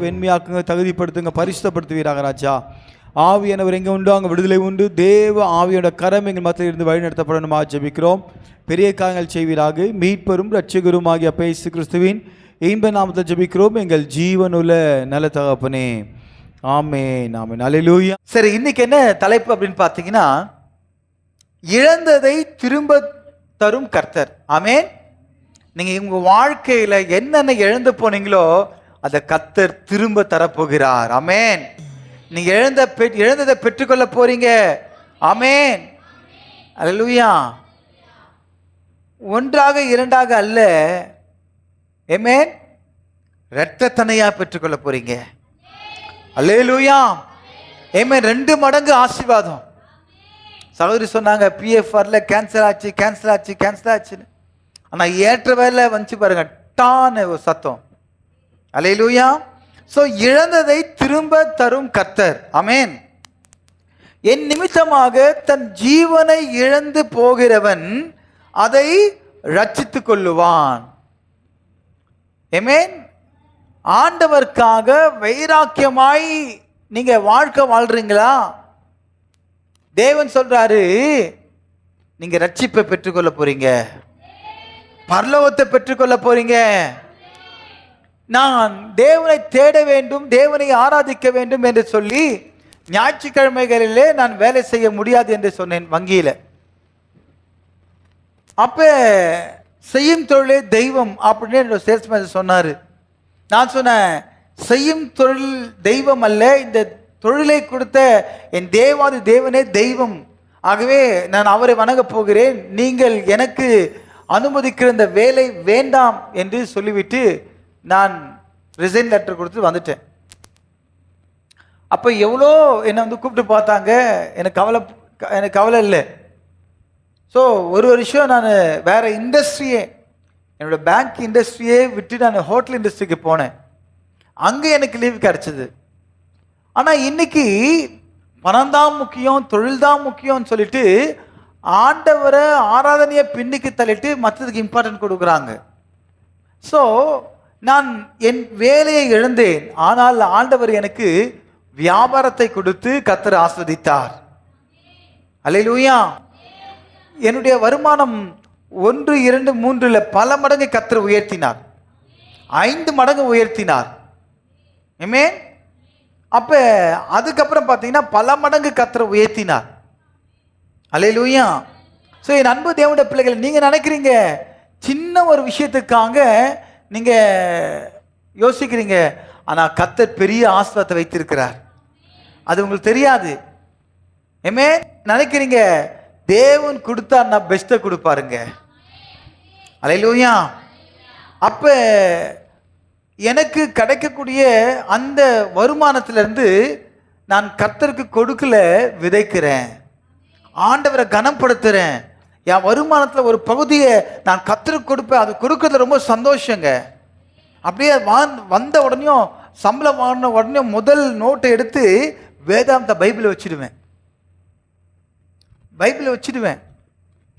வெண்மையாக்குங்க, தகுதிப்படுத்துங்க, பரிசுத்தப்படுத்துவீராக ராஜா. ஆவியானவர் எங்கே உண்டு அங்கே விடுதலை உண்டு. தேவ ஆவியோட கரம் எங்கள் மத்தியில் இருந்து வழிநடத்தப்படணுமா ஜெபிக்கிறோம். பெரிய காரியங்கள் செய்வீராக. மீட்பெரும் இரட்சகரும் ஆகிய இயேசு கிறிஸ்துவின் இன்ப நாமத்தை ஜெபிக்கிறோம் எங்கள் ஜீவனுள்ள நல்ல தகப்பனே. ஆமென் ஆமென் அல்லேலூயா. சரி, இன்னைக்கு என்ன தலைப்பு அப்படின்னு பார்த்தீங்கன்னா, இழந்ததை திரும்ப தரும் கர்த்தர். ஆமென். நீங்க உங்க வாழ்க்கையில என்னென்ன இழந்து போனீங்களோ அதை கர்த்தர் திரும்ப தரப்போகிறார். ஆமென். நீங்க இழந்ததை பெற்றுக்கொள்ள போறீங்க. ஆமென் அல்லேலூயா. ஒன்றாக இரண்டாக அல்ல. ஆமென். இரட்டத்தனையா பெற்றுக்கொள்ள போறீங்க. அல்லேலூயா. ஆமென். 2 மடங்கு ஆசீர்வாதம். சகோதரி சொன்னாங்க, பிஎஃப் வரல, கேன்சல் ஆச்சுன்னு. ஆனா ஏற்ற வேலை வந்துச்சு பாருங்க, டான்னு ஒரு சத்தம். அல்லேலூயா. சோ இழந்ததை திரும்ப தரும் கர்த்தர். ஆமென். என் நிமித்தமாக தன் ஜீவனை இழந்து போகிறவன் அதை ரட்சித்துக் கொள்ளுவான். ஆமென். ஆண்டவருக்காக வைராக்கியமாய் நீங்க வாழ்க்கை வாழ்றீங்களா? தேவன் சொல்றாரு, நீங்க ரட்சிப்பை பெற்றுக்கொள்ள போறீங்க, பரலோகத்தை பெற்றுக்கொள்ள போறீங்க. நான் தேவனை தேட வேண்டும், தேவனை ஆராதிக்க வேண்டும் என்று சொல்லி ஞாயிற்றுக்கிழமைகளிலே நான் வேலை செய்ய முடியாது என்று சொன்னேன் வங்கியில. அப்ப செய்யும் தொழிலே தெய்வம் அப்படின்னு என்னோட சேல்ஸ்மேன் சொன்னாரு. நான் சொன்னேன், செய்யும் தொழில் தெய்வம் அல்ல, இந்த தொழிலை கொடுத்த என் தேவாதி தேவனே தெய்வம். ஆகவே நான் அவரை வணங்க போகிறேன், நீங்கள் எனக்கு அனுமதிக்கிற இந்த வேலை வேண்டாம் என்று சொல்லிவிட்டு நான் ரிசைன் லெட்டர் கொடுத்து வந்துட்டேன். அப்போ எவ்வளோ என்னை வந்து கூப்பிட்டு பார்த்தாங்க. எனக்கு கவலை இல்லை. ஸோ ஒரு வருஷம் நான் வேற இண்டஸ்ட்ரியே, என்னோட பேங்க் இண்டஸ்ட்ரியே விட்டு நான் ஹோட்டல் இண்டஸ்ட்ரிக்கு போனேன். அங்கே எனக்கு லீவ் கிடச்சிது. ஆனால் இன்னைக்கு பணம் தான் முக்கியம், தொழில் தான் முக்கியம்னு சொல்லிட்டு ஆண்டவரை ஆராதனையை பின்னுக்கு தள்ளிட்டு மற்றதுக்கு இம்பார்ட்டன்ட் கொடுக்குறாங்க. ஸோ நான் என் வேலையை இழந்தேன். ஆனால் ஆண்டவர் எனக்கு வியாபாரத்தை கொடுத்து கர்த்தர் ஆஸ்வதித்தார். அல்லேலூயா. என்னுடைய வருமானம் 1, 2, 3 பல மடங்கு கர்த்தர் உயர்த்தினார். 5 மடங்கு உயர்த்தினார். ஆமென். அப்ப அதுக்கப்புறம் பார்த்தீங்கன்னா பல மடங்கு கர்த்தர் உயர்த்தினார். அல்லேலூயா. ஸோ என் அன்பு தேவனுடைய பிள்ளைகள், நீங்க நினைக்கிறீங்க சின்ன ஒரு விஷயத்துக்காக நீங்க யோசிக்கிறீங்க. ஆனா கர்த்தர் பெரிய ஆசீர்வாதத்தை வைத்திருக்கிறார், அது உங்களுக்கு தெரியாது. ஆமென். நினைக்கிறீங்க தேவன் கொடுத்தார்னா பெஸ்ட்டை கொடுப்பாருங்க. அல்லேலூயா. அப்ப எனக்கு கிடைக்கக்கூடிய அந்த வருமானத்திலிருந்து நான் கர்த்தருக்கு கொடுக்கல, விதைக்கிறேன், ஆண்டவரை கனப்படுத்துறேன். என் வருமானத்தில் ஒரு பகுதியை நான் கர்த்தருக்கு கொடுப்பேன். அது கொடுக்கறது ரொம்ப சந்தோஷங்க. அப்படியே வந்த உடனே சம்பளம் வாங்கின உடனே முதல் நோட்டை எடுத்து வேதாந்த பைபிளை வச்சிடுவேன்.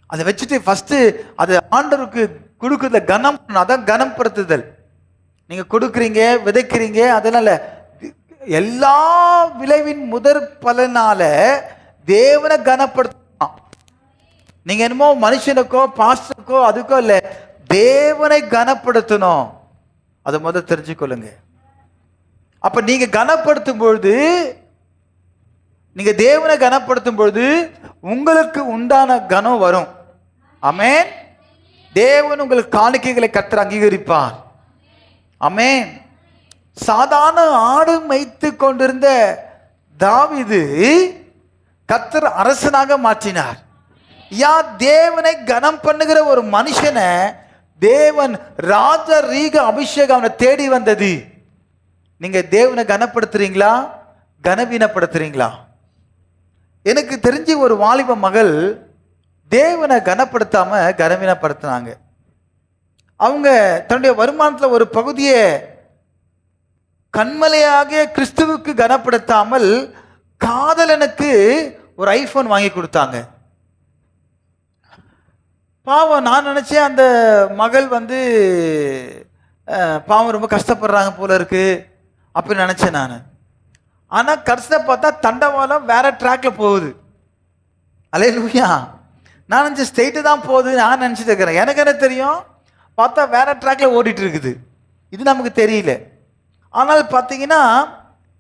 அதை வச்சுட்டு ஃபஸ்ட்டு அது ஆண்டவருக்கு கொடுக்குறத கனம், அதான் கனப்படுத்துதல். நீங்கள் கொடுக்குறீங்க, விதைக்கிறீங்க, அதனால எல்லா விளைவின் முதற் பலனால தேவனை கனப்படுத்தலாம். நீங்கள் என்னமோ மனுஷனுக்கோ பாஸ்டருக்கோ அதுக்கோ இல்லை, தேவனை கனப்படுத்தணும். அதை முதல் தெரிஞ்சுக்கொள்ளுங்க. அப்ப நீங்க கனப்படுத்தும் பொழுது, நீங்க தேவனை கனப்படுத்தும் பொழுது உங்களுக்கு உண்டான கனம் வரும். ஆமென். தேவன் உங்களுக்கு காணிக்கைகளை கர்த்தர் அங்கீகரிப்பார். ஆமென். சாதாரண ஆடு மேய்த்து கொண்டிருந்த தாவீது கர்த்தர் அரசனாக மாற்றினார். தேவனை கனம் பண்ணுகிற ஒரு மனுஷனை தேவன் ராஜ ரீக அபிஷேகம் அவனை தேடி வந்தது. நீங்க தேவனை கனப்படுத்துறீங்களா, கனவீனப்படுத்துறீங்களா? எனக்கு தெரிஞ்சு ஒரு வாலிப மகள் தேவனை கனப்படுத்தாம கனவீனப்படுத்தினாங்க. அவங்க தன்னுடைய வருமானத்தில் ஒரு பகுதியை கண்மலையாக கிறிஸ்துவுக்கு கனப்படுத்தாமல் காதலனுக்கு ஒரு ஐபோன் வாங்கி கொடுத்தாங்க. பாவம் நான் நினச்சேன் அந்த மகள் வந்து பாவம் ரொம்ப கஷ்டப்படுறாங்க போல இருக்கு அப்படின்னு நினச்சேன் நான். ஆனால் கடைசியில் பார்த்தா தண்டவாளம் வேற ட்ராக்ல போகுது. அல்லேலூயா. நான் நினச்சேன் ஸ்ட்ரெயிட்டு தான் போகுது நான் நினச்சிட்டு இருக்கிறேன். எனக்கு என்ன தெரியும், பார்த்தா வேற ட்ராக்ல ஓடிட்டு இருக்குது. இது நமக்கு தெரியல. ஆனால் பார்த்தீங்கன்னா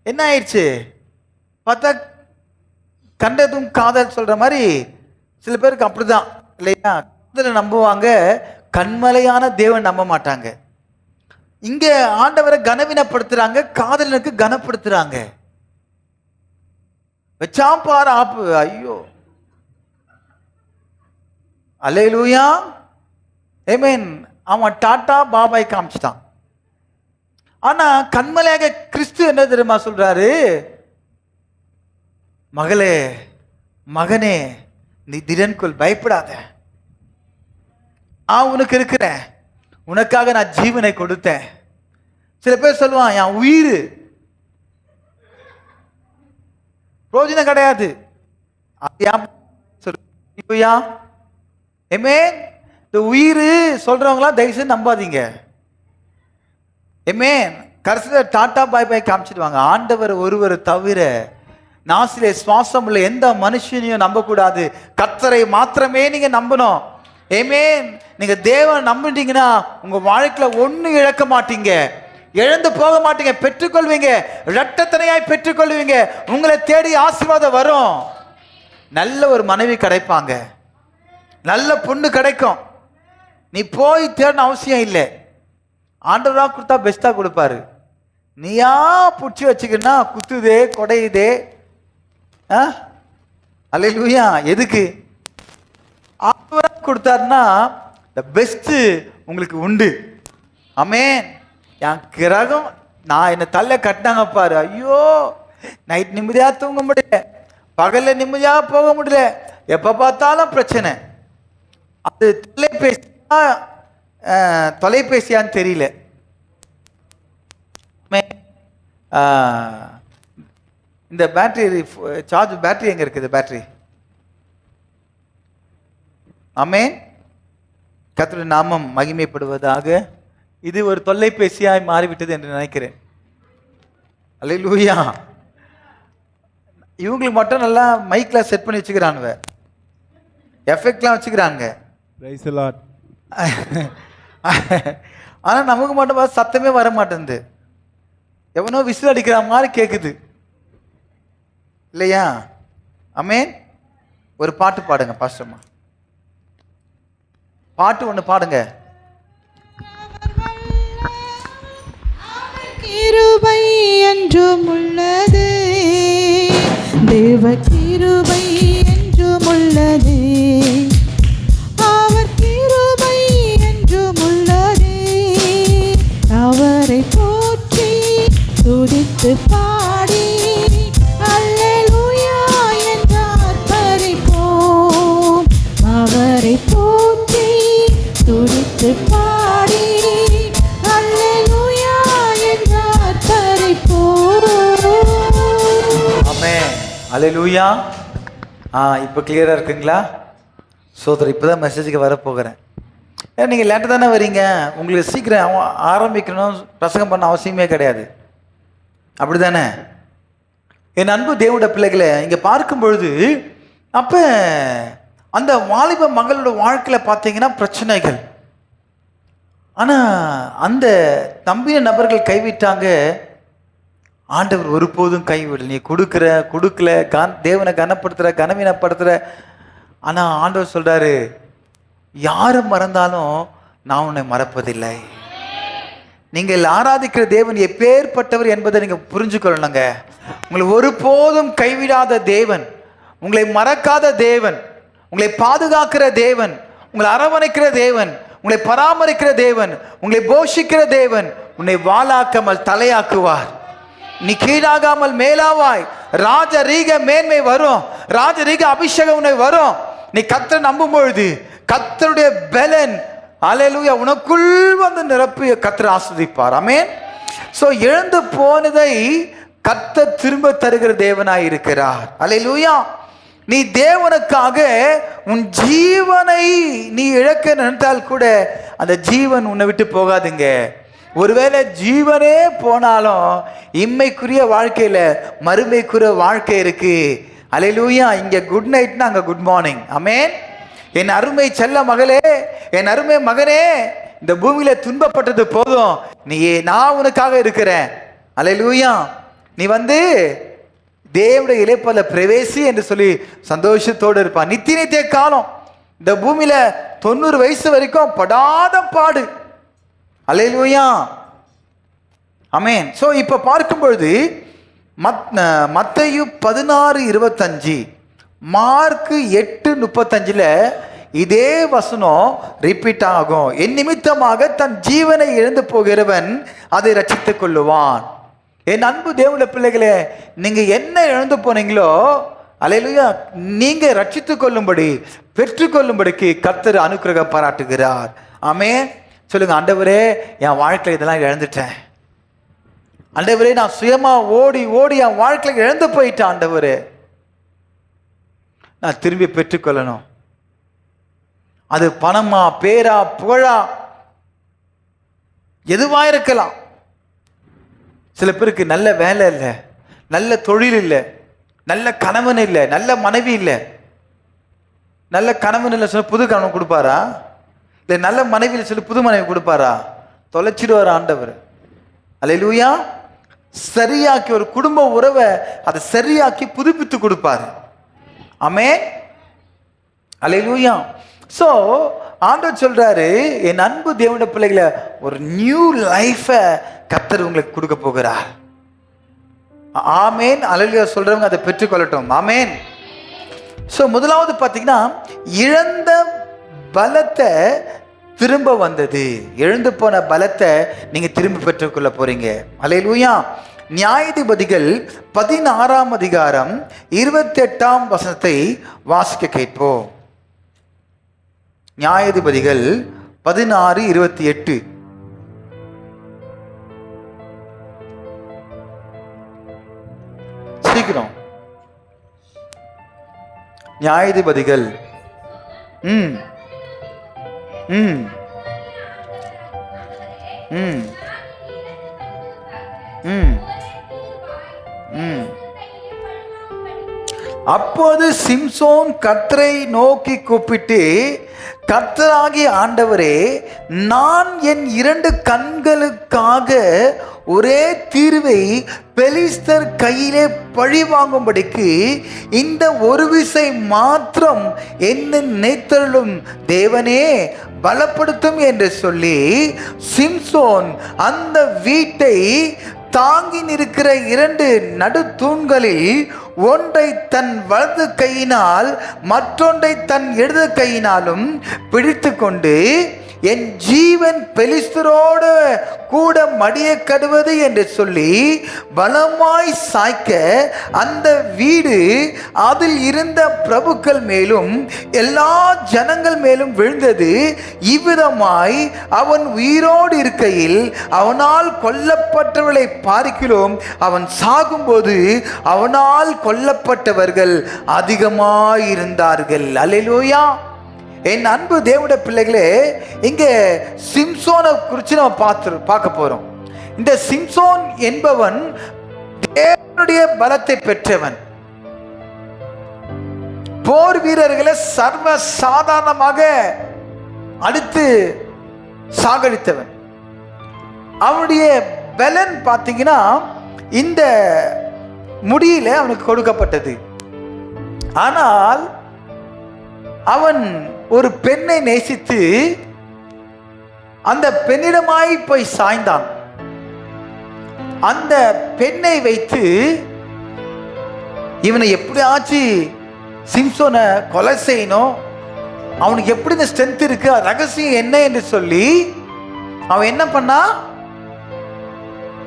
என்ன ஆயிடுச்சு, பார்த்தா கண்டதும் காதல் சொல்ற மாதிரி சில பேருக்கு அப்படிதான் இல்லையா, காதலை நம்புவாங்க, கண்மலையான தேவன் நம்ப மாட்டாங்க. இங்க ஆண்டவரை கனவீனப்படுத்துறாங்க, காதலனுக்கு கனப்படுத்துறாங்க. வச்சாம் பாரு ஆப்பு, ஐயோ அல்லேலூயா ஆமென். அவன் டாட்டா பாபாய் காமிச்சிட்டான். ஆனா கண்மலையாக கிறிஸ்து என்ன தெரியுமா சொல்றாரு, மகளே மகனே நீ திடன்கொள், பயப்படாத, உனக்கு இருக்கிறேன், உனக்காக நான் ஜீவனை கொடுத்தேன். சில பேர் சொல்லுவான் என் உயிர், பிரோஜனம் கிடையாது. இந்த உயிர் சொல்றவங்களாம் தயவுசெய்து நம்பாதீங்க. கடைசியில் டாட்டா பாய் பாய் காமிச்சிடுவாங்க. ஆண்டவர் ஒருவர் தவிர நாசிலே சுவாசம் உள்ள எந்த மனுஷனையும் நம்பக்கூடாது. கர்த்தரை மாத்திரமே நீங்க நம்பணும். நீங்க தேவன் நம்பிட்டீங்கன்னா உங்க வாழ்க்கையில ஒண்ணு இழக்க மாட்டீங்க, இழந்து போக மாட்டீங்க, பெற்றுக்கொள்வீங்க, இரட்டத்தனையாய் பெற்றுக்கொள்வீங்க. உங்களை தேடி ஆசீர்வாதம் வரும். நல்ல ஒரு மனைவி கிடைப்பாங்க, நல்ல பொண்ணு கிடைக்கும். நீ போய் தேடணும் அவசியம் இல்லை. ஆண்டவரா கொடுத்தா பெஸ்டா கொடுப்பாரு. நீயா பிடிச்சி வச்சுக்கன்னா குத்துதே கொடையுதே. அல்லேலூயா. எதுக்கு ஆண்டவரா கொடுத்தாருன்னா த பெஸ்ட் உங்களுக்கு உண்டு. ஆமென். என் கிரகம் நான் என்ன தள்ள கட்டினாங்க பாரு, ஐயோ நைட் நிம்மதியா தூங்க முடியல, பகல்ல நிம்மதியா போக முடியல, எப்ப பார்த்தாலும் பிரச்சனை. அது தொலைபேசியான்னு தெரியல. இந்த பேட்டரி சார்ஜ், பேட்டரி எங்க இருக்குது பேட்டரி? ஆமென். கர்த்தருடைய நாமம் மகிமைப்படுவதாக. இது ஒரு தொலைபேசியாய் மாறிவிட்டது என்று நினைக்கிறேன். அல்லேலூயா. இவங்களுக்கு மட்டும் நல்லா மைக்ல செட் பண்ணி வச்சுக்கிறானுவ, எஃபெக்ட்லாம் வச்சுக்கிறாங்க. Praise the Lord. ஆனா நமக்கு மட்டும் சத்தமே வர மாட்டேங்குது, எவனோ விசில் அடிக்கிற மாதிரி கேக்குது இல்லையா? ஆமென். ஒரு பாட்டு பாடுங்க பாஸ்டர்மா, பாட்டு ஒன்று பாடுங்க. கிருபை என்றும் உள்ளது, தேவ கிருபை என்றும் உள்ளது, அவர் கிருபை என்றும் உள்ளது. அவரை போற்றி துதித்து பாடி அல்லேலூயா என்றார் பரிப்போம். அவரை போற்றி துதித்து பாடி அல்லேலூயா என்றார் பரிப்போம். ஆமென். அல்லேலூயா. இப்போ கிளியரா இருக்குங்களா சோதரர்? இப்போதான் மெசேஜுக்கு வரப்போகிறேன். நீங்கள் லேட்டாக தானே வரீங்க, உங்களுக்கு சீக்கிரம் ஆரம்பிக்கணும் பிரசங்கம் பண்ண அவசியமே கிடையாது, அப்படி தானே? என் அன்பு தேவனுடைய பிள்ளைகளை இங்கே பார்க்கும் பொழுது அப்போ அந்த வாலிப மகளோட வாழ்க்கையில் பார்த்தீங்கன்னா பிரச்சனைகள். ஆனால் அந்த நம்பின நபர்கள் கைவிட்டாங்க, ஆண்டவர் ஒருபோதும் கைவிடல. நீ கொடுக்கல தேவனை கனப்படுத்துகிற கனவீனப்படுத்துகிற. ஆனால் ஆண்டவர் சொல்கிறாரு, யாரை மறந்தாலும் நான் உன்னை மறப்பதில்லை. நீங்கள் ஆராதிக்கிற தேவன் எப்பேற்பட்டவர் என்பதை நீங்கள் புரிஞ்சுக்கொள்ளணுங்க. உங்களை ஒருபோதும் கைவிடாத தேவன், உங்களை மறக்காத தேவன், உங்களை பாதுகாக்கிற தேவன், உங்களை அரவணைக்கிற தேவன், உங்களை பராமரிக்கிற தேவன், உங்களை போஷிக்கிற தேவன். உன்னை வாளாக்காமல் தலையாக்குவார், நீ கீழாகாமல் மேலாவாய். ராஜரீக மேன்மை வரும், ராஜரீக அபிஷேகம் உன்னை வரும். நீ கர்த்தரை நம்பும் பொழுது கர்த்தருடைய பலன் அல்லேலூயா உனக்குள் வந்து நிரப்பி கர்த்தர் ஆஸ்வதிப்பார். ஆமென். சோ இழந்து போனதை கர்த்தர் திரும்ப தருகிற தேவனாய் இருக்கிறார். அல்லேலூயா. நீ தேவனுக்காக உன் ஜீவனை நீ இழக்க நினைத்தால் கூட அந்த ஜீவன் உன்னை விட்டு போகாதுங்க. ஒருவேளை ஜீவனே போனாலும் இம்மைக்குரிய வாழ்க்கையில மறுமைக்குரிய வாழ்க்கை இருக்கு. அல்லேலூயா. இங்க குட் நைட்னா அங்க குட் மார்னிங். ஆமென். என் அருமை செல்ல மகளே, என் அருமை மகனே, இந்த பூமியில துன்பப்பட்டது போதும், நீ நான் உனக்காக இருக்கிறேன். அல்லேலூயா. நீ தேவனுடைய இளைப்பால பிரவேசி என்று சொல்லி சந்தோஷத்தோடு இருப்பான். நித்திய காலம் இந்த பூமியில 90 வயசு வரைக்கும் படாத பாடு. அல்லேலூயா. ஆமென். சோ இப்ப பார்க்கும் பொழுது மத்தேயு 16:25, மார்க் 8:35 இதே வசனம் ரிப்பீட் ஆகும். என் நிமித்தமாக தன் ஜீவனை இழந்து போகிறவன் அதை ரட்சித்துக் கொள்ளுவான். என் அன்பு தேவனுடைய பிள்ளைகளே, நீங்க என்ன இழந்து போனீங்களோ அல்லேலூயா, நீங்க ரட்சித்துக் கொள்ளும்படி பெற்றுக்கொள்ளும்படிக்கு கர்த்தர் அனுக்கிரகம் பாராட்டுகிறார். ஆமென். சொல்லுங்க, ஆண்டவரே என் வாழ்க்கையில் இதெல்லாம் இழந்துட்டேன். ஆண்டவரே நான் சுயமா ஓடி ஓடி என் வாழ்க்கையில் இழந்து போயிட்டேன். ஆண்டவரே நான் திரும்பி பெற்றுக்கொள்ளணும். அது பணமா, பேரா, புகழா, எதுவா இருக்கலாம். சில பேருக்கு நல்ல வேலை இல்லை, நல்ல தொழில் இல்லை, நல்ல கணவன் இல்லை, நல்ல மனைவி இல்லை. நல்ல கணவன் இல்லை சொல்ல புது கணவன் கொடுப்பாரா? இல்லை நல்ல மனைவியில் சொல்லி புது மனைவி கொடுப்பாரா? தொலைச்சிடுவார் ஆண்டவர். அல்லேலூயா. சரியாக்கி ஒரு குடும்ப உறவை அதை சரியாக்கி புதுப்பித்து கொடுப்பாரு. ஆமென். அல்லேலூயா. சோ ஆண்டவர் சொல்றாரு, என் அன்பு தேவனுடைய பிள்ளைகளை, ஒரு நியூ லைஃபை கர்த்தர் உங்களுக்கு கொடுக்க போகிறார். ஆமேன். அல்லேலூயா சொல்றவங்க அதை பெற்றுக்கொள்ளட்டும். ஆமேன். சோ முதலாவது பார்த்தீங்கன்னா, இழந்த பலத்தை திரும்ப வந்தது. எழுந்து போன பலத்தை நீங்க திரும்பி பெற்றுக்கொள்ள போறீங்க. அல்லேலூயா. நியாயாதிபதிகள் 16ஆம் அதிகாரம் 28ஆம் வசனத்தை வாசிக்க கேட்போம். நியாயாதிபதிகள் 16:28. சீக்கிரம். நியாயாதிபதிகள் ம் ம் ம் ம் ம் அப்போது சிம்சோன் கர்த்தரை நோக்கி கூப்பிட்டு, கர்த்தராகிய ஆண்டவரே, நான் என் 2 கண்களுக்காக ஒரே தீர்வை பெலிஸ்தர் கையிலே பழி வாங்கும்படிக்கு இந்த ஒரு விசை மாத்திரம் என்ன நினைத்தருளும் தேவனே, பலப்படுத்தும் என்று சொல்லி சிம்சோன் அந்த வீட்டை தாங்கி நிற்கிற 2 நடு தூண்களில் ஒன்றை தன் வலது கையினால் மற்றொன்றை தன் இடது கையினாலும் பிடித்து கொண்டு, என் ஜீவன் பெலிஸ்தரோடு கூட மடிய கடுவது என்று சொல்லி பலமாய் சாய்க்க அந்த வீடு அதில் இருந்த பிரபுக்கள் மேலும் எல்லா ஜனங்கள் மேலும் விழுந்தது. இவ்விதமாய் அவன் உயிரோடு இருக்கையில் அவனால் கொல்லப்பட்டவர்களை பார்க்கிறோம், அவன் சாகும்போது அவனால் கொல்லப்பட்டவர்கள் அதிகமாயிருந்தார்கள். அல்லேலூயா. என் அன்பு தேவனுடைய பிள்ளைகளே, இங்க சிம்சோனை குறித்து நம்ம பார்க்க போறோம். இந்த சிம்சோன் என்பவன் தேவனுடைய பலத்தை பெற்றவன். போர் வீரர்களை சர்வ சாதாரணமாக அடித்து சாகடித்தவன். அவனுடைய பலன் பார்த்தீங்கன்னா இந்த முடியில அவனுக்கு கொடுக்கப்பட்டது. ஆனால் அவன் ஒரு பெண்ணை நேசித்து அந்த பெண்ணிடமாய் போய் சாய்ந்தான். அந்த பெண்ணை வைத்து இவனை எப்படியாச்சும் சிம்சோனை கொலை செய்யணும், அவனுக்கு எப்படி இந்த ஸ்ட்ரென்த் இருக்கு, ரகசியம் என்ன என்று சொல்லி அவன் என்ன பண்ணா,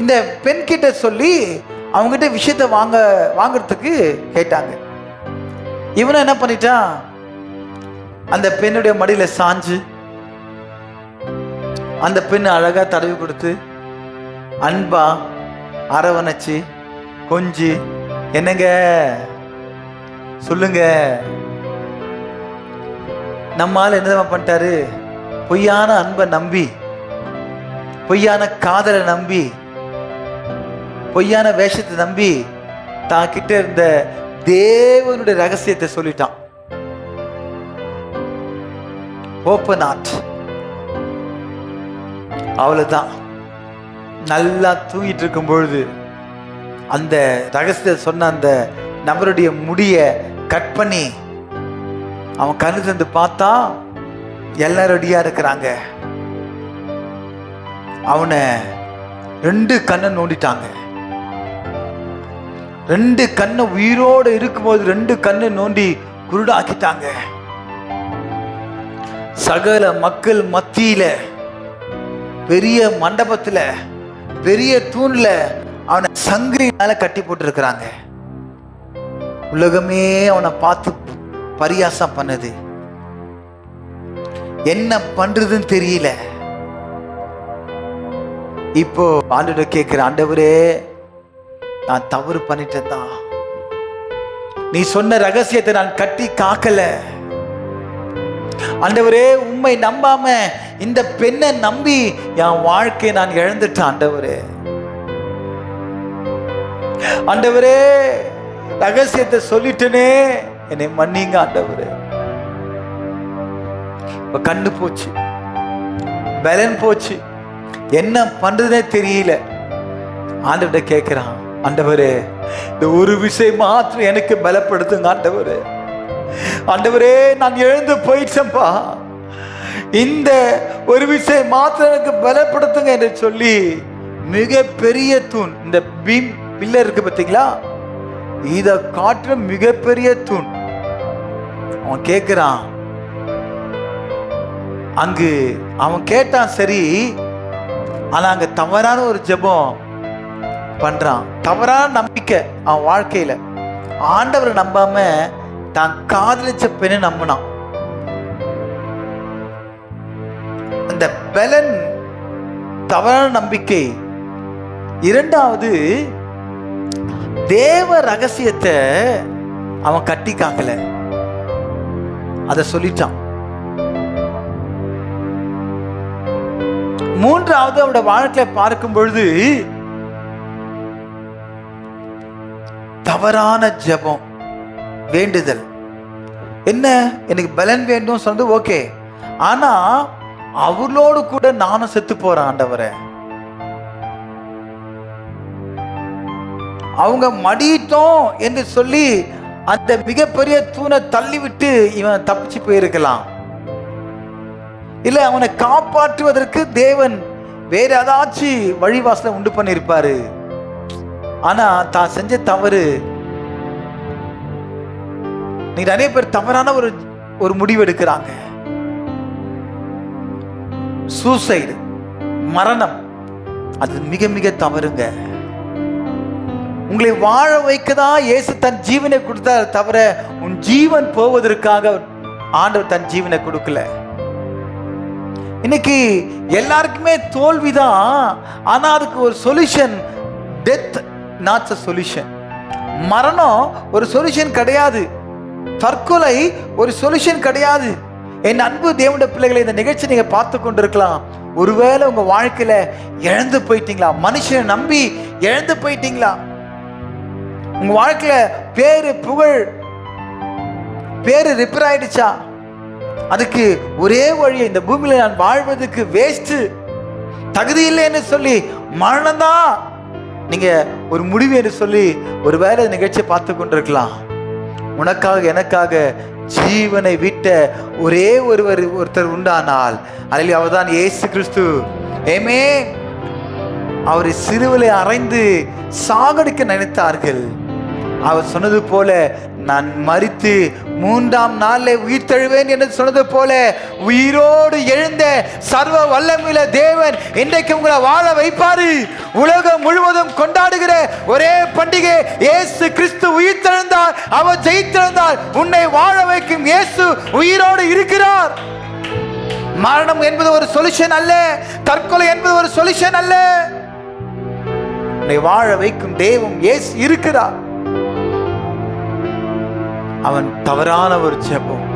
இந்த பெண் கிட்ட சொல்லி அவங்ககிட்ட விஷயத்தை வாங்கிறதுக்கு கேட்டாங்க. இவனை என்ன பண்ணிட்டான், அந்த பெண்ணுடைய மடியில சாஞ்சு அந்த பெண் அழகா தடவி கொடுத்து அன்பா அரவணைச்சு கொஞ்சி, என்னங்க சொல்லுங்க. நம்மால் என்ன பண்ணிட்டாரு? பொய்யான அன்பை நம்பி, பொய்யான காதலை நம்பி, பொய்யான வேஷத்தை நம்பி தான் கிட்ட இருந்த தேவனுடைய ரகசியத்தை சொல்லிட்டான். Open art. அவ்வளவுதான். நல்லா தூங்கிட்டு இருக்கும் பொழுது அந்த ரகசியத்தை சொன்ன அந்த நபருடைய முடிய கட் பண்ணி அவன் கண்ணு தந்து பார்த்தா எல்லாம் ரெடியா இருக்கிறாங்க. அவனை 2 கண்ணை நோண்டிட்டாங்க. 2 கண்ணை உயிரோடு இருக்கும்போது 2 கண்ணை நோண்டி குருடாக்கிட்டாங்க. சகல மக்கள் மத்தியில பெரிய மண்டபத்துல பெரிய தூண்ல அவனை சங்கிலினால கட்டி போட்டு இருக்கிறாங்க. உலகமே அவனை பார்த்து பரியாசம் பண்ணது. என்ன பண்றதுன்னு தெரியல. இப்போ ஆண்டவரை கேட்கிற, ஆண்டவரே நான் தவறு பண்ணிட்டேன் தான். நீ சொன்ன ரகசியத்தை நான் கட்டி காக்கல. ஆண்டவரே உம்மை நம்பாம இந்த பெண்ணை நம்பி என் வாழ்க்கையை நான் இழந்துட்டேன். ஆண்டவரே, ஆண்டவரே ரகசியத்தை சொல்லிட்டனே, என்னை மன்னிங்க ஆண்டவரே. இப்ப கண்ணு போச்சு, பலன் போச்சு, என்ன பண்றதே தெரியல. ஆண்டவர்கிட்ட கேட்கிறான், ஆண்டவரே இந்த ஒரு விஷயம் மாத்திரம் எனக்கு பலப்படுத்துங்க ஆண்டவரே. ஆண்டவரே நான் எழுந்து போயிட்டேன்பா, இந்த ஒரு விஷயம் மாத்திரம் எனக்கு பலப்படுத்துங்க என்று சொல்லி மிக பெரிய தூண், இந்த பீம் பில்லர் இருக்கு பார்த்தீங்களா, இத காட்டிலும் மிகப்பெரிய தூண். அவன் கேட்கிறான். அங்கு அவன் கேட்டான் சரி, ஆனா அங்க தவறான ஒரு ஜெபம் பண்றான். தவறான நம்பிக்கை அவன் வாழ்க்கையில. ஆண்டவரை நம்பாம தான் காதலிச்ச பெண்ணை நம்பினான். அந்த பலன் தவறான நம்பிக்கை. இரண்டாவது, தேவ ரகசியத்தை அவன் கட்டி காக்கல, அத சொல்லிட்டான். மூன்றாவது, அவனோட வாழ்க்கையை பார்க்கும் பொழுது தவறான ஜெபம், வேண்டுதல். என்ன, எனக்கு பலன் வேண்டும் சொன்னது ஓகே, ஆனா அவளோடு கூட நானும் செத்து போறேன் ஆண்டவரே. அவங்க மடியிட்டோம் என்று சொல்லி அந்த மிகப்பெரிய தூணை தள்ளி விட்டு இவன் தப்பிச்சு போயிருக்கலாம். இல்ல அவனை காப்பாற்றுவதற்கு தேவன் வேற ஏதாச்சும் வழிவாசல உண்டு பண்ணிருப்பாரு. ஆனா தான் செஞ்ச தவறு. நீ நிறைய பேர் தவறான ஒரு முடிவு எடுக்கிறாங்க. சூசைடு, மரணம், அது மிக மிக தவறுங்க. உங்களை வாழ வைக்கதான் இயேசு தன் ஜீவனை கொடுத்தார், தவிர உன் ஜீவன் போவதற்காக ஆண்டவர் தன் ஜீவனை கொடுக்கல. இன்னைக்கு எல்லாருக்குமே தோல்விதான், ஆனா அதுக்கு ஒரு solution. Death not a solution. மரணம் ஒரு சொல்யூஷன் கிடையாது. தற்கொலை ஒரு சொல்யூஷன் கிடையாது. என் அன்பு தேவனுடைய பிள்ளைகளை, இந்த நிகழ்ச்சி நீங்க பார்த்து கொண்டிருக்கலாம். ஒருவேளை உங்க வாழ்க்கையில இழந்து போயிட்டீங்களா? மனுஷனை நம்பி இழந்து போயிட்டீங்களா? உங்க வாழ்க்கையில பேரு புகழ் பேரு ரிப்பேர் ஆயிடுச்சா? அதுக்கு ஒரே வழி, இந்த பூமியில நான் வாழ்வதற்கு வேஸ்ட், தகுதி இல்லை என்று சொல்லி மரணம் தான் நீங்க ஒரு முடிவு என்று சொல்லி ஒருவேளை நிகழ்ச்சியை பார்த்து கொண்டிருக்கலாம். உனக்காக எனக்காக ஜீவனை விட்ட ஒரே ஒருத்தர் உண்டானால் அதில் அவர்தான் இயேசு கிறிஸ்து. ஆமென். அவரை சிலுவையிலே அறைந்து சாகடிக்க நினைத்தார்கள். அவர் சொன்னது போல, நான் மரித்து 3ஆம் நாளில் உயிர் தழுவேன் என்று சொன்னது போல, உயிரோடு எழுந்த சர்வ வல்லமையுள்ள தேவன் இன்றைக்கு உங்களை வாழ வைப்பாரு. உலகம் முழுவதும் கொண்டாடுகிற ஒரே பண்டிகை இயேசு கிறிஸ்து உயிர் தெழுந்தார், அவர் ஜெயித்தெழுந்தார். உன்னை வாழ வைக்கும் இயேசு உயிரோடு இருக்கிறார். மரணம் என்பது ஒரு சொல்யூஷன் அல்ல, தற்கொலை என்பது ஒரு சொல்யூஷன் அல்ல. உன்னை வாழ வைக்கும் தெய்வம் இயேசு இருக்கிறார். அவன் தவறான ஒரு ஜெபம்.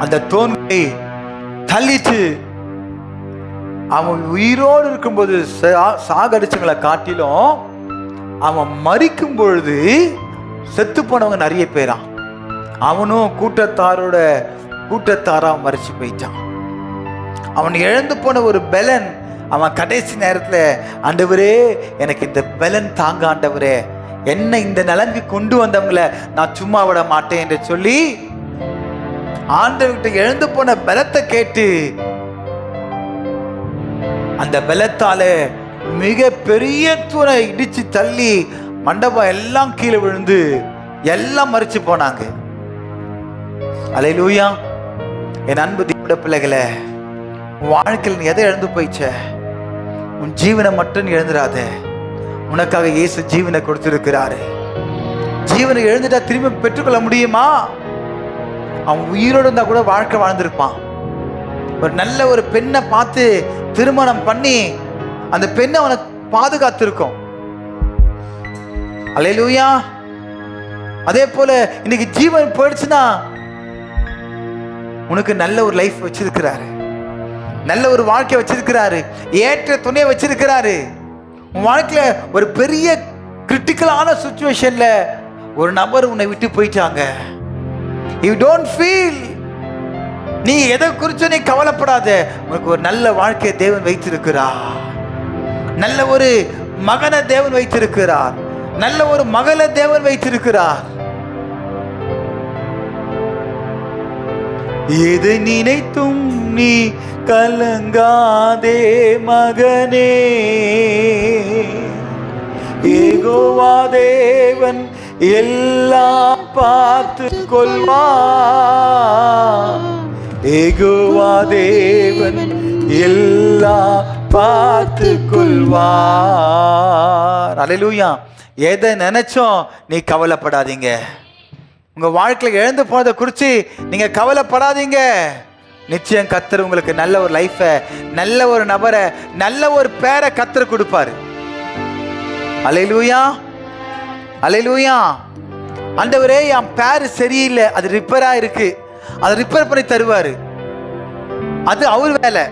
அந்த தோன்மை தள்ளிட்டு அவன் உயிரோடு இருக்கும்போது சாகடிச்சவங்களை காட்டிலும் அவன் மரிக்கும் பொழுது செத்து போனவங்க நிறைய பேரான். அவனும் கூட்டத்தாரா மறிச்சு போயிட்டான். அவன் இழந்து போன ஒரு பலன் அவன் கடைசி நேரத்தில், ஆண்டவரே எனக்கு இந்த பலன் தாங்க ஆண்டவரே, என்ன இந்த நிலைமைக்கு கொண்டு வந்தவங்களை நான் சும்மா விட மாட்டேன் என்று சொல்லி ஆண்டவர்கிட்ட இழந்து போன பலத்தை கேட்டு அந்த பலத்தால மிக பெரிய தூரை இடிச்சு தள்ளி மண்டபம் எல்லாம் கீழே விழுந்து எல்லாம் மறிச்சு போனாங்க. அல்லேலூயா. என் அன்பு தேவனுடைய பிள்ளைகளே, உன் வாழ்க்கையில் நீ எதை இழந்து போயிச்ச? உன் ஜீவனை மட்டும் இழந்துடாத. உனக்காக இயேசு ஜீவனை கொடுத்திருக்கிறாரு. ஜீவனை எழுந்துட்டா திரும்பி பெற்றுக்கொள்ள முடியுமா? அவன் உயிரோடு இருந்தா கூட வாழ்க்கை வாழ்ந்திருப்பான். ஒரு நல்ல ஒரு பெண்ணை பார்த்து திருமணம் பண்ணி அந்த பெண்ணை அவனை பாதுகாத்திருக்கும். அல்லேலூயா. அதே போல இன்னைக்கு ஜீவன் போயிடுச்சுன்னா உனக்கு நல்ல ஒரு லைஃப் வச்சிருக்கிறாரு, நல்ல ஒரு வாழ்க்கை வச்சிருக்கிறாரு, ஏற்ற துணையை வச்சிருக்கிறாரு. உன் வாழ்க்கையில ஒரு பெரிய கிரிட்டிக்கலான சிச்சுவேஷன்ல ஒரு நபர் உன்னை விட்டு போயிட்டாங்க. யூ டோன்ட் ஃபீல், நீ எதை குறித்து நீ கவலைப்படாத. உனக்கு ஒரு நல்ல வாழ்க்கையை தேவன் வைத்திருக்கிறார். நல்ல ஒரு மகனை தேவன் வைத்திருக்கிறார். நல்ல ஒரு மகளை தேவன் வைத்திருக்கிறார். எதை நினைத்தும் நீ கலங்காதே மகனே, யெகோவா தேவன் எல்லாம் பார்த்து கொள்வார். யெகோவா தேவன் எல்லாம் பார்த்து கொள்வார். அல்லேலூயா. எதை நினைச்சோம் நீ கவலைப்படாதீங்க. உங்க வாழ்க்கையில இழந்து போனதை குறித்து நீங்க கவலைப்படாதீங்க. நிச்சயம் கர்த்தர் உங்களுக்கு நல்ல ஒரு லைஃபை, நல்ல ஒரு நபரை, நல்ல ஒரு பேரை கர்த்தர் கொடுப்பாரு. அல்லேலூயா. அல்லேலூயா. ஆண்டவரே என் பேர் சரியில்லை, அது ரிப்பேரா இருக்கு, அதை ரிப்பேர் பண்ணி தருவாரு. அது அவர் வேலை.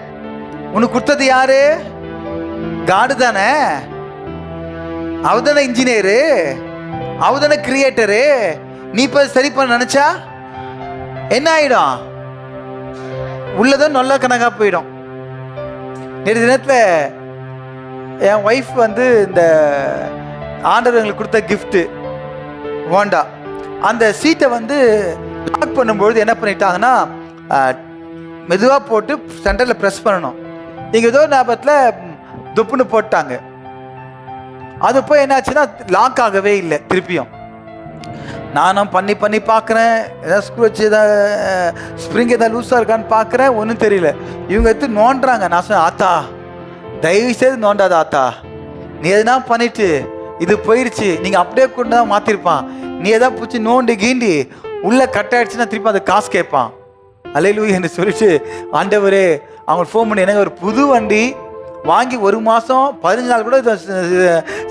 உனக்கு கொடுத்தது யாரு? காடு தானே. அவர் தானே இன்ஜினியரு, அவர் தானே கிரியேட்டரு. நீ இப்ப சரி பண்ண நினைச்சா என்ன ஆயிடும்? உள்ளதும் நல்ல கணக்கா போயிடும். நேற்று தினத்துல என் ஒய்ஃப் இந்த ஆண்டவர் எங்களுக்கு கொடுத்த கிஃப்ட் ஹோண்டா, அந்த சீட்டை லாக் பண்ணும்பொழுது என்ன பண்ணிட்டாங்கன்னா, மெதுவாக போட்டு சென்டரில் ப்ரெஸ் பண்ணணும். இங்கே ஏதோ ஞாபகத்தில் துப்புன்னு போட்டாங்க. அது போய் என்னாச்சுன்னா லாக் ஆகவே இல்லை. திருப்பியும் நானும் பண்ணி பார்க்குறேன், ஏதாவது ஸ்க்ரூ வச்சு ஏதாவது ஸ்ப்ரிங் ஏதாவது லூஸாக இருக்கான்னு பார்க்குறேன், ஒன்றும் தெரியல. இவங்க எடுத்து நோண்டுறாங்க. நான் சொன்னேன், ஆத்தா தயவு செய்து நோண்டாத ஆத்தா, நீ எதுனா பண்ணிட்டு இது போயிடுச்சு, நீங்கள் அப்படியே கொண்டு தான் மாற்றிருப்பான், நீ எதாவது பிடிச்சி நோண்டி கீண்டி உள்ளே கட் ஆகிடுச்சுன்னா திருப்பி அதை காசு கேட்பான். அல்லேலூயா என்று சொல்லிட்டு ஆண்டவரே அவங்க ஃபோன் பண்ணி, எனக்கு ஒரு புது வண்டி வாங்கி 1 மாதம் 15 நாள் கூட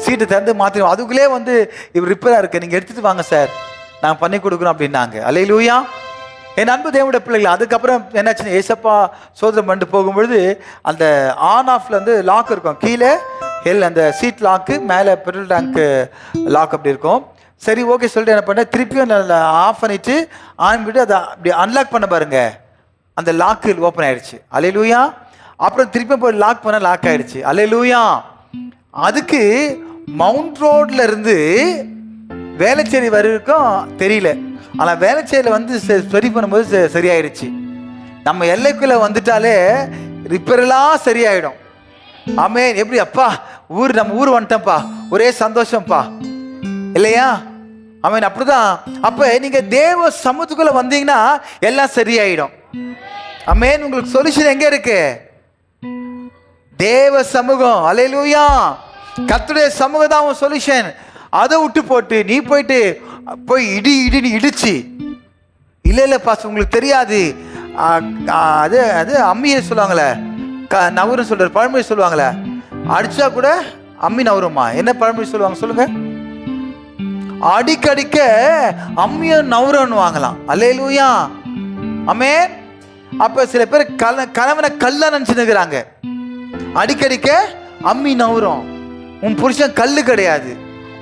சீட்டு திறந்து மாற்றிடுவோம், அதுக்குள்ளே இப்போ ரிப்பேராக இருக்குது, நீங்கள் எடுத்துகிட்டு வாங்க சார், நாங்கள் பண்ணி கொடுக்குறோம் அப்படின்னாங்க. அல்லேலூயா. என் அன்பு தேவனுடைய பிள்ளைகள், அதுக்கப்புறம் என்னாச்சுன்னா ஏசப்பா சோதனை பண்ணிட்டு போகும்பொழுது அந்த ஆன் ஆஃப்ல லாக் இருக்கும், கீழே அந்த சீட் லாக்கு, மேலே பெட்ரோல் டேங்க்கு லாக் அப்படி இருக்கும். சரி ஓகே சொல்லிட்டு என்ன பண்ணேன், திருப்பியும் ஆஃப் பண்ணிவிட்டு ஆன் பண்ணிட்டு அதை அப்படி அன்லாக் பண்ண பாருங்க, அந்த லாக்கு ஓப்பன் ஆயிடுச்சு. அல்லேலூயா. அப்புறம் திருப்பியும் போய் லாக் பண்ண லாக் ஆயிடுச்சு. அல்லேலூயா. அதுக்கு மவுண்ட் ரோட்ல இருந்து வேளச்சேரி வரைக்கும் தெரியல, ஆனால் வேளச்சேரியில் சரி பண்ணும்போது சரியாயிடுச்சு. நம்ம எல்லைக்குள்ளே வந்துட்டாலே ரிப்பேர்லாம் சரியாயிடும். ஆமென். எப்படி அப்பா நம்ம ஊர் வந்துட்டோம்ப்பா, ஒரே சந்தோஷம்ப்பா, இல்லையா? ஆமென். அப்படிதான். அப்போ நீங்கள் தேவ சமூகத்துக்குள்ளே வந்தீங்கன்னா எல்லாம் சரியாயிடும். ஆமென். உங்களுக்கு சொல்யூஷன் எங்கே இருக்கு? தேவ சமூகம். அல்லேலூயா. கர்த்தருடைய சமூகம் தான் உன் சொல்யூஷன். அதை விட்டு போட்டு நீ போய் இடின்னு இடிச்சு, இல்லை பாஸ் உங்களுக்கு தெரியாது, அது அம்மியை சொல்லுவாங்களே, நவரும் சொல்றாரு, பழமொழி சொல்லுவாங்களே, அடிச்சா கூட அம்மி நவருமா? என்ன பழமொழி சொல்லுவாங்க சொல்லுங்க? அடிக்கடிக்க அம்மியும் நவுரன்னு வாங்கலாம். அல்லேலூயா, ஆமென். அப்ப சில பேர் கணவனை கல்லா நினைச்சுக்கிறாங்க. அடிக்கடிக்க அம்மி நவுரும். உன் புருஷன் கல்லு கிடையாது,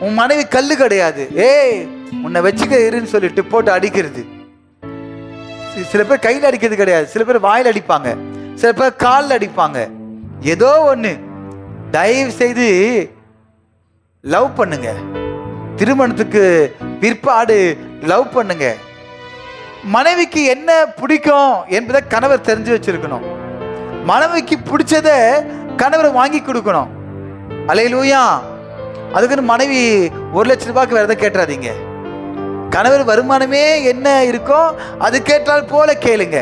உன் மனைவி கல்லு கிடையாது. ஏய் உன்னை வச்சுக்க இருன்னு சொல்லிட்டு போட்டு அடிக்கிறது. சில பேர் கையில் அடிக்கிறது கிடையாது, சில பேர் வாயில் அடிப்பாங்க, சில பேர் காலில் அடிப்பாங்க. ஏதோ ஒன்று. தயவு செய்து லவ் பண்ணுங்க. திருமணத்துக்கு பிற்பாடு லவ் பண்ணுங்க. மனைவிக்கு என்ன பிடிக்கும் என்பதை கணவர் தெரிஞ்சு வச்சிருக்கணும். மனைவிக்கு பிடிச்சத கணவர் வாங்கி கொடுக்கணும். அல்லேலூயா. அதுக்குன்னு மனைவி 1 லட்சம் ரூபாய்க்கு வேற எதை கேட்டுறாதீங்க. கணவர் வருமானமே என்ன இருக்கோ அது கேட்டால் போல கேளுங்க.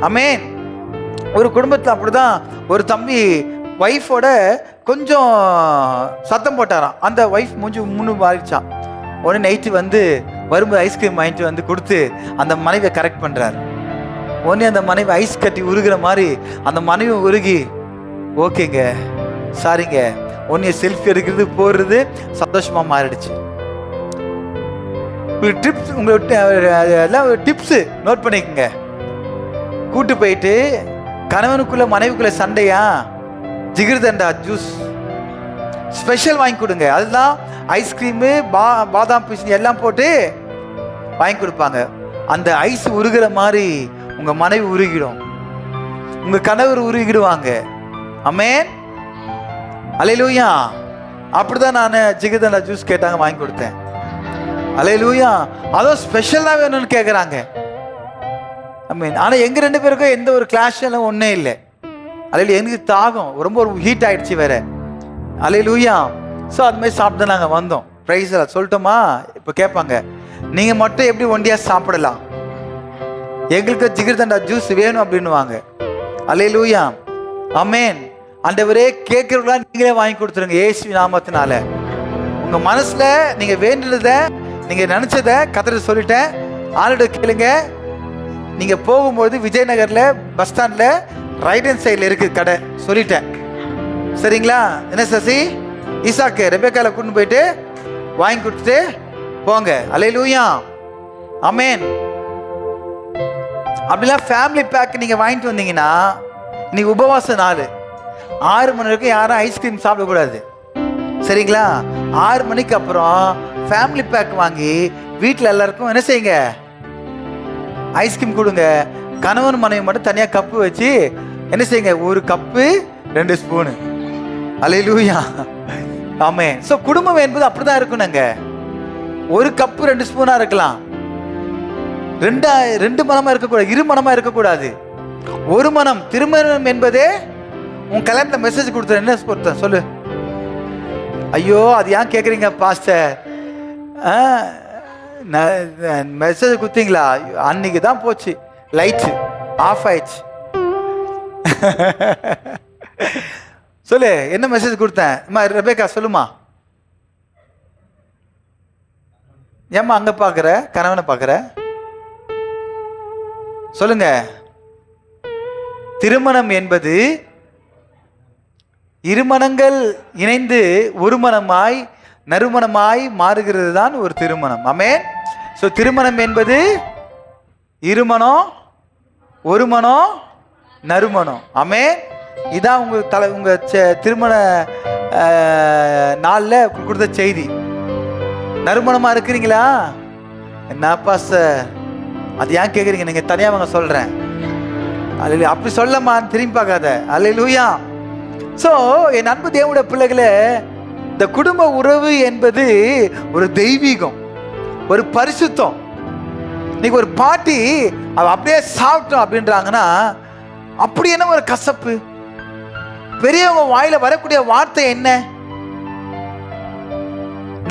ஆமென். ஒரு குடும்பத்தில் அப்படிதான் ஒரு தம்பி ஒய்ஃபோட கொஞ்சம் சத்தம் போட்டாராம். அந்த ஒய்ஃப் முன்னு மாறிச்சான். உடனே நைட்டு வந்து வரும்போது ஐஸ்கிரீம் வாங்கிட்டு வந்து கொடுத்து அந்த மனைவியை கரெக்ட் பண்ணுறாரு. உடனே அந்த மனைவி ஐஸ் கட்டி உருகிற மாதிரி அந்த மனைவி உருகி, ஓகேங்க சாரிங்க, உன்னைய செல்ஃபி எடுக்கிறது போடுறது சந்தோஷமா மாறிடுச்சு. டிப்ஸ் உங்கள்கிட்ட எல்லாம் டிப்ஸு நோட் பண்ணிக்கோங்க. கூட்டு போயிட்டு கணவனுக்குள்ள மனைவிக்குள்ள சண்டையா, ஜிகிர்தண்டா ஜூஸ் ஸ்பெஷல் வாங்கி கொடுங்க. அதுதான் ஐஸ்கிரீமு பாதாம் பிசினி எல்லாம் போட்டு வாங்கி கொடுப்பாங்க. அந்த ஐஸ் உருகிற மாதிரி உங்க மனைவி உருகிடும், உங்க கணவர் உருகிடுவாங்க. ஆமென். அல்லேலூயா. அப்படிதான் நான் ஜிகிர்தண்டா ஜூஸ் கேட்டாங்க, வாங்கி கொடுத்தேன். அல்லேலூயா. அதுவும் ஸ்பெஷலாக வேணும்னு கேட்குறாங்க. ஆமென். ஆனால் எங்கள் 2 பேருக்கும் எந்த ஒரு கிளாஷ் எல்லாம் ஒன்றே இல்லை. அல்லேலூயா. எனக்கு தாகம் ரொம்ப ஒரு ஹீட் ஆகிடுச்சு வேற. அல்லேலூயா. ஸோ அது மாதிரி சாப்பிட்டு நாங்கள் வந்தோம். ப்ரைஸ் சொல்லட்டுமா? இப்போ கேட்பாங்க, நீங்கள் மட்டும் எப்படி ஒண்டியாக சாப்பிடலாம், எங்களுக்கு ஜிகிர்தண்டா ஜூஸ் வேணும் அப்படின்னுவாங்க. அல்லேலூயா. ஆமென். ஆண்டவரே, கேட்குறவங்களா நீங்களே வாங்கி கொடுத்துருங்க இயேசு நாமத்தினால. உங்கள் மனசில் நீங்கள் வேண்டுனதை நீங்கள் நினச்சதை கர்த்தருக்கு சொல்லிட்டேன். ஆளோட கேளுங்க. நீங்கள் போகும்போது விஜயநகரில் பஸ் ஸ்டாண்டில் ரைட் ஹேண்ட் சைடில் இருக்குது கடை, சொல்லிட்டேன். சரிங்களா? என்ன சசி, ஈசாக்கு ரெபேக்கால கூட்டு போயிட்டு வாங்கி கொடுத்துட்டு போங்க. அல்லேலூயா. ஆமென். அப்படிலாம் ஃபேமிலி பேக் நீங்கள் வாங்கிட்டு வந்தீங்கன்னா, இன்னைக்கு உபவாச நாள், 6 மணி வரைக்கும் யாரும் ஐஸ்கிரீம் சாப்பிடக்கூடாது. சரிங்களா? 6 மணிக்கு அப்புறம் ஃபேமிலி பேக் வாங்கி வீட்டில் எல்லாருக்கும் என்ன செய்யுங்க, ஐஸ்கிரீம் கொடுங்க. கணவன் மனைவி மட்டும் தனியாக கப்பு வச்சு என்ன செய்யுங்க, 1 கப்பு 2 ஸ்பூனு. அல்லேலூயா. ஆமென். ஸோ குடும்பம் என்பது அப்படிதான் இருக்கணுங்க. 1 கப்பு 2 ஸ்பூனாக இருக்கலாம். 2 மனமாக இருக்கக்கூடாது, 2 மனமாக இருக்கக்கூடாது, 1 மனம். திருமணம் என்பதே உன் கல்யாணத்தில் மெசேஜ் கொடுத்த என்ன பொறுத்த சொல்லு. ஐயோ அது ஏன் கேட்குறீங்க பாஸ்டர்? மெசேஜ் கொடுத்தீங்களா? அன்னைக்கு தான் போச்சு, லைட்டு ஆஃப் ஆயிடுச்சு. சொல்லு, என்ன மெசேஜ் கொடுத்தேன்? அம்மா ரெபேக்கா சொல்லுமா. ஏம்மா அங்கே பார்க்குற, கணவனை பார்க்குற? சொல்லுங்க. திருமணம் என்பது 2 மனங்கள் இணைந்து ஒரு மனமாய் நறுமணமாய் மாறுகிறது தான் ஒரு திருமணம். ஆமென். ஸோ திருமணம் என்பது 2 மனம், 1 மனம், நறுமணம். ஆமென். இதான் உங்கள் திருமண நாளில் கொடுத்த செய்தி. நறுமணமாக இருக்கிறீங்களா? என்னப்பா சார் அது ஏன் கேட்குறீங்க? நீங்கள் தனியாக வாங்க சொல்கிறேன். அல்லேலூயா. அப்படி சொல்லமா, திரும்பி பார்க்காத. அல்லேலூயா. ஸோ என் அன்பு தேவனுடைய பிள்ளைகளே, இந்த குடும்ப உறவு என்பது ஒரு தெய்வீகம், ஒரு பரிசுத்தம். இன்னைக்கு ஒரு பாட்டி அவ அப்படியே சாப்பிட்டோம் அப்படின்றாங்கன்னா, அப்படி என்ன ஒரு கசப்பு? பெரியவங்க வாயில வரக்கூடிய வார்த்தை என்ன?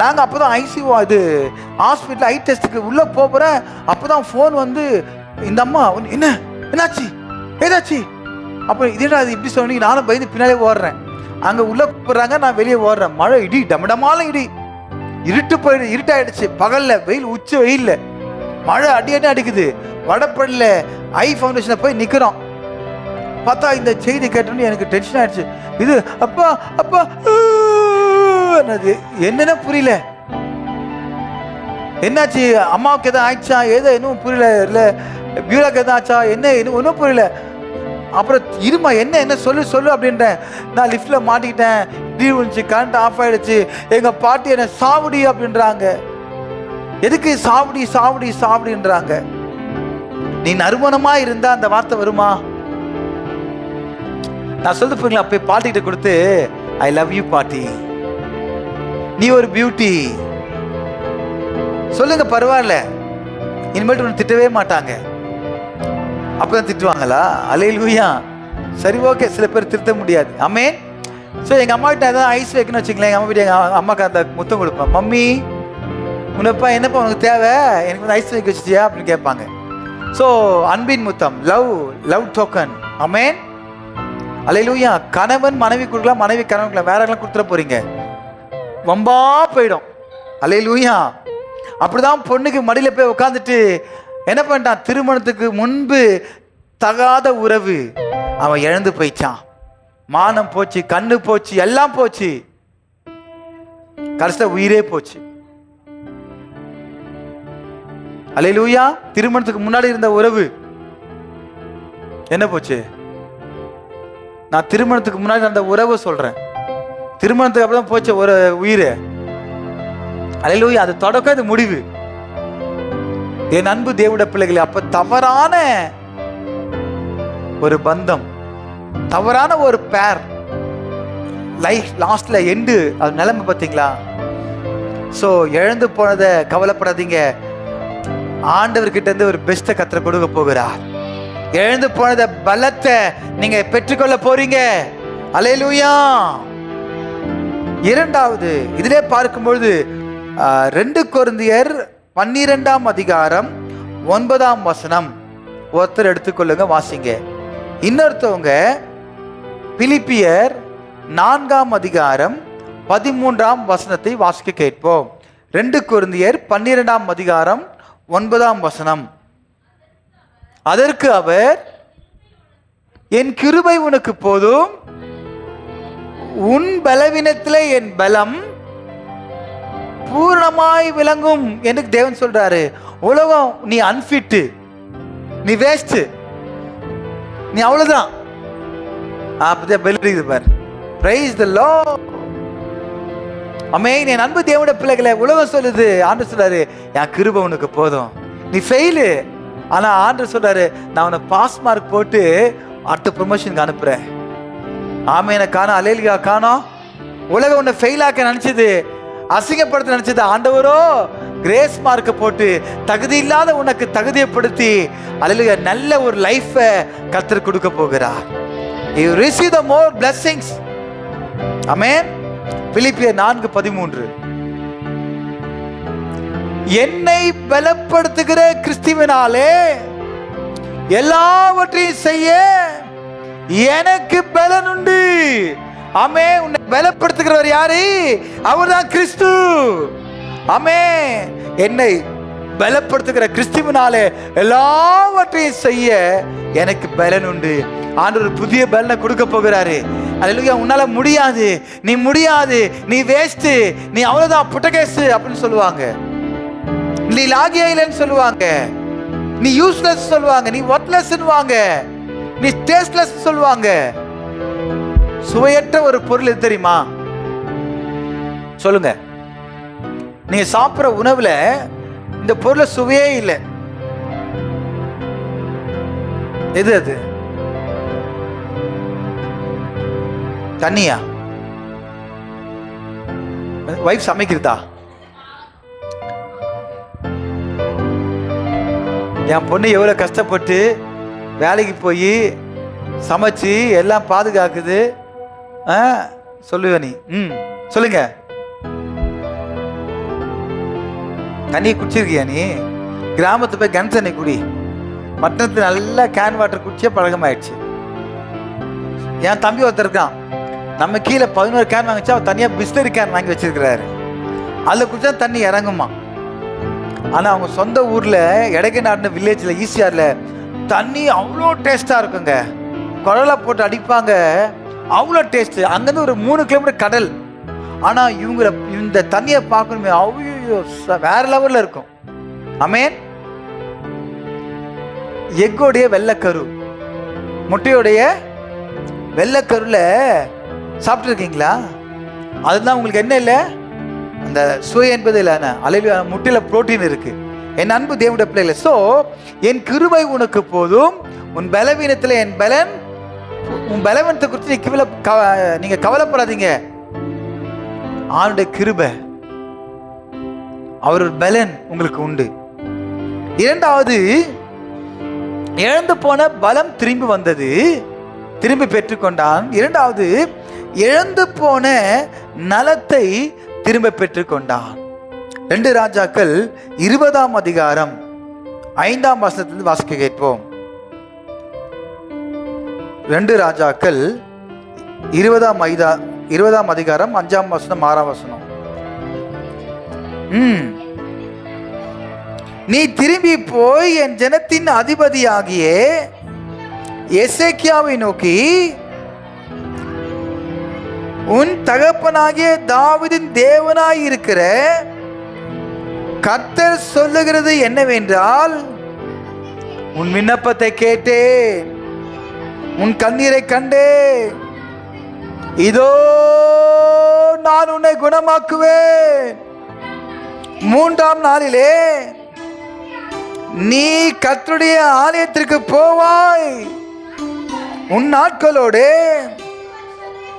நாங்கள் அப்போதான் ஐசியூ இது ஹாஸ்பிட்டல் ஐ டெஸ்ட்டுக்கு உள்ளே போகிறேன். அப்போதான் ஃபோன் வந்து, இந்த அம்மா என்னாச்சு ஏதாச்சு? அப்புறம் இதேடா அது இப்படி சொன்னீங்க. நானும் பயந்து பின்னாலே ஓடுறேன். அங்கே உள்ளே கூப்பிட்றாங்க, நான் வெளியே ஓடுறேன். மழை, இடி, டமடமான இடி, இருட்டாயிடுச்சு. பகலில் வெயில், உச்ச வெயிலில் மழை அடி அடிக்குது. வடப்பள்ளியில் ஐ ஃபவுண்டேஷனில் போய் நிற்கிறோம். பார்த்தா இந்த செய்தி கேட்டோன்னு எனக்கு டென்ஷன் ஆயிடுச்சு. இது அப்பா அப்பா என்னது என்னன்னு புரியல. என்னாச்சு, அம்மாவுக்கு எதாவது ஆயிடுச்சா, ஏதோ இன்னும் புரியல, இல்லை பியூலாக்கு எதாவது ஆச்சா, என்ன இன்னும் ஒன்றும் புரியல. அப்புறம் இருமா, என்ன சொல்லு அப்படின்றேன். நான் லிஃப்ட்டில் மாட்டிக்கிட்டேன், டீ விழுந்துச்சு, கரண்ட் ஆஃப் ஆகிடுச்சு, எங்கள் பாட்டி என்னை சாவுடி அப்படின்றாங்க. எதுக்கு சாவுடின்றாங்க? நீ நறுமணமாக இருந்தால் அந்த வார்த்தை வருமா? நான் சொல்றது போறீங்களா? போய் பாட்டிகிட்ட கொடுத்து, ஐ லவ் யூ பாட்டி, நீ ஒரு பியூட்டி சொல்லுங்க, பரவாயில்ல, இனிமேட்டு ஒன்று திட்டவே மாட்டாங்க. அப்பதான் திட்டுவாங்களா? அல்லேலூயா. சரி, ஓகே, சில பேர் திருத்த முடியாது. ஆமென். ஸோ எங்கள் அம்மா கிட்ட ஏதாவது ஐஸ் வைக்கணும்னு வச்சுங்களேன், எங்கள் அம்மா கிட்ட எங்கள் அம்மாவுக்கு அந்த முத்தம் கொடுப்பேன். மம்மி உனப்பா என்னப்பா உனக்கு தேவை, எனக்கு வந்து ஐஸ் வைக்க வச்சிட்டியா அப்படின்னு கேட்பாங்க. ஸோ அன்பின் முத்தம், லவ் டோக்கன். ஆமென். அல்லேலூயா. கணவன் மனைவி கொடுக்கலாம், மனைவி கணவன் கொடுக்கலாம், வேற எல்லாம் கொடுத்துட போறீங்க, வம்பா போயிடும். அல்லேலூயா. அப்படிதான் பொண்ணுக்கு மடியில போய் உட்காந்துட்டு என்ன பண்ணிட்டான், திருமணத்துக்கு முன்பு தகாத உறவு அவன் இழந்து போயிச்சான். மானம் போச்சு, கண்ணு போச்சு, எல்லாம் போச்சு, கடைசியில் உயிரே போச்சு. அல்லேலூயா. திருமணத்துக்கு முன்னாடி இருந்த உறவு என்ன போச்சு? நான் திருமணத்துக்கு முன்னாடி அந்த உறவை சொல்றேன். திருமணத்துக்கு அப்புறம் போச்சு ஒரு உயிர். அல்லேலூயா. அது தொடக்கம், அது முடிவு. என் அன்பு தேவனுடைய பிள்ளைகளே, அப்ப தவறான ஒரு பந்தம், தவறான ஒரு பேர், லைஃப் லாஸ்ட்ல எண்டு, அது நிலைமை பார்த்தீங்களா? ஸோ இழந்து போனதை கவலைப்படாதீங்க, ஆண்டவர்கிட்ட இருந்து ஒரு பெஸ்ட்டை கத்தரை கொடுக்க போகிறார். இழந்து போனதை பலத்தை நீங்க பெற்றுக்கொள்ள போறீங்க. அல்லேலூயா. இரண்டாவது இதிலே பார்க்கும்பொழுது 2 கொரிந்தியர் 12ஆம் அதிகாரம் 9ஆம் வசனம் ஒருத்தர் எடுத்துக்கொள்ளுங்க, வாசிங்க. இன்னொருத்தவங்க பிலிப்பியர் 4ஆம் அதிகாரம் 13ஆம் வசனத்தை வாசிக்க கேட்போம். 2 கொரிந்தியர் 12ஆம் அதிகாரம் 9ஆம் வசனம். அதற்கு அவர், என் கிருபை உனக்கு போதும், உன் பலவீனத்திலே என் பலம் பூரணமாய் விளங்கும் என்று தேவன் சொல்றாரு. உலகம் நீ அன்ஃபிட், நீ வேஸ்ட், நீ அவ்வளவுதான். அப்பதான் பெல்லிது பார். Praise the Lord. ஆமென். என் அன்பு தேவனுடைய பிள்ளைகளை, உலகம் சொல்லுது, ஆண்டவர் சொல்றாரு, என் கிருபை உனக்கு போதும். நீ ஃபெயிலு, ஆனா ஆண்டவர் சொல்றாரு, நான் உன்னை பாஸ் மார்க் போட்டு அடுத்த ப்ரொமோஷனுக்கு அனுப்புறேன். ஆமெனை காணோம், அல்லேலூயா காணோம். உலகம் உன்னை ஃபெயில் ஆக்க நினைச்சது, அசிங்கப்படுத்த நினைச்சது, ஆண்டவரோ கிரேஸ் மார்க்கை போட்டு தகுதி இல்லாத உனக்கு தகுதியப்படுத்தி அல்லேலூயா நல்ல ஒரு லைஃபை கர்த்தர் கொடுக்க போகிறார். You receive the more blessings. ஆமென். பிலிப்பியர் 4:13. என்னை பலப்படுத்துகிற கிறிஸ்துவினாலே எல்லாவற்றையும் செய்ய எனக்கு பலன் உண்டு. ஆமே. உன்னை பலப்படுத்துகிறவர் யாரு? அவர்தான் கிறிஸ்து. ஆமே. என்னை பலப்படுத்துகிற கிறிஸ்துவினாலே எல்லாவற்றையும் செய்ய எனக்கு பலன் உண்டு. ஆண்டவர் புதிய பலனை கொடுக்க போகிறாரு. அல்லேலூயா. உன்னால முடியாது, நீ முடியாது, நீ வேஸ்ட், நீ அவ்வளவுதான், புட்டகேஸ் அப்படின்னு சொல்லுவாங்க, நீ லாகியா இல்லைன்னு சொல்லுவாங்க, நீ யூஸ்லெஸ் சொல்லுவாங்க, நீ ஒர்த்லெஸ்ன்னுவாங்க, நீ டேஸ்ட்லெஸ் சொல்லுவாங்க. சுவையற்ற ஒரு பொருள் எது தெரியுமா? சொல்லுங்க. நீங்க சாப்பிட்ற உணவுல இந்த பொருளை சுவையே இல்லை. எது அது? தண்ணியா? வைஃப் சமைக்கிறதா? என் பொண்ணு எவ்வளவு கஷ்டப்பட்டு வேலைக்கு போய் சமைச்சு எல்லாம் பாதுகாக்குது. சொல்லுவ நீ? சொல்லுங்க. தண்ணி குடிச்சிருக்கியா நீ? கிராமத்து போய் கன் தண்ணி குடி. பட்டணத்துல நல்லா கேன் வாட்டர் குடிச்சே பழகமாயிடுச்சு. என் தம்பி ஒருத்தர் இருக்கான், நம்ம கீழே 11 கேன் வாங்கிச்சா அவர் தனியா பிஸ்லரி கேன் வாங்கி வச்சிருக்கிறாரு. அதில் குடிச்சா தண்ணி இறங்குமா. ஆனா அவங்க சொந்த ஊர்ல எடக்கநாடு வில்லேஜ்ல ஈசிஆர்ல தண்ணி அவ்வளோ டேஸ்டா இருக்குங்க. குழலை போட்டு அடிப்பாங்க, அவ்வளோ டேஸ்ட். அங்கேருந்து ஒரு 3 கிலோமீட்டர் கடல். ஆனா இவங்க இந்த தண்ணியை பார்க்கணுமே, அவ்வளோ வேற லெவல்ல இருக்கும். ஆமென். எக்கோடைய வெள்ளைக்கரு, முட்டையோடைய வெள்ளைக்கருல சாப்பிட்டு இருக்கீங்களா? அதுதான் உங்களுக்கு என்ன இல்லை, அந்த சுவை என்பது இல்லை. அலையில முட்டையில புரோட்டீன் இருக்கு. என் அன்பு தேவனுடைய பிள்ளைகளை, ஸோ என் கிருபை உனக்கு போதும், உன் பலவீனத்தில் என் பலன். உன் பலவீனத்தை குறித்து நீங்க கவலைப்படாதீங்க. ஆளுடைய கிருபை, அவர் பலன் உங்களுக்கு உண்டு. இரண்டாவது, இழந்து போன பலம் திரும்பி வந்தது, திரும்பி பெற்றுக்கொண்டான். இரண்டாவது, இழந்து போன நலத்தை திரும்ப பெற்றுக்கொண்டான். 2 ராஜாக்கள் 20ஆம் அதிகாரம் 5ஆம் வசனத்திலிருந்து வாசிக்க கேட்போம். 2 ராஜாக்கள் 20ஆம் அதிகாரம் 5ஆம் வசனம் 6ஆம் வசனம். நீ திரும்பி போய் என் ஜனத்தின் அதிபதியாகிய எசேக்கியாவை நோக்கி, உன் தகப்பனாகிய தாவீதின் தேவனாய் இருக்கிற கர்த்தர் சொல்லுகிறது என்னவென்றால், உன் விண்ணப்பத்தை கேட்டேன், உன் கண்ணீரை கண்டேன், இதோ நான் உன்னை குணமாக்குவேன். 3ஆம் நாளிலே நீ கர்த்தருடைய ஆலயத்திற்கு போவாய். உன் நாட்களோடு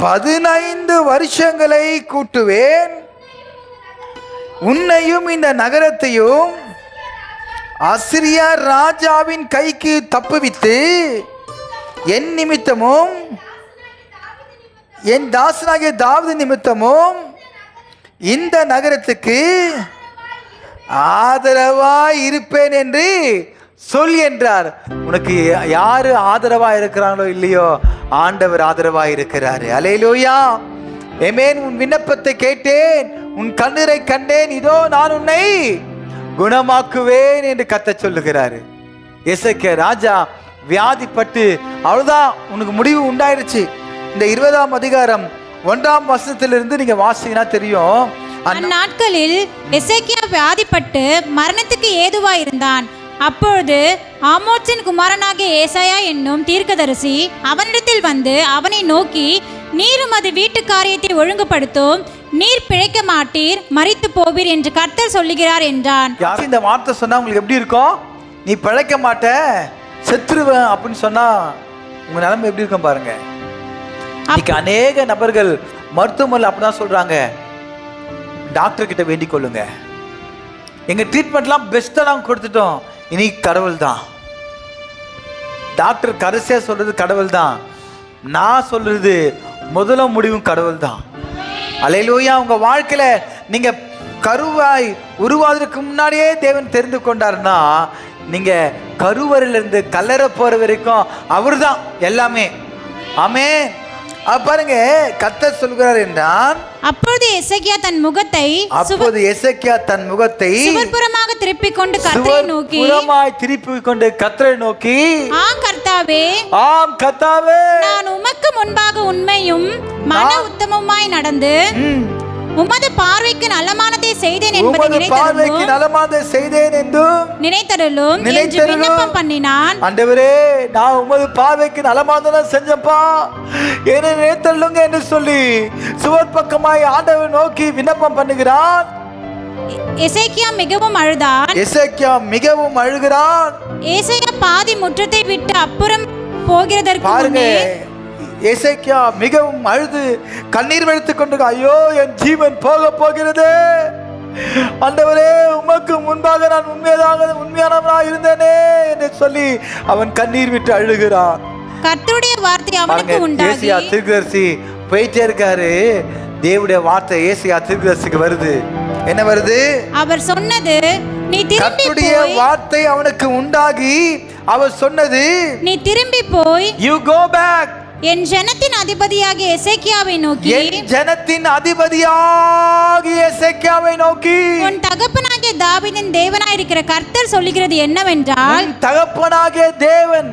15 வருஷங்களை கூட்டுவேன். உன்னையும் இந்த நகரத்தையும் அசிரியா ராஜாவின் கைக்கு தப்புவித்து என் நிமித்தமும் என் தாசனாகிய தாவீது நிமித்தமும் இந்த நகரத்துக்கு ஆதரவாய் இருப்பேன் என்று சொல் என்றார். உனக்கு யாரு ஆதரவா இருக்கிறாங்களோ இல்லையோ, ஆண்டவர் ஆதரவா இருக்கிறாரு. அல்லேலூயா, ஆமென். உன் விண்ணப்பத்தை கேட்டேன், உன் கண்ணீரை கண்டேன், இதோ நான் உன்னை குணமாக்குவேன் என்று கர்த்தர் சொல்லுகிறாரு. எசேக்கியா ராஜா வியாதிப்பட்டு அவ்வளவுதான், உனக்கு முடிவு உண்டாயிருச்சு. இந்த 20ஆம் அதிகாரம் 1ஆம் வசனத்திலிருந்து நீங்க வாசிங்கன்னா தெரியும். அந்நாட்களில் எசேக்கியா வியாதிப்பட்டு மரணத்துக்கு ஏதுவாயிருந்தான். அப்பொழுது ஆமோத்சின் குமாரனாகிய ஏசாயா என்னும் தீர்க்கதரிசி அவனிடத்தில் வந்து அவனை நோக்கி, நீர் உமது வீட்டு காரியத்தை ஒழுங்குபடுத்தும், நீர் பிழைக்க மாட்டீர், மரித்து போவீர் என்று கர்த்தர் சொல்லுகிறார் என்றான். யாரும் இந்த வார்த்தை சொன்னா உங்களுக்கு எப்படி இருக்கும்? நீ பிழைக்க மாட்ட, செத்துருவேன் அப்படின்னு சொன்னா உங்க நிலைமை எப்படி இருக்கும் பாருங்க. இன்னைக்கு அநேக நபர்கள் மருத்துவமனையில் அப்படிதான் சொல்றாங்க, டாக்டர் கிட்ட வேண்டிக் கொள்ளுங்க, எங்க ட்ரீட்மெண்ட்லாம் பெஸ்டா நாங்கள் கொடுத்துட்டோம், இனி கடவுள் தான். டாக்டர் கடைசியா சொல்றது கடவுள் தான், நான் சொல்றது முதலும் முடிவும் கடவுள் தான். அல்லேலூயா. உங்க வாழ்க்கையில நீங்க கருவாய் உருவாவதற்கு முன்னாடியே தேவன் தெரிந்து கொண்டாருன்னா, நீங்க கருவறையிலிருந்து கல்லறை போற வரைக்கும் அவர் தான் எல்லாமே. ஆமென். பாருங்க, கர்த்தர் சொல்கிறார் என்றான். அப்பொழுது எசேக்கியா தன் முகத்தை சுவர்புறமாக திருப்பிக் கொண்டு கர்த்தரை நோக்கி, கர்த்தரை நோக்கி, ஆம் கர்த்தாவே, நான் உமக்கு முன்பாக உண்மையும் மன உத்தமமாய் நடந்து உமது பார்வைக்கு நலமானதை செய்தேன் என்பதை நினைத்தருளும் என்று விண்ணப்பம் பண்ணினான். ஆண்டவரே, நான் உமது பார்வைக்கு நலமானதை செஞ்சப்பா, என்ன நினைத்தருளுங்க என்று சொல்லி சுவர் பக்கமாய் ஆண்டவர் நோக்கி விண்ணப்பம் பண்ணுகிறான். எசேக்கியா மிகவும் அழுதான். ஏசாயா பாதி முற்றத்தை விட்டு அப்புறம் போகிறதற்கு முன்னே எசேக்கியா மிகவும் அழுது கண்ணீர் வடித்துக் கொண்டு, ஐயோ என் ஜீவன் போக போகிறது, ஆண்டவரே உமக்கு முன்பாக நான் உண்மையானவனாக இருந்தேனே என்று சொல்லி அவன் கண்ணீர் விட்டு அழுகிறான். கர்த்தருடைய வார்த்தை அவனுக்கு உண்டாகி, ஏசாயா தீர்க்கதரிசி போயிட்டே இருக்காரு, தேவனுடைய வார்த்தை ஏசாயா தீர்க்கதரிசிக்கு வருது. என்ன வருது? அவர் சொன்னது, நீ திரும்பி கர்த்தருடைய வார்த்தை அவனுக்கு உண்டாகி அவர் சொன்னது, நீ திரும்பி போய், you go back, என் ஜனத்தின் அதிபதியாகிய எசேக்கியாவை நோக்கி, உன் தகப்பனாகிய தாவீதின் தேவனாய் இருக்கிற கர்த்தர் சொல்லுகிறது என்னவென்றால், தகப்பனாகிய தேவன்,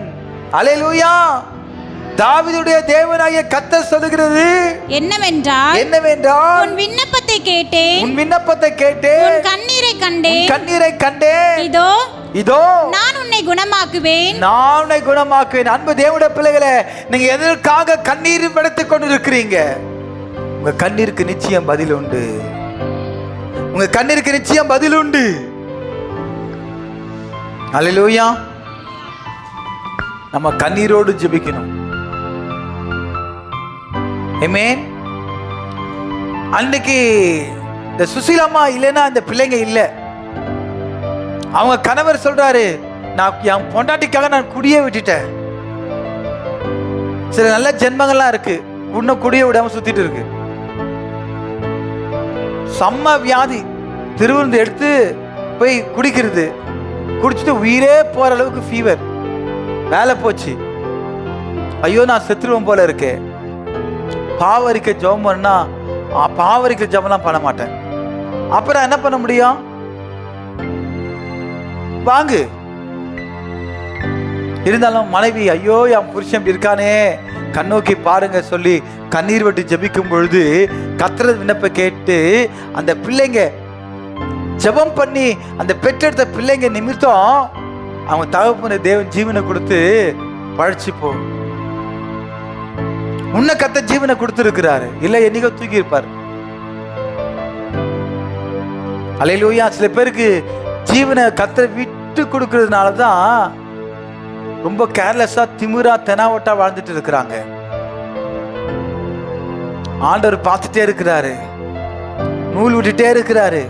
அல்லேலூயா, தாவீதுடைய தேவனாகிய கர்த்தர் சொல்லுகிறது என்னவென்றால், உன் விண்ணப்பத்தை விண்ணப்பத்தை கேட்டேன், உன் விண்ணப்பத்தை கேட்டேன், உன் கண்ணீரை உன் கண்டேன். கண்ணீரை கண்டேன். இதோ இதோ நான் உன்னை குணமாக்குவேன். நான் உன்னை குணமாக்குவேன். அன்பு தேவனுடைய பிள்ளைகளே, நீங்க எதற்காக கண்ணீர் எடுத்துக் கொண்டு இருக்கிறீங்க? உங்க கண்ணீருக்கு நிச்சயம் பதில் உண்டு. உங்க கண்ணீருக்கு நிச்சயம் பதில் உண்டு. அல்லேலூயா. நம்ம கண்ணீரோடு ஜெபிக்கணும். ஆமென். அன்னைக்கு இந்த சுசீலாமா இல்லைன்னா இந்த பிள்ளைங்க இல்லை. அவங்க கணவர் சொல்றாரு, நான் என் பொண்டாட்டிக்காக நான் குடியே விட்டுட்டேன். சில நல்ல ஜென்மங்கள்லாம் இருக்கு, இன்னும் குடிய விடாம சுத்திட்டு இருக்கு. செம்ம வியாதி, திருவிருந்து எடுத்து போய் குடிக்கிறது, குடிச்சிட்டு உயிரே போற அளவுக்கு ஃபீவர், வேலை போச்சு. ஐயோ நான் செத்துருவோம் போல இருக்கு. பாவரிக்க ஜெபம் பண்ணா பாவரிக்க ஜெபம்லாம் பண்ண மாட்டேன். அப்புறம் என்ன பண்ண முடியும்? வாங்கு. இருந்தாலும் மனைவி, ஐயோ என் புருஷன் இப்படி இருக்கானே, கண்ணோக்கி பாருங்க சொல்லி கண்ணீர் விட்டு ஜெபிக்கும் பொழுது கர்த்தர் விண்ணப்ப கேட்டு அந்த பிள்ளைங்க ஜெபம் பண்ணி அந்த பெற்றெடுத்த பிள்ளைங்க நிமித்தம் அவங்க தகப்பன தேவன் ஜீவனை கொடுத்து பழச்சு போ. உன்னை கர்த்தர் ஜீவனை கொடுத்துருக்கிறாரு, இல்லை என்னைக்கோ தூக்கி இருப்பார். அல்லேலூயா. சில பேருக்கு ஜீவனை கர்த்தர் விட்டு கொடுக்கறதுனால தான் ரொம்ப கேர்லெஸ்ஸா திமிரா தெனாவட்டா வாழ்ந்துட்டு இருக்கிறாங்க. ஆண்டவர் பார்த்துட்டே இருக்கிறாரு, நூல் விட்டுட்டே இருக்கிறாரு,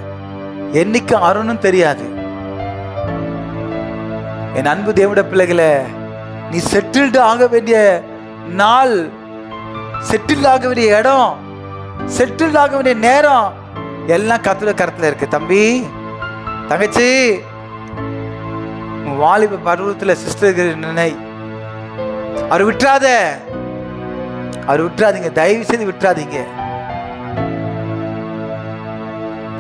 என்னைக்கு அருணும் தெரியாது. என் அன்பு தேவனுடைய பிள்ளைகளை, நீ செட்டில்டு ஆக வேண்டிய நாள், செட்டில் ஆக வேண்டிய இடம், செட்டில் ஆக வேண்டிய நேரம் எல்லாம் கர்த்தருடைய கரத்துல இருக்கு. தம்பி, தங்கச்சி, உன் வாலிப பருவத்தில் சிஸ்டர் நினை, அவர் விட்டுறாத, அவர் விட்டுறாதீங்க, தயவு செய்து விட்டுறாதீங்க.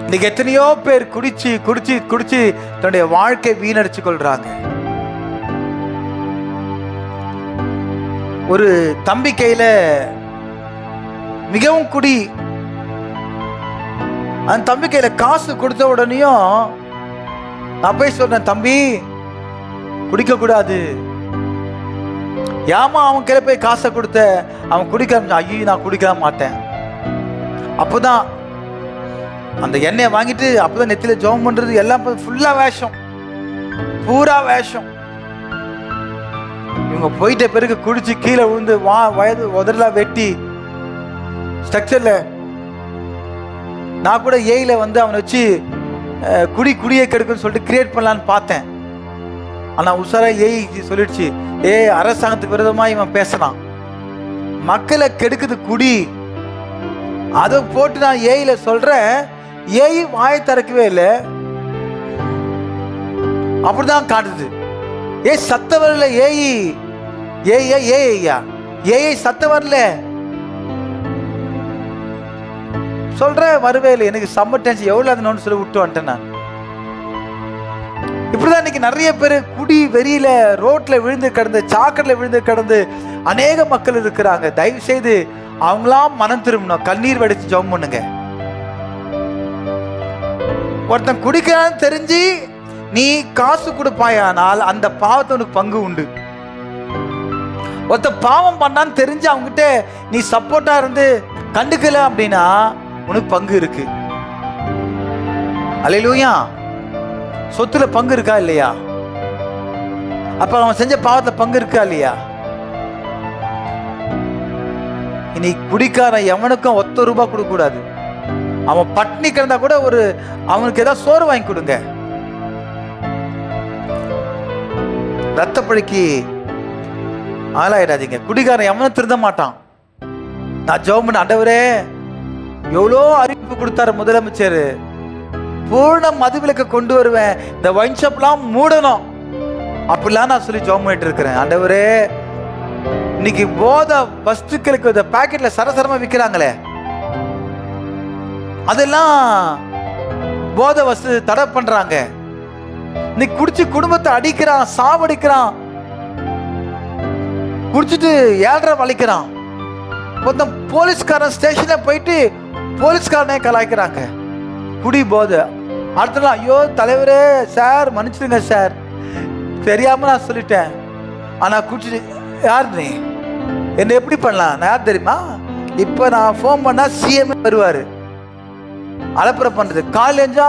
இன்னைக்கு எத்தனையோ பேர் குடிச்சு குடிச்சு குடிச்சு தன்னுடைய வாழ்க்கை வீணடிச்சு கொள்றாங்க. ஒரு தம்பி கையில மிகவும் குடி, அந்த தம்பி கையில காசு கொடுத்த உடனேயும் நான் போய் சொல்றேன், தம்பி குடிக்க கூடாது. ஏமா அவன் கையில போய் காசை கொடுத்த, அவன் குடிக்க, ஐயோ நான் குடிக்க மாட்டேன். அப்போதான் அந்த எண்ணெயை வாங்கிட்டு அப்போதான் நெத்தில ஜெபம் பண்றது, எல்லாம் ஃபுல்லா வேஷம், பூரா வேஷம். இவங்க போயிட்ட பிறகு குடிச்சு கீழே விழுந்து வயது உதறலாம் வெட்டி ஸ்ட்ரக்சர்ல. நான் கூட ஏயில வந்து அவனை வச்சு குடியை கெடுக்குன்னு சொல்லிட்டு கிரியேட் பண்ணலான்னு பார்த்தேன். ஆனா உஷாரா ஏய் சொல்லிடுச்சு, அரசாங்கத்துக்கு விரோதமா இவன் பேசலாம், மக்களை கெடுக்குது குடி, அதை போட்டு நான் ஏயில சொல்றேன். ஏய் வாயை திறக்கவே இல்லை, அப்படிதான் காட்டுது. சத்த வரல, ஏய் சத்த வரல சொல்ற, வரவே இல்லை. எனக்கு செம்ம டென்ஷன், எவ்வளவு அதுன்னு சொல்லி விட்டு வந்துட்டேன் நான். இப்படிதான் இன்னைக்கு நிறைய பேர் குடி வெறியில ரோட்ல விழுந்து கிடந்து, சாக்கடையில விழுந்து கிடந்து அநேக மக்கள் இருக்கிறாங்க. தயவு செய்து அவங்களாம் மனம் திரும்பணும், கண்ணீர் வடிச்சு ஜெபம் பண்ணுங்க. ஒருத்தன் குடிக்கிறான்னு தெரிஞ்சு நீ காசு கொடுப்பாயானால் அந்த பாவத்தை உனக்கு பங்கு உண்டு. ஒருத்த பாவம் பண்ணான்னு தெரிஞ்சு அவங்ககிட்ட நீ சப்போர்ட்டா இருந்து கண்டுக்கல அப்படின்னா உனக்கு பங்கு இருக்கு. அல்லேலூயா. சொத்துல பங்கு இருக்கா இல்லையா? அப்ப அவன் செஞ்ச பாவத்துல பங்கு இருக்கா இல்லையா? இனி குடிக்காரன் எவனுக்கும் ₹1 கொடுக்க கூடாது. அவன் பட்னி கிடந்தா கூட அவனுக்கு ஏதாவது சோறு வாங்கி கொடுங்க. ரத்தப்பழிக்கு ஆளாயிடாதீங்க. குடிகாரன் எவனும் திருந்த மாட்டான். நான் ஜெபம் பண்ண, ஆண்டவரே எவ்வளோ அறிவிப்பு கொடுத்தாரு முதலமைச்சர், பூர்ண மதுவிலக்கு கொண்டு வருவேன், இந்த ஒயின் ஷாப்லாம் மூடணும் அப்படிலாம் நான் சொல்லி ஜெபம் பண்ணிட்டு இருக்கிறேன். ஆண்டவரே இன்னைக்கு போத வஸ்துக்களுக்கு இந்த பாக்கெட்ல சரசரமா விற்கிறாங்களே, அதெல்லாம் போத வஸ்து தடை பண்றாங்க. நீ குடிச்சு குடும்பத்தை அடிக்கிறான், சாவடிக்கிறான், குடிச்சிட்டு 7.5 வலிக்கிறான். போலீஸ்காரன் ஸ்டேஷன்ல போயிட்டு போலீஸ்காரனே கலாய்க்கிறாங்க. குடி போதை. அடுத்த நாள், ஐயோ தலைவரே சார் மன்னிச்சிடுங்க சார், தெரியாம நான் சொல்லிட்டேன். ஆனா குடிச்சிட்டு, யார் நீ, என்ன எப்படி பண்ணலாம், நான் யார் தெரியுமா, இப்ப நான் ஃபோன் பண்ணா சிஎம் வருவாரு அலப்புற பண்றது. காலையில் எஞ்சா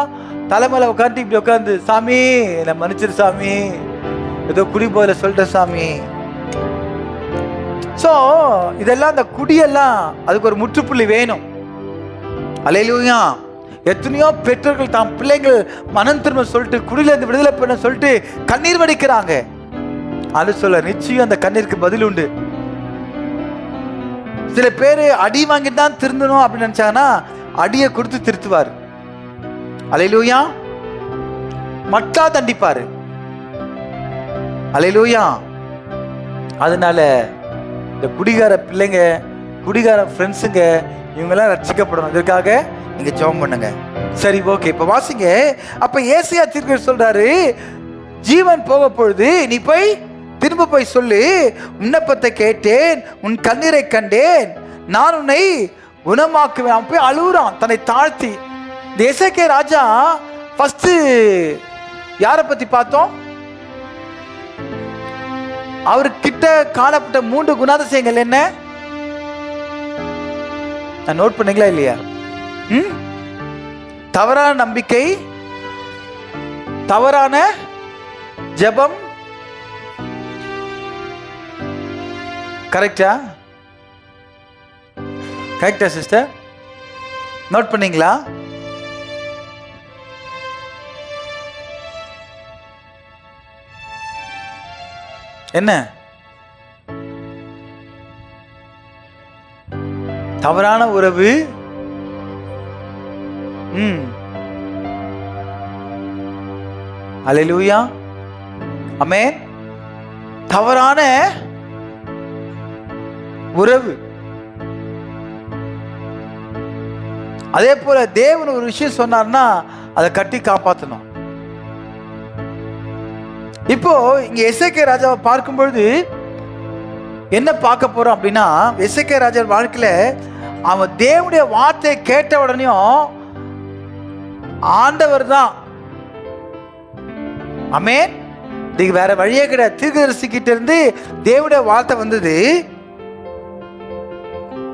தலைமையில உட்காந்து இப்படி உட்காந்து, சாமி என்ன மன்னிச்சிரு சாமி, ஏதோ குடி போதில் சொல்லிட்டேன் சாமி. ஸோ இதெல்லாம், அந்த குடியெல்லாம் அதுக்கு ஒரு முற்றுப்புள்ளி வேணும். அல்லேலூயா. எத்தனையோ பெற்றோர்கள் தாம் பிள்ளைங்கள் மனம் திரும்ப சொல்லிட்டு குடியிலேருந்து விடுதலை பண்ண சொல்லிட்டு கண்ணீர் வடிக்கிறாங்க. அது சொல்ல நிச்சயம் அந்த கண்ணீருக்கு பதில் உண்டு. சில பேர் அடி வாங்கிட்டு தான் திருந்தணும் அப்படின்னு நினைச்சாங்கன்னா அடியை கொடுத்து திருத்துவார். அல்லேலூயா. மட்டா தண்டிப்பாரு. அல்லேலூயா. அதனால இந்த குடிகார பிள்ளைங்க, குடிகார ஃப்ரெண்ட்ஸுங்க, இவங்கெல்லாம் ரட்சிக்கப்படணும். இதற்காக நீங்க ஜெபம் பண்ணுங்க. சரி, ஓகே. இப்ப வாசிங்க. அப்ப ஏசாயா தீர்க்கதரிசி சொல்றாரு, ஜீவன் போக பொழுது நீ போய் திரும்ப போய் சொல்லு, விண்ணப்பத்தை கேட்டேன், உன் கண்ணீரை கண்டேன், நான் உன்னை குணமாக்குவேன். அவன் போய் அழுகுறான் தன்னை தாழ்த்தி. இந்த எசேக்கியா ராஜா ஃபர்ஸ்ட் யாரை பத்தி பார்த்தோம்? அவர்கிட்ட காணப்பட்ட 3 குணாதிசயங்கள் என்ன? நான் நோட் பண்ணீங்களா இல்லையா? தவறான நம்பிக்கை, தவறான ஜெபம், கரெக்டா? கரெக்டா சிஸ்டர்? நோட் பண்ணீங்களா? என்ன? தவறான உறவு, அல்லேலூயா, ஆமென். தவறான உறவு. அதே போல தேவன் ஒரு விஷயம் சொன்னார்னா அதை கட்டி காப்பாற்றணும். இப்போ இங்க எசேக்கியா ராஜாவை பார்க்கும் பொழுது என்ன பார்க்க போறோம் அப்படின்னா, எசேக்கியா ராஜா வாழ்க்கையில அவன் தேவனுடைய வார்த்தையை கேட்ட உடனேயும் ஆண்டவர் தான், ஆமென், இதுக்கு வேற வழியே கிடையாது. தீர்க்கதரிசி கிட்ட இருந்து தேவனுடைய வார்த்தை வந்தது.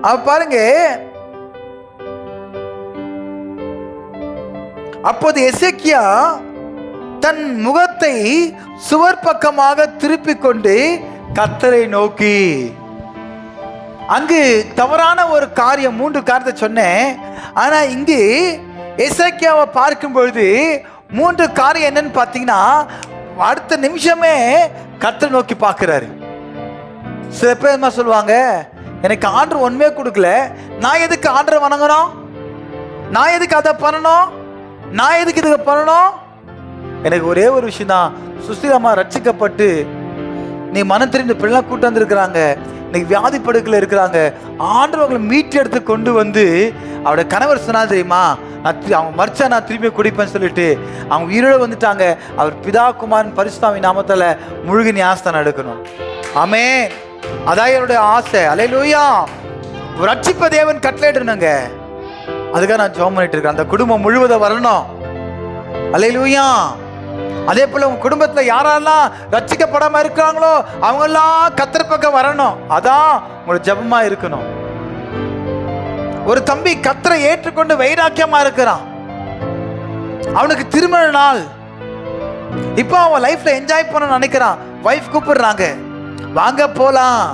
அவ பாருங்க, அப்போது எசேக்கியா தன் முகத்தை சுவர் பக்கமாக திருப்பிக் கொண்டு கர்த்தரை நோக்கி, அங்கு தவறான ஒரு காரியம், 3 காரியத்தை சொன்னேன். ஆனா இங்கு எசேக்கியாவை பார்க்கும் பொழுது 3 காரியம் என்னன்னு பார்த்தீங்கன்னா, அடுத்த நிமிஷமே கர்த்தரை நோக்கி பார்க்கிறாரு. சில பேர் என்ன சொல்லுவாங்க, எனக்கு ஆண்டவர் ஒண்ணுமே கொடுக்கல, நான் எதுக்கு ஆண்டரை வணங்கணும், நான் எதுக்கு அதை பண்ணணும், நான் எதுக்கு இதுக்கு பண்ணணும். எனக்கு ஒரே ஒரு விஷயம் தான், சுஸ்திரமா ரட்சிக்கப்பட்டு நீ மனம் தெரிந்து பிள்ளை கூட்டு வந்திருக்கிறாங்க, இன்னைக்கு வியாதி படுக்கையில் இருக்கிறாங்க, ஆண்டவர்களை மீட்டு எடுத்து கொண்டு வந்து, அவருடைய கணவர் சொன்னா தெரியுமா, அவங்க மறிச்சா நான் திரும்பி குடிப்பேன்னு சொல்லிட்டு அவங்க உயிரோட வந்துட்டாங்க. அவர் பிதா குமாரன் பரிசுத்தாவி நாமத்தால முழுகி ஞானஸ்தானம் எடுக்கணும். ஆமென். அதான் என்னுடைய ஆசை. அல்லேலூயா. ரட்சிப்ப தேவன் கட்டளையிடணுங்க. அதுக்காக நான் ஜெபம் பண்ணிட்டு இருக்கேன். அந்த குடும்பம் முழுவதும் வரணும். அல்லேலூயா. அதே போல உங்க குடும்பத்துல யாரெல்லாம் ரட்சிக்கப்படாம இருக்காங்களோ அவங்க எல்லாம் கர்த்தர் பக்கம் வரணும். அதான் உங்களோட ஜெபமா இருக்கணும். ஒரு தம்பி கர்த்தரை ஏற்றுக்கொண்டு வைராக்கியமா இருக்கிறான். அவனுக்கு திருமண நாள், இப்போ அவன் லைஃப்ல என்ஜாய் பண்ண நினைக்கிறான். வைஃப் கூப்பிடுறாங்க, வாங்க போலாம்.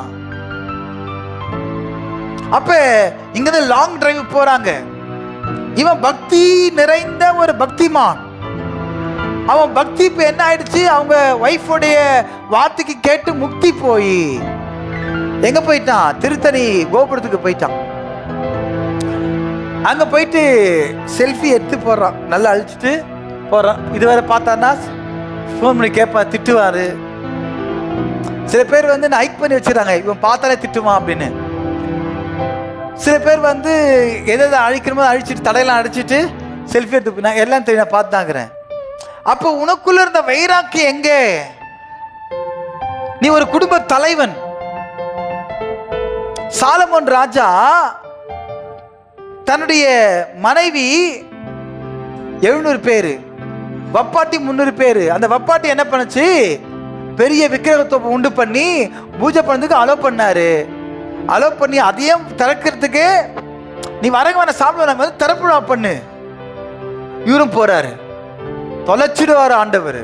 அப்ப இங்க லாங் டிரைவ் போறாங்க. இவன் பக்தி நிறைந்த ஒரு பக்திமான். அவன் பக்தி இப்ப என்ன ஆயிடுச்சு, அவங்க வைஃபோடைய வார்த்தைக்கு கேட்டு முக்தி போய் எங்க போயிட்டான், திருத்தணி கோபுரத்துக்கு போயிட்டான். அங்க போயிட்டு செல்ஃபி எடுத்து போடுறான், நல்லா அழிச்சிட்டு போறான். இதுவரை பார்த்தான்னா ஃபோன் பண்ணி கேட்பா, திட்டுவாரு. சில பேர் வந்து ஹைக் பண்ணி வச்சிருக்காங்க, இவன் பார்த்தாலே திட்டுவான் அப்படின்னு. சில பேர் வந்து எதை அழிக்கணுமோ அழிச்சிட்டு தடையெல்லாம் அடிச்சிட்டு செல்ஃபி எடுத்து, நான் எல்லாம் தெரியும், நான் பார்த்தாங்கிறேன். அப்போ உனக்குள்ள இருந்த வைராக்கியம் எங்கே? நீ ஒரு குடும்ப தலைவன். சாலமோன் ராஜா தன்னுடைய மனைவி 700 பேரு, வப்பாட்டி 300 பேரு. அந்த வப்பாட்டி என்ன பண்ணுச்சு? பெரிய விக்கிரகத்தை உண்டு பண்ணி பூஜை பண்ணதுக்கு அலோ பண்ணாரு. அலோ பண்ணி அதையும் திறக்கிறதுக்கு நீ வரங்க வேணா சாப்பிடுவாங்க வந்து திறப்புழா பண்ணு. இவரும் போறாரு. தொலைச்சிடுவாரு ஆண்டவர்.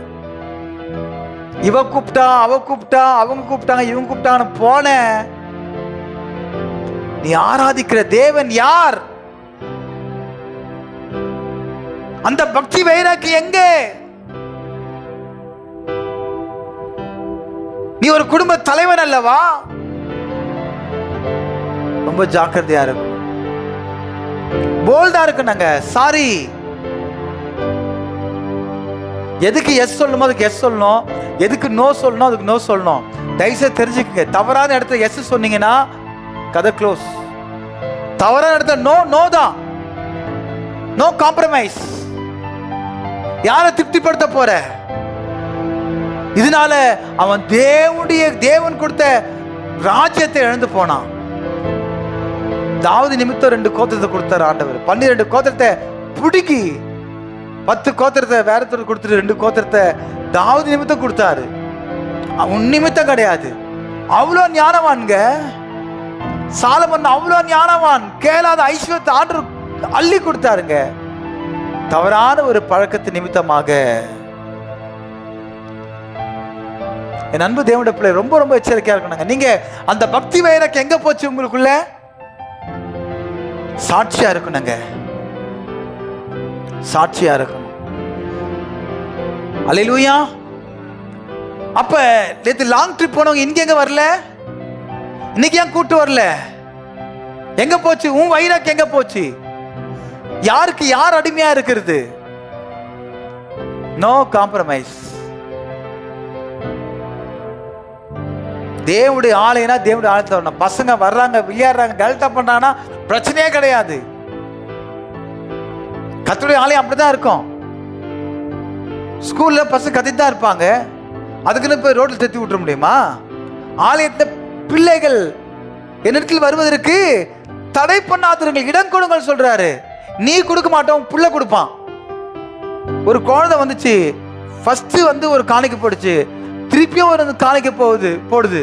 இவ கூப்பிட்டா, அவ கூப்பிட்டா, அவங்க கூப்பிட்டாங்க, இவங்க கூப்பிட்டாங்கன்னு போன. நீ ஆராதிக்கிற தேவன் யார்? அந்த பக்தி வைராக்கியம் எங்கே? நீ ஒரு குடும்ப தலைவன் அல்லவா? ரொம்ப ஜாக்கிரதையா இருக்கும், போல்டா இருக்கு. நாங்க சாரி, எதுக்கு எஸ் சொல்லணுமோ அதுக்கு எஸ் சொல்லணும், எதுக்கு நோ சொல்லணும் அதுக்கு நோ சொல்லணும். தயவுசெய்து தெரிஞ்சுக்கங்க, தவறான இடத்துல எஸ் சொன்னீங்கன்னா கதை க்ளோஸ். தவறான இடத்துல நோ நோ தான், நோ காம்ப்ரமைஸ். யாரை திருப்திப்படுத்த போற? இதனால அவன் தேவன் கொடுத்த ராஜ்யத்தை இழந்து போனான். தாவீது நிமித்தம் 2 கோத்திரத்தை கொடுத்தார் ஆண்டவர். 12 கோத்திரத்தை பிடிக்கி 10 கோத்திரத்தை வேறத்தோடு கொடுத்துட்டு 2 கோத்திரத்தை தாவீது நிமித்தம் கொடுத்தாரு. அவன் நிமித்தம் கிடையாது. அவ்வளோ ஞானவான்க சாலமன், அவ்வளோ ஞானவான். கேளாத ஐஸ்வர்யத்தை ஆண்டவர் அள்ளி கொடுத்தாருங்க. தவறான ஒரு பழக்கத்து நிமித்தமாக. என் அன்பு தேவனுடைய பிள்ளை, ரொம்ப ரொம்ப எச்சரிக்கையா இருக்கணுங்க. நீங்க அந்த பக்தி வைராக்கியம் எங்க போச்சு? உங்களுக்குள்ள சாட்சியா இருக்கணுங்க, சாட்சியா இருக்கணும். அல்லேலூயா. அப்ப நேத்து லாங் ட்ரிப் போனவங்க இங்க எங்க வரல? இன்னைக்கு ஏன் கூட்டு வரல? எங்க போச்சு உன் வைராக்கியம்? எங்க போச்சு? யாருக்கு யார் அடிமையா இருக்கிறது? No compromise. தேவனுடைய ஆலயம்னா தேவனுடைய ஆலயத்துல வரணும். பசங்க வர்றாங்க, விளையாடுறாங்க, கல்ட்டா பண்றாங்கன்னா பிரச்சனையே கிடையாது. கர்த்தருடைய ஆலயம் அப்படிதான் இருக்கும். ஸ்கூல்ல பசங்க கத்திட்டு தான் இருப்பாங்க. அதுக்குன்னு போய் ரோட்டில் தட்டி விட்டுற முடியுமா? ஆலயத்தை பிள்ளைகள் என்னிடத்தில் வருவதற்கு தடை பண்ணாதீர்கள், இடம் கொடுங்கள் சொல்றாரு. நீ கொடுக்க மாட்டோம், புள்ள கொடுப்பான். ஒரு குழந்தை வந்துச்சு, ஃபர்ஸ்ட் வந்து ஒரு காணிக்கை போடுச்சு, திருப்பியும் ஒரு காணிக்கை போடுது.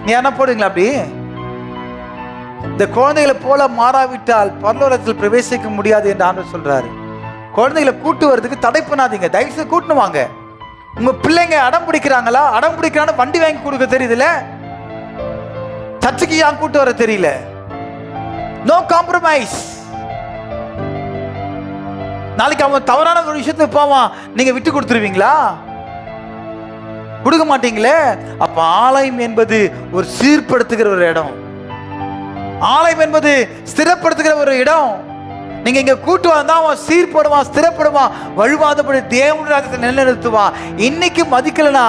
நீ என்ன போடுவீங்களா? அப்படி இந்த குழந்தைகளை போல மாறாவிட்டால் பரலோகத்தில் பிரவேசிக்க முடியாது என்று ஆண்டவர் சொல்றாரு. குழந்தைகளை கூட்டு வரதுக்கு தடை பண்ணாதீங்க, தயவுசெய்து கூட்டுன்னு வாங்க. உங்க பிள்ளைங்க அடம் பிடிக்கிறாங்களா? அடம் பிடிக்கிறான்னு வண்டி வாங்கி கொடுக்க தெரியுதுல, சர்ச்சுக்கு ஏன் கூட்டு வர தெரியல? No compromise. நாளைக்கு அவன் தவறான ஒரு விஷயத்துக்கு போவான், நீங்க விட்டு கொடுத்துருவீங்களா? கொடுக்க மாட்டீங்களே. அப்ப ஆலயம் என்பது ஒரு சீர்படுத்துகிற ஒரு இடம். ஆலயம் என்பது ஸ்திரப்படுத்துகிற ஒரு இடம். நீங்க இங்க கூட்டு வந்தா அவன் சீர்படுவான், ஸ்திரப்படுவான், வழுவாதபடி தேவனுடைய ராஜ்யத்தை நிலைநிறுத்துவான். இன்னைக்கு மதிக்கலனா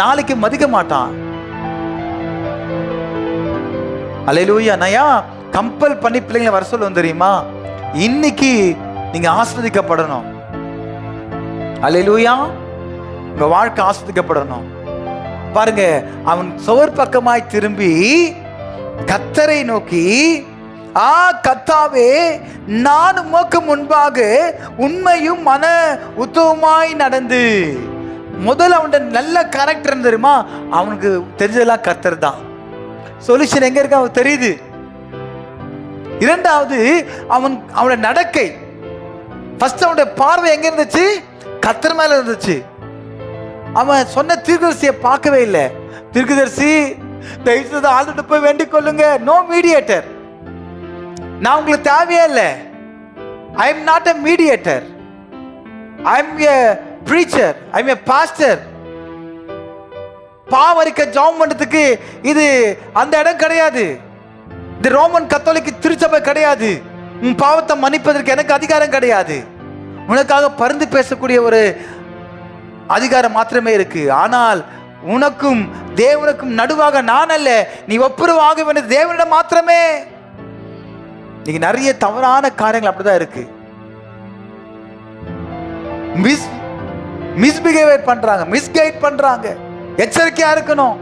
நாளைக்கு மதிக்க மாட்டான். அல்லேலூயா. நயா கம்பல் பண்ணி பிள்ளைங்களை வர சொல்லுவோம் தெரியுமா? இன்னைக்கு நீங்க ஆஸ்வதிக்கப்படணும். அல்லேலூயா. உங்க வாழ்க்கை ஆஸ்வதிக்கப்படணும். பாருங்க, அவன் சுவர் பக்கமாய் திரும்பி கர்த்தரை நோக்கி, கர்த்தாவே, நான் உமக்கு முன்பாக உண்மையும் மன உத்தமமாய் நடந்து. முதல்ல அவன் நல்ல கேரக்டர் தெரியுமா? அவனுக்கு தெரிஞ்சதெல்லாம் கர்த்தர் தான். சொல்யூஷன் எங்க இருக்கு அவனுக்கு தெரியுது. இரண்டாவது, அவனோட நடக்கை. ஃபர்ஸ்ட் அவனுடைய பார்வை எங்க இருந்துச்சு? கர்த்தர் மேல இருந்துச்சு. அவன் சொன்ன தீர்க்கதரிசியை பார்க்கவே இல்லை. தீர்க்கதரிசி தயவுசெய்து ஆளுகிட்ட போய் வேண்டிக் கொள்ளுங்க, நோ மீடியேட்டர், நான் உங்களுக்கு தேவையே இல்லை. I am not a mediator, I am a preacher, I am a pastor. பாவரிக்க ஜெபம் பண்றதுக்கு இது அந்த இடம் கிடையாது. இது ரோமன் கத்தோலிக்க திருச்சபை கிடையாது. உன் பாவத்தை மன்னிப்பதற்கு எனக்கு அதிகாரம் கிடையாது. உனக்காக பரிந்து பேசக்கூடிய ஒரு அதிகாரம் மாத்திரமே இருக்கு. ஆனால் உனக்கும் தேவனுக்கும் நடுவாக நான் அல்ல, நீ ஒப்புரவாக வேண்டியது தேவனிடம் மாத்திரமே. நீங்க நிறைய தவறான காரியங்கள் அப்படிதான் இருக்கு. மிஸ்பிஹேவியர் பண்றாங்க, மிஸ்கைட் பண்றாங்க. எச்சரிக்கையா இருக்கணும்.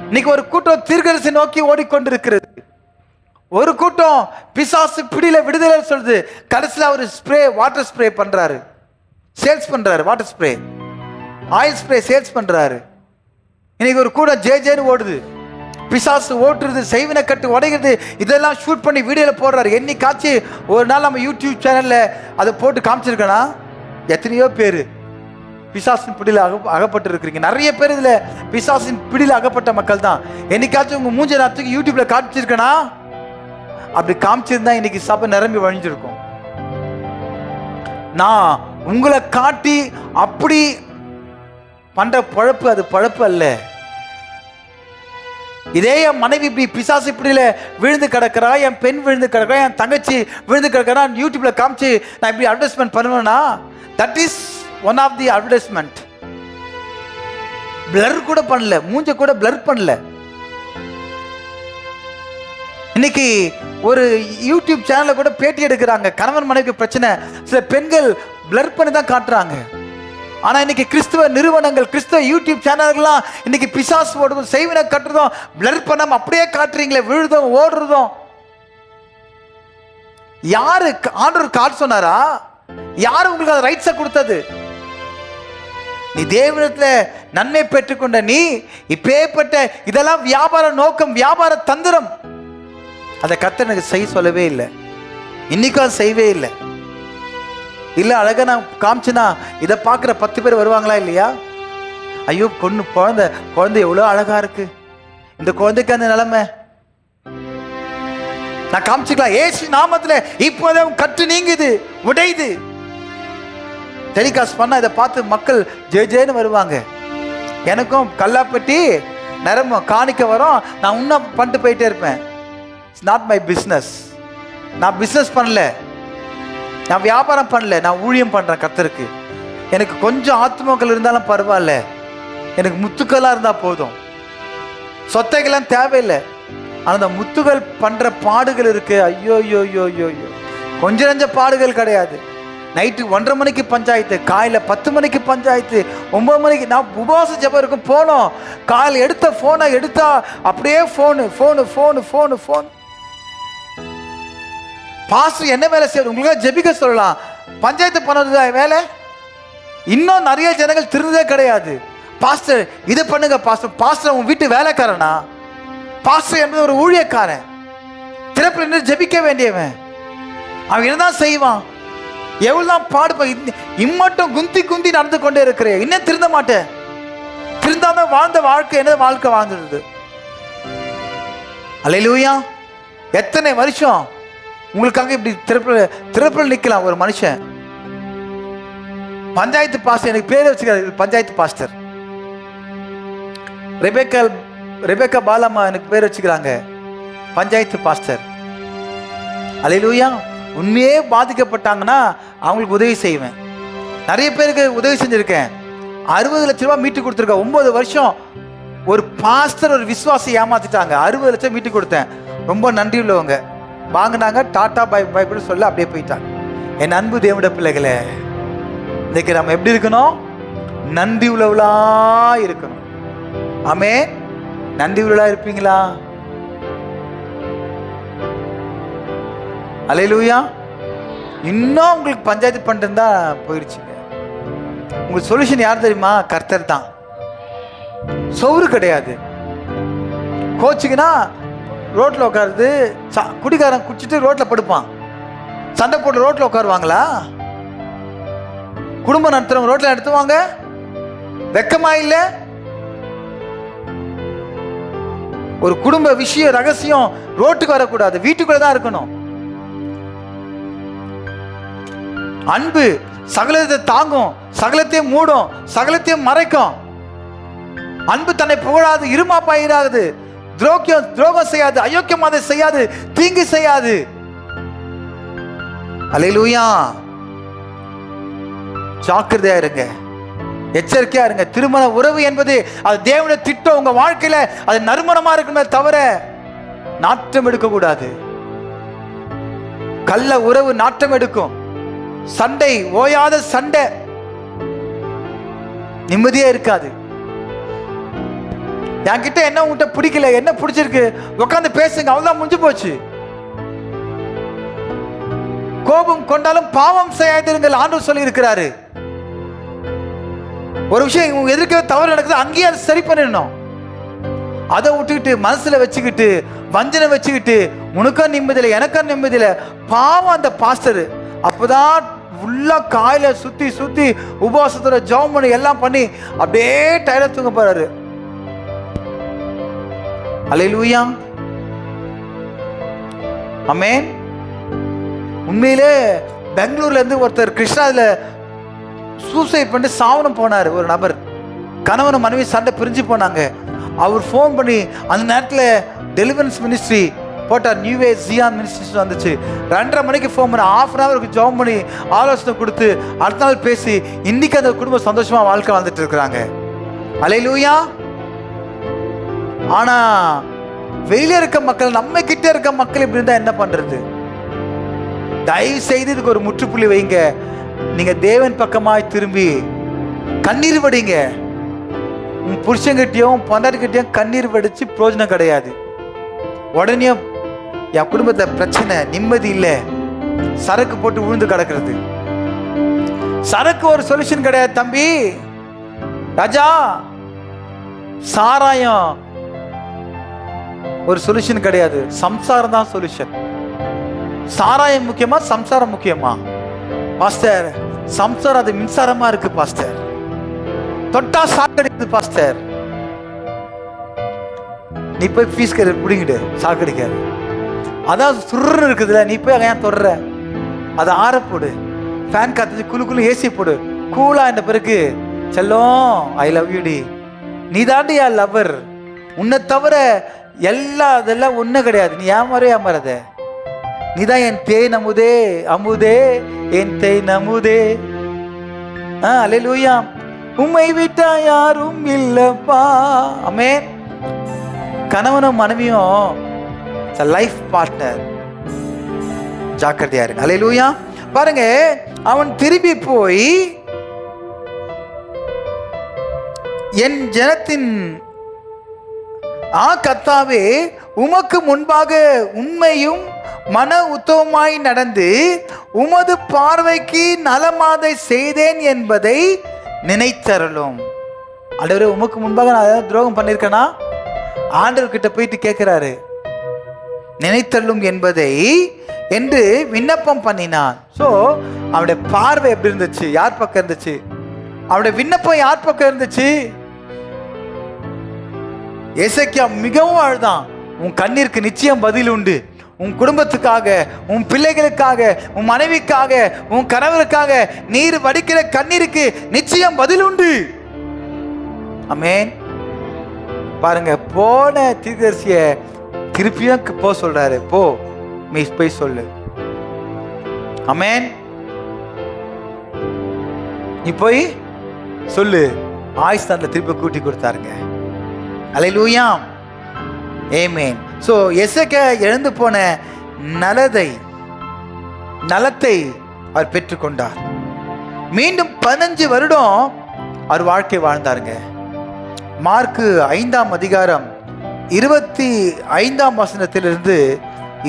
இன்னைக்கு ஒரு கூட்டம் தீர்க்கதரிசி நோக்கி ஓடிக்கொண்டிருக்கிறது. ஒரு கூட்டம் பிசாசு பிடியில விடுதலை சொல்லுது. கடைசியில் அவர் வாட்டர் ஸ்ப்ரே பண்றாரு, சேல்ஸ் பண்றாரு, water spray, oil spray sales பண்றாரு. இன்னைக்கு ஒரு கூட்டம் ஜேன்னு ஓடுது, பிசாசு ஓட்டுறது, செய்வினை கட்டு உடைகிறது, இதெல்லாம் ஷூட் பண்ணி வீடியோல போடுறாரு. என்னைக்காச்சு ஒரு நாள் நம்ம யூடியூப் சேனல்ல அதை போட்டு காமிச்சிருக்கனா? எத்தனையோ பேர் பிசாசின் பிடியில் அகப்பட்டு இருக்கிறீங்க. நிறைய பேர் இதுல பிசாசின் பிடியில் அகப்பட்ட மக்கள் தான். என்னைக்காச்சும் உங்க மூஞ்ச நேரத்துக்கு யூடியூப்ல காமிச்சிருக்கனா? அப்படி காமிச்சிருந்தா இன்னைக்கு சபை நிரம்பி வழிஞ்சிருக்கும். நான் உங்களை காட்டி அப்படி பண்ற பழப்பு அது பழப்பு அல்ல. இதே என் மனைவி இப்படி பிசாசு இப்படியில விழுந்து கிடக்கிறா, என் பெண் விழுந்து கிடக்கிறா, என் தங்கச்சி விழுந்து கிடக்கிறா, யூடியூப்ல காமிச்சு நான் இப்படி அட்வர்டைஸ்மெண்ட் பண்ணுவேன்னா, that is one of the advertisement. Blur கூட பண்ணல, மூஞ்ச கூட பிளர் பண்ணல. இன்னைக்கு ஒரு யூடியூப் சேனல்ல கூட பேட்டி எடுக்கிறாங்க, கணவன் மனைவிக்கு பிரச்சனை, சில பெண்கள் பிளர் பண்ணி தான் காட்டுறாங்க. ஆனா இன்னைக்கு கிறிஸ்துவ நிறுவனங்கள், கிறிஸ்துவ யூடியூப் சேனல்கள்லாம் இன்னைக்கு பிசாசு ஓடுறதும் செய்வினை கட்டுறதும் பிளர் பண்ணாம அப்படியே காட்டுறீங்களே, விழுதும் ஓடுறதும். யாரு ஆண்டவர் காட்ட சொன்னாரா? யாரு உங்களுக்கு அந்த ரைட்ஸை கொடுத்தது? நீ தேவனிடத்துல நன்மை பெற்றுக்கொண்ட நீ இப்பேற்பட்ட இதெல்லாம் வியாபார நோக்கம், வியாபார தந்திரம். அதை கர்த்தர் எனக்கு செய்ய சொல்லவே இல்லை, இன்னைக்கும் அது செய்யவே இல்லை. இல்லை அழகா நான் காமிச்சுனா இதை பார்க்குற 10 பேர் வருவாங்களா இல்லையா? ஐயோ குழந்தை எவ்வளோ அழகா இருக்கு, இந்த குழந்தைக்கு அந்த நிலைமை நான் காமிச்சுக்கலாம். ஏசு நாமத்துல இப்போதே கட்டு நீங்குது, உடையுது. டெலிகாஸ்ட் பண்ணா இதை பார்த்து மக்கள் ஜேன்னு வருவாங்க. எனக்கும் கல்லாப்பட்டி நிரம்பும், காணிக்க வரும், நான் இன்னும் பண்ணிட்டு போயிட்டே இருப்பேன். It's not my business. நான் பிஸ்னஸ் பண்ணல, நான் வியாபாரம் பண்ணல, நான் ஊழியம் பண்றேன் கர்த்தருக்கு. எனக்கு கொஞ்சம் ஆத்மாக்கள் இருந்தாலும் பரவாயில்ல, எனக்கு முத்துக்களாக இருந்தால் போதும், சொத்தைகள்லாம் தேவையில்லை. ஆனால் அந்த முத்துகள் பண்ற பாடுகள் இருக்கு, ஐயோ ஐயோ ஐயோ ஐயோ, கொஞ்சம் நஞ்ச பாடுகள் கிடையாது. நைட்டு 1:30 மணிக்கு பஞ்சாயத்து, காலையில் 10 மணிக்கு பஞ்சாயத்து, 9 மணிக்கு நான் உபவாச ஜெபம் இருக்கும் போனோம். காலையில் எடுத்த ஃபோனை எடுத்தா அப்படியே ஃபோனு. பாஸ்டர் என்ன வேலை செய்யணும்? உங்களுக்கு ஜெபிக்க சொல்லலாம், பஞ்சாயத்து பண்ணது வேலை. இன்னும் நிறைய ஜனங்கள் திருந்ததே கிடையாது. பாஸ்டர் இது பண்ணுங்க பாஸ்டர். பாஸ்டர் உன் வீட்டு வேலைக்காரனா? பாஸ்டர் என்பது ஒரு ஊழியக்காரன், திறப்பில் நின்று ஜெபிக்க வேண்டியவன். அவன் என்னதான் செய்வான்? எவ்வளவுதான் பாடுப்ப. இம்மட்டும் குந்தி நடந்து கொண்டே இருக்கிறேன், இன்னும் திருந்த மாட்டேன். திருந்தாம வாழ்ந்த வாழ்க்கை என்ன வாழ்க்கை வாழ்ந்துடுது? அல்லேலூயா. எத்தனை வருஷம் உங்களுக்காக இப்படி திறப்பில் நிற்கலாம் ஒரு மனுஷன். பஞ்சாயத்து பாஸ்டர், எனக்கு பேர் வச்சுக்கிறாரு பஞ்சாயத்து பாஸ்டர். ரெபேக்கா பாலம்மா எனக்கு பேர் வச்சுக்கிறாங்க பஞ்சாயத்து பாஸ்டர். அல்லேலூயா. உண்மையே பாதிக்கப்பட்டாங்கன்னா அவங்களுக்கு உதவி செய்வேன். நிறைய பேருக்கு உதவி செஞ்சிருக்கேன். 60 லட்ச ரூபாய் மீட்டு கொடுத்துருக்கேன். 9 வருஷம் ஒரு பாஸ்டர் ஒரு விசுவாசி ஏமாத்திட்டாங்க. 60 லட்சம் மீட்டு கொடுத்தேன். ரொம்ப நன்றி உள்ளவங்க. வாங்கினாங்க, டாட்டா பை பை கூட சொல்ல அப்படியே போயிட்டாங்க. என் அன்பு தேவனுடைய பிள்ளைகளே, இன்னைக்கு நம்ம எப்படி இருக்கணும்? நன்றி உள்ளவளா இருக்கணும். ஆமே, நன்றி உள்ளவளா இருப்பீங்களா? அல்லேலூயா. இன்னும் உங்களுக்கு பஞ்சாயத்து பண்ணிருந்தா போயிடுச்சுங்க. உங்களுக்கு சொல்யூஷன் யார் தெரியுமா? கர்த்தர் தான். சோறு கிடையாது. கோச்சுக்குன்னா ரோட்ல உட்காருது, குடிகாரன் குடிச்சிட்டு ரோட்ல படுப்பான், சண்டை போட்டு ரோட்ல உட்காருவாங்களா? குடும்பம் நடத்துறவங்க ரோட்ல நடத்துவாங்க? வெக்கமா இல்ல? ஒரு குடும்ப விஷயம் ரகசியம் ரோட்டுக்கு வரக்கூடாது, வீட்டுக்குள்ள தான் இருக்கணும். அன்பு சகலத்தை தாங்கும், சகலத்தையும் மூடும், சகலத்தையும் மறைக்கும். அன்பு தன்னை புகழாது, இருமாப்பாயிராது, துரோகம் செய்யாது, அயோக்கியமானதை செய்யாது, தீங்கு செய்யாது. அல்லேலூயா. ஜாக்கிரதையா இருங்க, எச்சரிக்கையா இருங்க. திருமண உறவு என்பது அது தேவனுடைய திட்டம். உங்க வாழ்க்கையில அது நறுமணமா இருக்குமே தவிர நாட்டம் எடுக்க கூடாது. கள்ள உறவு நாட்டம் எடுக்கும். சண்டை, ஓயாத சண்டை, நிம்மதியே இருக்காது. என்கிட்ட என்ன உங்ககிட்ட பிடிக்கல, என்ன பிடிச்சிருக்கு, உட்காந்து பேசுங்க, அவ்வளவுதான், முடிஞ்சு போச்சு. கோபம் கொண்டாலும் பாவம் செய்யாதிருங்கள் ஆண்டவர் சொல்லி இருக்கிறாரு. ஒரு விஷயம் உங்க எதிர்க்க தவறு நடக்குது, அங்கேயே அதை சரி பண்ணிடணும். அதை விட்டுக்கிட்டு மனசுல வச்சுக்கிட்டு வஞ்சனை வச்சுக்கிட்டு உனக்கா நிம்மதியில எனக்கா நிம்மதியில பாவம். அந்த பாஸ்டர் அப்பதான் உள்ள காயில சுத்தி சுத்தி உபவாசத்தோட ஜெபம் பண்ணி எல்லாம் பண்ணி அப்படியே டயர்டா தூங்க போறாரு. அல்லேலூயா, ஆமென். உண்மையிலே பெங்களூர்ல இருந்து ஒருத்தர் கிருஷ்ணால சூசைட் பண்ணி சாவனம் போனார். ஒரு நபர், கணவன் மனைவி சண்டை பிரிஞ்சு போனாங்க. அவர் ஃபோன் பண்ணி அந்த நேரத்தில் டெலிவரன்ஸ் மினிஸ்ட்ரி போட்டார், நியூ வே ஜியான் மினிஸ்ட்ரிஸ் வந்துச்சு. 2:30 மணிக்கு ஃபோன் பண்ணி ½ an hour ஜாப் பண்ணி ஆலோசனை கொடுத்து அடுத்த நாள் பேசி இன்னைக்கு அந்த குடும்பம் சந்தோஷமா வாழ்க்கை வாழ்ந்துட்டு இருக்கிறாங்க. அல்லேலூயா. ஆனா வெளியில இருக்க மக்கள், நம்ம கிட்ட இருக்க மக்கள் இப்படி இருந்தா என்ன பண்றது? தயவு செய்து இதுக்கு ஒரு முற்றுப்புள்ளி வைங்க. நீங்க தேவன் பக்கமாய் திரும்பி கண்ணீர் வடிங்க. உன் புருஷங்கிட்டையும் பொண்டாட்டிகிட்டையும் கண்ணீர் வடிச்சு பிரயோஜனம் கிடையாது. உடனே என் குடும்பத்துல பிரச்சனை, நிம்மதி இல்லை, சரக்கு போட்டு விழுந்து கிடக்கிறது. சரக்கு ஒரு சொல்யூஷன் கிடையாது தம்பி ராஜா. சாராயம் ஒரு சொல்யூஷன் கிடையாது, சம்சாரம் தான் சொல்யூஷன். சாராயம் முக்கியமா சம்சாரம் முக்கியமா? பாஸ்டர் சம்சாரம் அது மின்சாரமா இருக்கு பாஸ்டர், தொட்டா சாக்கடிக்குது பாஸ்டர். நீ போய் ஃபீஸ் பிடிங்கிடு, சாக்கடிக்காது. அதான் சுருன்னு இருக்குதுல்ல, நீ போய் அங்கே ஏன் தொடுற? அதை ஆற போடு, ஃபேன் காத்து குழு குழு ஏசி போடு, கூலா என்ற பிறகு செல்லும் ஐ லவ் யூ டி, நீ தாண்டி யா லவர். உன்னை தவிர எல்லா அதெல்லாம் ஒன்றும் கிடையாது. நீ ஏமாறாத. நீதான் என் தேய் நமுதே அமுதே, என் தேய் நமுதே. அல்லேலூயா. உம்மை விட்டா யாரும் இல்லப்பா. ஆமென். கணவனும் மனைவியும் லைஃப் பார்ட்னர், ஜாக்கிரதையா இருக்கு. அல்லேலூயா. பாருங்க, அவன் திரும்பி போய் என் ஜனத்தின் கர்த்தாவே உமக்கு முன்பாக உண்மையும் மன உத்தவமாய் நடந்து உமது பார்வைக்கு நலமாதை செய்தேன் என்பதை நினைத்தருளும். ஆண்டவரே, உமக்கு முன்பாக நான் ஏதாவது துரோகம் பண்ணியிருக்கேனா? ஆண்டவர்கிட்ட போயிட்டு கேட்கிறாரு, நினைத்தருளும் என்பதை என்று விண்ணப்பம் பண்ணினான். ஸோ அவனுடைய பார்வை எப்படி இருந்துச்சு? யார் பக்கம் இருந்துச்சு? அவனுடைய விண்ணப்பம் யார் பக்கம் இருந்துச்சு? எசேக்கியா மிகவும் அழுதான். உன் கண்ணீருக்கு நிச்சயம் பதில் உண்டு. உன் குடும்பத்துக்காக, உன் பிள்ளைகளுக்காக, உன் மனைவிக்காக, உன் கணவருக்காக நீர் வடிக்கிற கண்ணீருக்கு நிச்சயம் பதில் உண்டு. ஆமென். பாருங்க, போன தீர்க்கதரிசிய திருப்பியும் போ சொல்றாரு. போ, நீ போய் சொல்லு. ஆமென். நீ போய் சொல்லு. ஆயுஸ்தான்ல திருப்பி கூட்டி கொடுத்தாருங்க. அல்லேலூயா, ஆமென். சோ எசேக்கியா எழுந்து போன நலத்தை அவர் பெற்றுக்கொண்டார். மீண்டும் 15 வருடம் அவர் வாழ்க்கை வாழ்ந்தாருங்க. மார்க்கு 5ஆம் அதிகாரம் 25ஆம் வசனத்திலிருந்து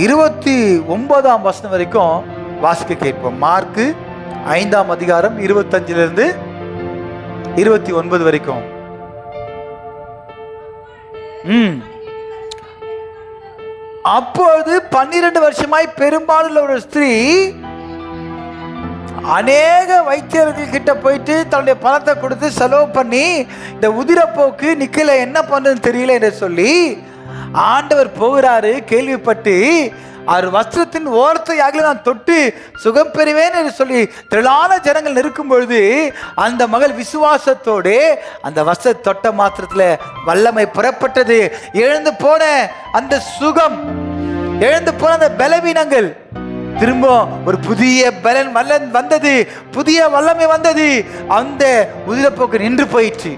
29ஆம் வசனம் வரைக்கும் வாசிக்க கேட்போம். மார்க்கு 5ஆம் அதிகாரம் 25லிருந்து 29 வரைக்கும். அப்பொழுது 12 வருஷமாய் பெரும்பாலுள்ள ஒரு ஸ்திரீ அநேக வைத்தியர்கள் கிட்ட போயிட்டு தன்னுடைய பணத்தை கொடுத்து செலவு பண்ணி இந்த உதிரப்போக்கு நிக்கல, என்ன பண்றதுன்னு தெரியல என்று சொல்லி ஆண்டவர் போகிறாரு கேள்விப்பட்டு அவர் வஸ்திரத்தின் ஓரத்தையாக நான் தொட்டு சுகம் பெறுவேன் என்று சொல்லி திரளான ஜனங்கள் நிற்கும் பொழுது அந்த மகள் விசுவாசத்தோடு அந்த வஸ்திர தொட்ட மாத்திரத்தில் வல்லமை புறப்பட்டது. எழுந்து போன அந்த சுகம், எழுந்து போன அந்த பலவீனங்கள் திரும்ப ஒரு புதிய பலன் வந்தது, புதிய வல்லமை வந்தது. அந்த உதிரப்போக்கு நின்று போயிற்று.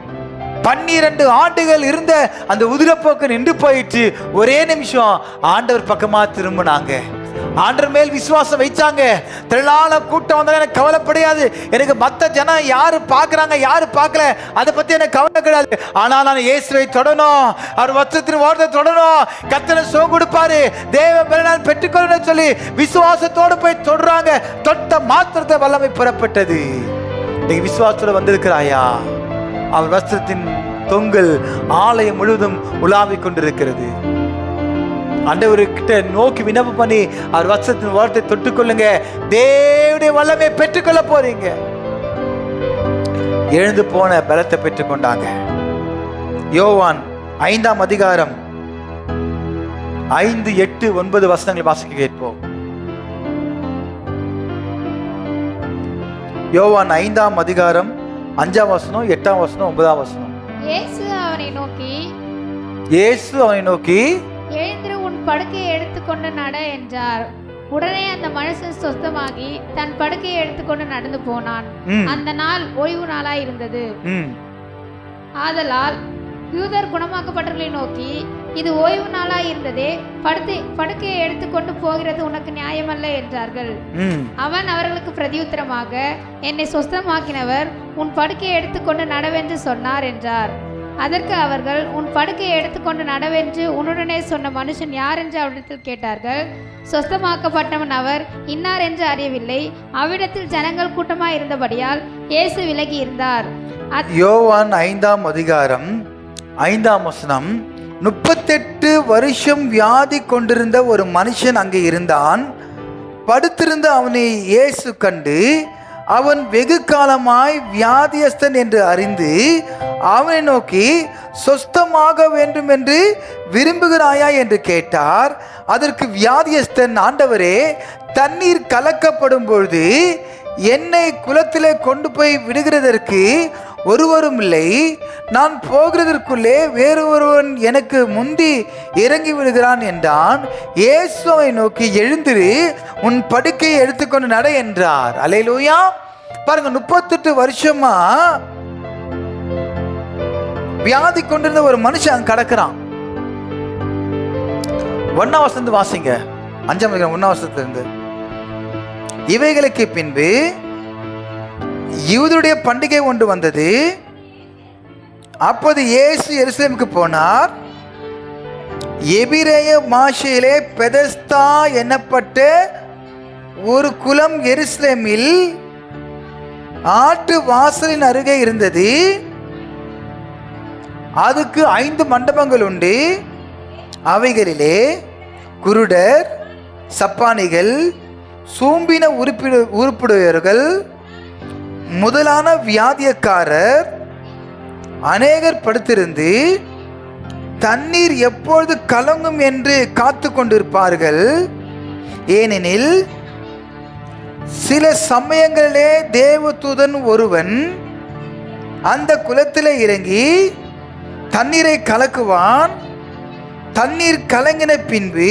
12 ஆண்டுகள் இருந்த அந்த உதிரப்போக்கு நின்று போயிற்று. ஒரே நிமிஷம் ஆண்டவர் பக்கமா திரும்பினாங்க. ஆண்டவர் மேல் விசுவாசம் வைச்சாங்க. திரளான கூட்டம் வந்தாலும் எனக்கு கவலைப்படையாது. எனக்கு மற்ற ஜனம் யாரு பார்க்கறாங்க யாரு பார்க்கல அதை பத்தி எனக்கு கவலை கிடையாது. ஆனால் நான் இயேசுவை தொடணும், அவர் வசனத்தின் வார்த்தை தொடணும். கர்த்தர் சுகம் கொடுப்பாரு, தேவ பலன் பெற்றுக்கொள்ளணும்னு சொல்லி விசுவாசத்தோடு போய் தொடுறாங்க. தொட்ட மாத்திரத்தை வல்லமை புறப்பட்டது. நீங்க விசுவாசத்தோட வந்திருக்கிறாயா? அவர் வஸ்திரத்தின் தொங்கல் ஆலயம் முழுவதும் உலாவிக் கொண்டிருக்கிறது. ஆண்டவர்கிட்ட நோக்கி விண்ணப்பம் பண்ணி அவர் வஸ்திரத்தின் வார்த்தை தொட்டுக்கொள்ளுங்க. தேவனுடைய வல்லமை பெற்றுக்கொள்ள போறீங்க. எழுந்து போன பலத்தை பெற்றுக்கொண்டாங்க. யோவான் 5ஆம் அதிகாரம் 5, 8, 9 வசனங்களை வாசிக்க கேட்போம். யோவான் 5ஆம் அதிகாரம் 5ஆம் வசனம், 8ஆம் வசனம், 9ஆம் வசனம். இயேசு அவனை நோக்கி எழுந்திரு, உன் படுக்கையை எடுத்துக்கொண்டு நட என்றார். உடனே அந்த மனுஷன் சொஸ்தமாகி தன் படுக்கையை எடுத்துக்கொண்டு நடந்து போனான். அந்த நாள் ஓய்வு நாளாய் இருந்தது. ஆதலால் யூதர் குணமாக்கப்பட்டவர்களை நோக்கி, இது ஓய்வு நாளாய் இருந்ததே, படுக்கையை எடுத்துக்கொண்டு போகிறது உனக்கு நியாயமல்ல என்றார்கள். அவன் அவர்களுக்கு பிரதியுத்தரமாக, என்னை சொஸ்தமாக்கினவர் உன் படுக்கையை எடுத்துக்கொண்டு நடவென்று சொன்னார் என்றார். அதற்கு அவர்கள், உன் படுக்கையை எடுத்துக்கொண்டு நடவென்று உன்னுடனே சொன்ன மனுஷன் யார் என்று அவரிடத்தில் கேட்டார்கள். சொஸ்தமாக்கப்பட்டவன் அவர் இன்னார் என்று அறியவில்லை. அவ்விடத்தில் ஜனங்கள் கூட்டமாய் இருந்தபடியால் இயேசு விலகி இருந்தார். யோவான் 5ஆம் அதிகாரம் 5ஆம் வசனம். 38 வருஷம் வியாதி கொண்டிருந்த ஒரு மனுஷன் அங்கே இருந்தான். படுத்திருந்த அவனை இயேசு கண்டு, அவன் வெகு காலமாய் வியாதியஸ்தன் என்று அறிந்து அவனை நோக்கி, சொஸ்தமாக வேண்டும் என்று விரும்புகிறாயா என்று கேட்டார். அதற்கு வியாதியஸ்தன், ஆண்டவரே, தண்ணீர் கலக்கப்படும் பொழுது என்னை குளத்திலே கொண்டு போய் விடுகிறதற்கு ஒருவரும் இல்லை. நான் போகிறதற்குள்ளே வேறு ஒருவன் எனக்கு முந்தி இறங்கி விடுகிறான் என்றான். இயேசுவை நோக்கி, எழுந்திரு, உன் படுக்கையை எடுத்துக்கொண்டு நட என்றார். அல்லேலூயா. பாருங்க, 38 வருஷமா வியாதி கொண்டிருந்த ஒரு மனுஷன் கடக்கிறான். 1ஆம் வசனத்தை வாசிங்க. 5ஆம் அதிகாரம் 1ஆம் வசனத்திலிருந்து. இவைகளுக்கு பின்பு யூதருடைய பண்டிகை ஒன்று வந்தது. அப்போது இயேசு எருசலேமுக்கு போனார். எபிரேய பாஷையிலே பெதஸ்தா என்னப்பட்ட ஒரு குளம் எருசலேமில் ஆட்டு வாசலின் அருகே இருந்தது. அதுக்கு 5 மண்டபங்கள் உண்டு. அவைகளிலே குருடர், சப்பானிகள், சூம்பின உருப்புடையவர்கள் முதலான வியாதியக்காரர் அநேகர் படுத்திருந்து தண்ணீர் எப்பொழுது கலங்கும் என்று காத்து கொண்டிருப்பார்கள். ஏனெனில் சில சமயங்களிலே தேவதூதன் ஒருவன் அந்த குளத்திலே இறங்கி தண்ணீரை கலக்குவான். தண்ணீர் கலங்கின பின்பு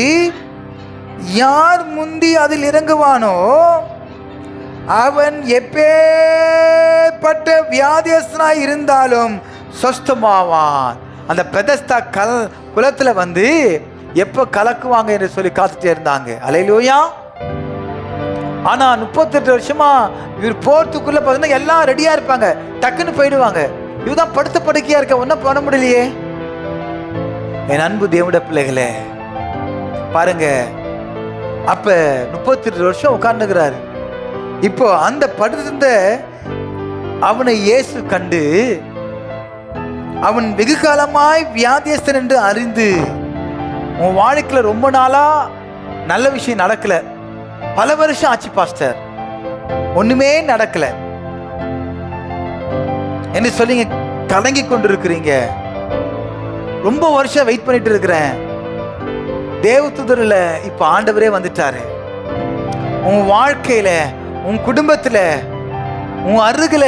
யார் முந்தி அதில் இறங்குவானோ அவன் எப்பேற்பட்ட வியாதியஸ்தனாய் இருந்தாலும் சொஸ்தமாவான். அந்த பெதஸ்தா குளத்துல வந்து எப்ப கலக்குவாங்க என்று சொல்லி காத்துட்டே இருந்தாங்க. அல்லேலூயா. ஆனா 38 வருஷமா இவர் போறதுக்குள்ள பார்த்தீங்கன்னா எல்லாம் ரெடியா இருப்பாங்க, டக்குன்னு போயிடுவாங்க. இவதான் படுத்த படுக்கையா இருக்க, ஒன்னும் பண்ண முடியலையே. என் அன்பு தேவனுடைய பிள்ளைகளே பாருங்க, அப்ப 38 வருஷம் உட்கார்ந்துக்கிறாரு. இப்போ அந்த படுத்திருந்த அவனை இயேசு கண்டு, அவன் வெகு காலமாய் வியாதியஸ்தன் என்று அறிந்து, உன் வாழ்க்கையில ரொம்ப நாளா நல்ல விஷயம் நடக்கல, பல வருஷம் ஆச்சு பாஸ்டர், ஒண்ணுமே நடக்கல என்று சொல்லி கலங்கி கொண்டிருக்கிறீங்க. ரொம்ப வருஷம் வெயிட் பண்ணிட்டு இருக்கிறேன். தேவதூதர்ல இப்ப ஆண்டவரே வந்துட்டாரு. உன் வாழ்க்கையில, உன் குடும்பத்துல, உன் அருகில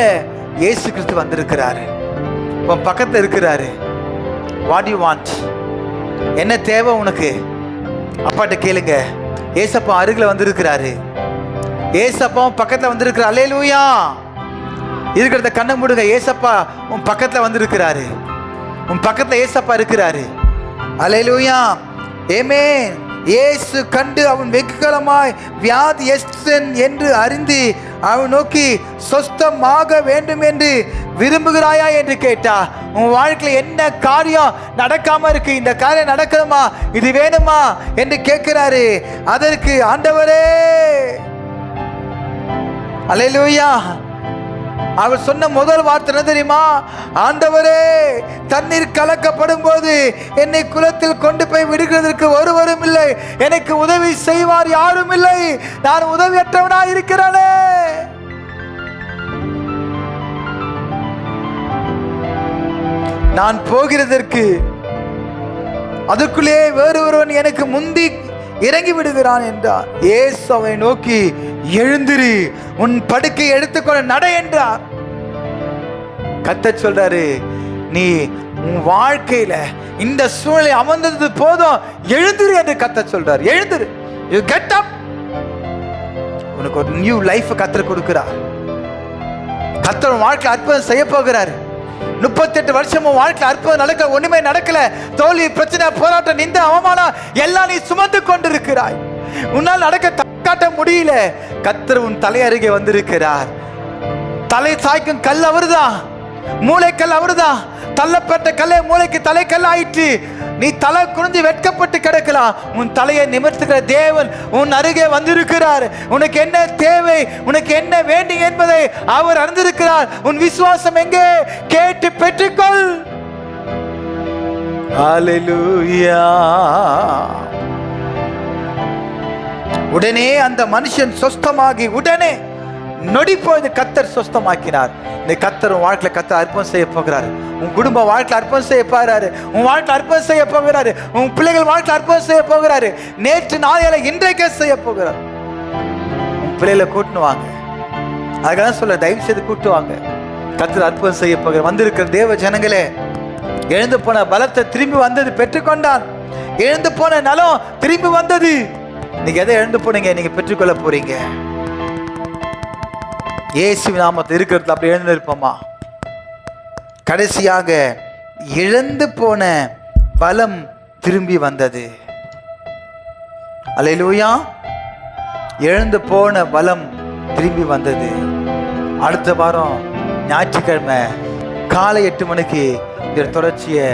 இயேசு கிறிஸ்து வந்திருக்கிறாரு. உன் பக்கத்துல இருக்கிறாரு. What you want? என்ன தேவை உனக்கு? அப்பாட்ட கேளுங்க. ஏசப்பா அருகில வந்திருக்கிறாரு. ஏசப்பா பக்கத்துல வந்திருக்கிறார். அல்லேலூயா. இருக்கிறத கண்ணை மூடுங்க. ஏசப்பா உன் பக்கத்துல வந்திருக்கிறாரு. உன் பக்கத்துல ஏசப்பா இருக்கிறாரு. அல்லேலூயா. ஆமென். இயேசு கண்டு அவன் வெகுகலமாய் வியாதியஸ்தன் என்று அறிந்து அவன் நோக்கி சொஸ்தமாக வேண்டும் என்று விரும்புகிறாயா என்று கேட்டா. உன் வாழ்க்கையில் என்ன காரியம் நடக்காம இருக்கு, இந்த காரியம் நடக்கணுமா, இது வேணுமா என்று கேட்கிறாரு. அதற்கு ஆண்டவரே, அல்லேலூயா, அவர் சொன்ன முதல் வார்த்தை என்ன தெரியுமா? ஆண்டவரே, தண்ணீர் கலக்கப்படும் போது என்னை குளத்தில் கொண்டு போய் விடுகிறதற்கு ஒருவரும் இல்லை, எனக்கு உதவி செய்வார் யாரும் இல்லை, நான் உதவியற்றவனாய் இருக்கிறானே. நான் போகிறதற்கு அதுக்குள்ளே வேறு ஒருவன் எனக்கு முந்தி இறங்கி விடுகிறான் என்றார். இயேசு அவனை நோக்கி, எழுந்திரு, உன் படுக்கை எடுத்துக்கொண்டு நட என்றார். கர்த்தர் சொல்றாரு, நீ உன் வாழ்க்கையில இந்த சூழ்நிலை அமர்ந்தது போதும், எழுந்திரு என்று கர்த்தர் சொல்றார். எழுந்திரு, you get up. உனக்கு ஒரு நியூ லைஃப் கர்த்தர் கொடுக்கிறார். கர்த்தர் உன் வாழ்க்கையில் அற்புதம் செய்ய போகிறார். 38 வருஷம் உன் வாழ்க்கையில் அற்புதம் நடக்கல, ஒண்ணுமே நடக்கல. தோல்வி, பிரச்சனை, போராட்டம், நிந்த, அவமானம் எல்லாம் நீ சுமந்து கொண்டிருக்கிறாய். உன்னால் நடக்க காட்ட முடியல. கர்த்தர் உன் தலை அருகே வந்திருக்கிறார். தலை சாய்க்கும் கல் அவர்தான், மூளைக்கல் அவர்தான். தள்ளப்பட்ட கல்லை மூளைக்கு தலைக்கல் ஆயிற்று. நீ தலை குனிஞ்சு வெட்கப்பட்டு கிடக்கலாம். உன் தலையை நிமிர்த்துகிற தேவன் உன் அருகே வந்திருக்கிறார். உனக்கு என்ன தேவை, உனக்கு என்ன வேண்டும் என்பதை அவர் அறிந்திருக்கிறார். உன் விசுவாசம் எங்கே? கேட்டு பெற்றுக்கொள். ஹல்லேலூயா. உடனே அந்த மனுஷன் சொஸ்தமாகி உடனே நொடி போது கர்த்தர் சொஸ்தமாக்கினார். இந்த கர்த்தர் உன் வாழ்க்கையில கர்த்தர் அற்புதம் செய்ய போகிறார். உன் குடும்ப வாழ்க்கையில் அற்புதம் செய்ய போகிறாரு. உன் வாழ்க்கையில் அற்புதம் செய்ய போகிறாரு. உன் பிள்ளைகள் வாழ்க்கையில் அற்புதம் செய்ய போகிறாரு. நேற்று நாளையில இன்றைக்கே செய்ய போகிறார். உன் பிள்ளைகளை கூட்டுவாங்க. அதுக்காக சொல்ல, தயவு செய்து கூட்டுவாங்க. கர்த்தர் அற்புதம் செய்ய போகிறார். வந்திருக்கிற தேவ ஜனங்களே, எழுந்து போன பலத்தை திரும்பி வந்தது, பெற்றுக்கொண்டான். எழுந்து போன நலம் திரும்பி வந்தது. நீங்க எதை எழுந்து போனீங்க, நீங்க பெற்றுக்கொள்ள போறீங்க. இயேசு நாமத்தில் இருக்கிறது அப்படி எழுந்து இருப்போமா? கடைசியாக இழந்து போன பலம் திரும்பி வந்தது. அல்லேலூயா. இழந்து போன பலம் திரும்பி வந்தது. அடுத்த வாரம் ஞாயிற்றுக்கிழமை காலை 8 மணிக்கு இந்த தொடர்ச்சியை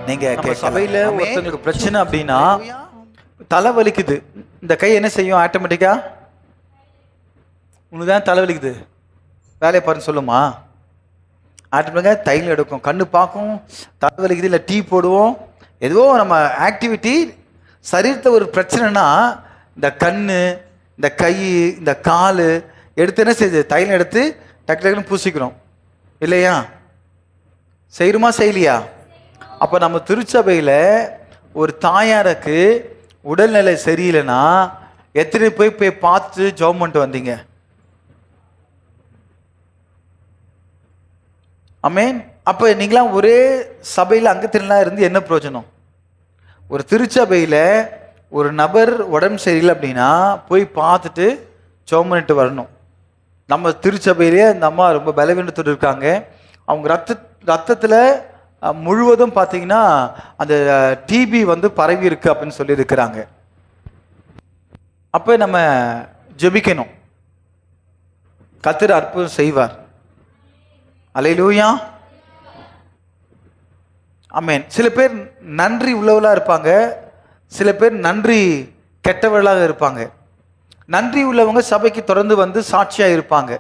நீங்க சபையில ஒருத்தங்களுக்கு பிரச்சனை அப்படின்னா, தலை வலிக்குது, இந்த கை என்ன செய்யும்? ஆட்டோமேட்டிக்கா உனக்கு தான் தலை வலிக்குது, வேலையை பாருன்னு சொல்லுமா? ஆட்டோமேட்டிக்காக தைலம் எடுக்கும், கண்ணு பார்க்கும், தலை வலிக்குது, இல்லை டீ போடுவோம். ஏதோ நம்ம ஆக்டிவிட்டி, சரீரத்தில் ஒரு பிரச்சனைனா இந்த கண், இந்த கை, இந்த கால் எடுத்து என்ன செய்யுது? தைலம் எடுத்து டக்கு டக்குன்னு பூசிக்கிறோம் இல்லையா? செய்கிறோமா செய்யலையா? அப்போ நம்ம திருச்சபையில் ஒரு தாயாருக்கு உடல்நிலை சரியில்லைன்னா எத்தனை போய் பார்த்து ஜெபம் பண்ணிட்டு வந்தீங்க? ஆமென். அப்போ நீங்களாம் ஒரே சபையில் அங்கத்திலாம் இருந்து என்ன பிரயோஜனம்? ஒரு திருச்சபையில் ஒரு நபர் உடம்பு சரியில்லை அப்படின்னா போய் பார்த்துட்டு ஜெபம் பண்ணிட்டு வரணும். நம்ம திருச்சபையிலே அந்த அம்மா ரொம்ப பலவீனத்தோடு இருக்காங்க. அவங்க ரத்தத்தில் முழுவதும் பார்த்தீங்கன்னா அந்த டிபி பரவி இருக்கு அப்படின்னு சொல்லியிருக்கிறாங்க. அப்போ நம்ம ஜெபிக்கணும். கர்த்தர் அற்புதம் செய்வார். அல்லேலூயா. ஆமென். சில பேர் நன்றி உள்ளவர்களாக இருப்பாங்க, சில பேர் நன்றி கெட்டவர்களாக இருப்பாங்க. நன்றி உள்ளவங்க சபைக்கு தொடர்ந்து சாட்சியாக இருப்பாங்க.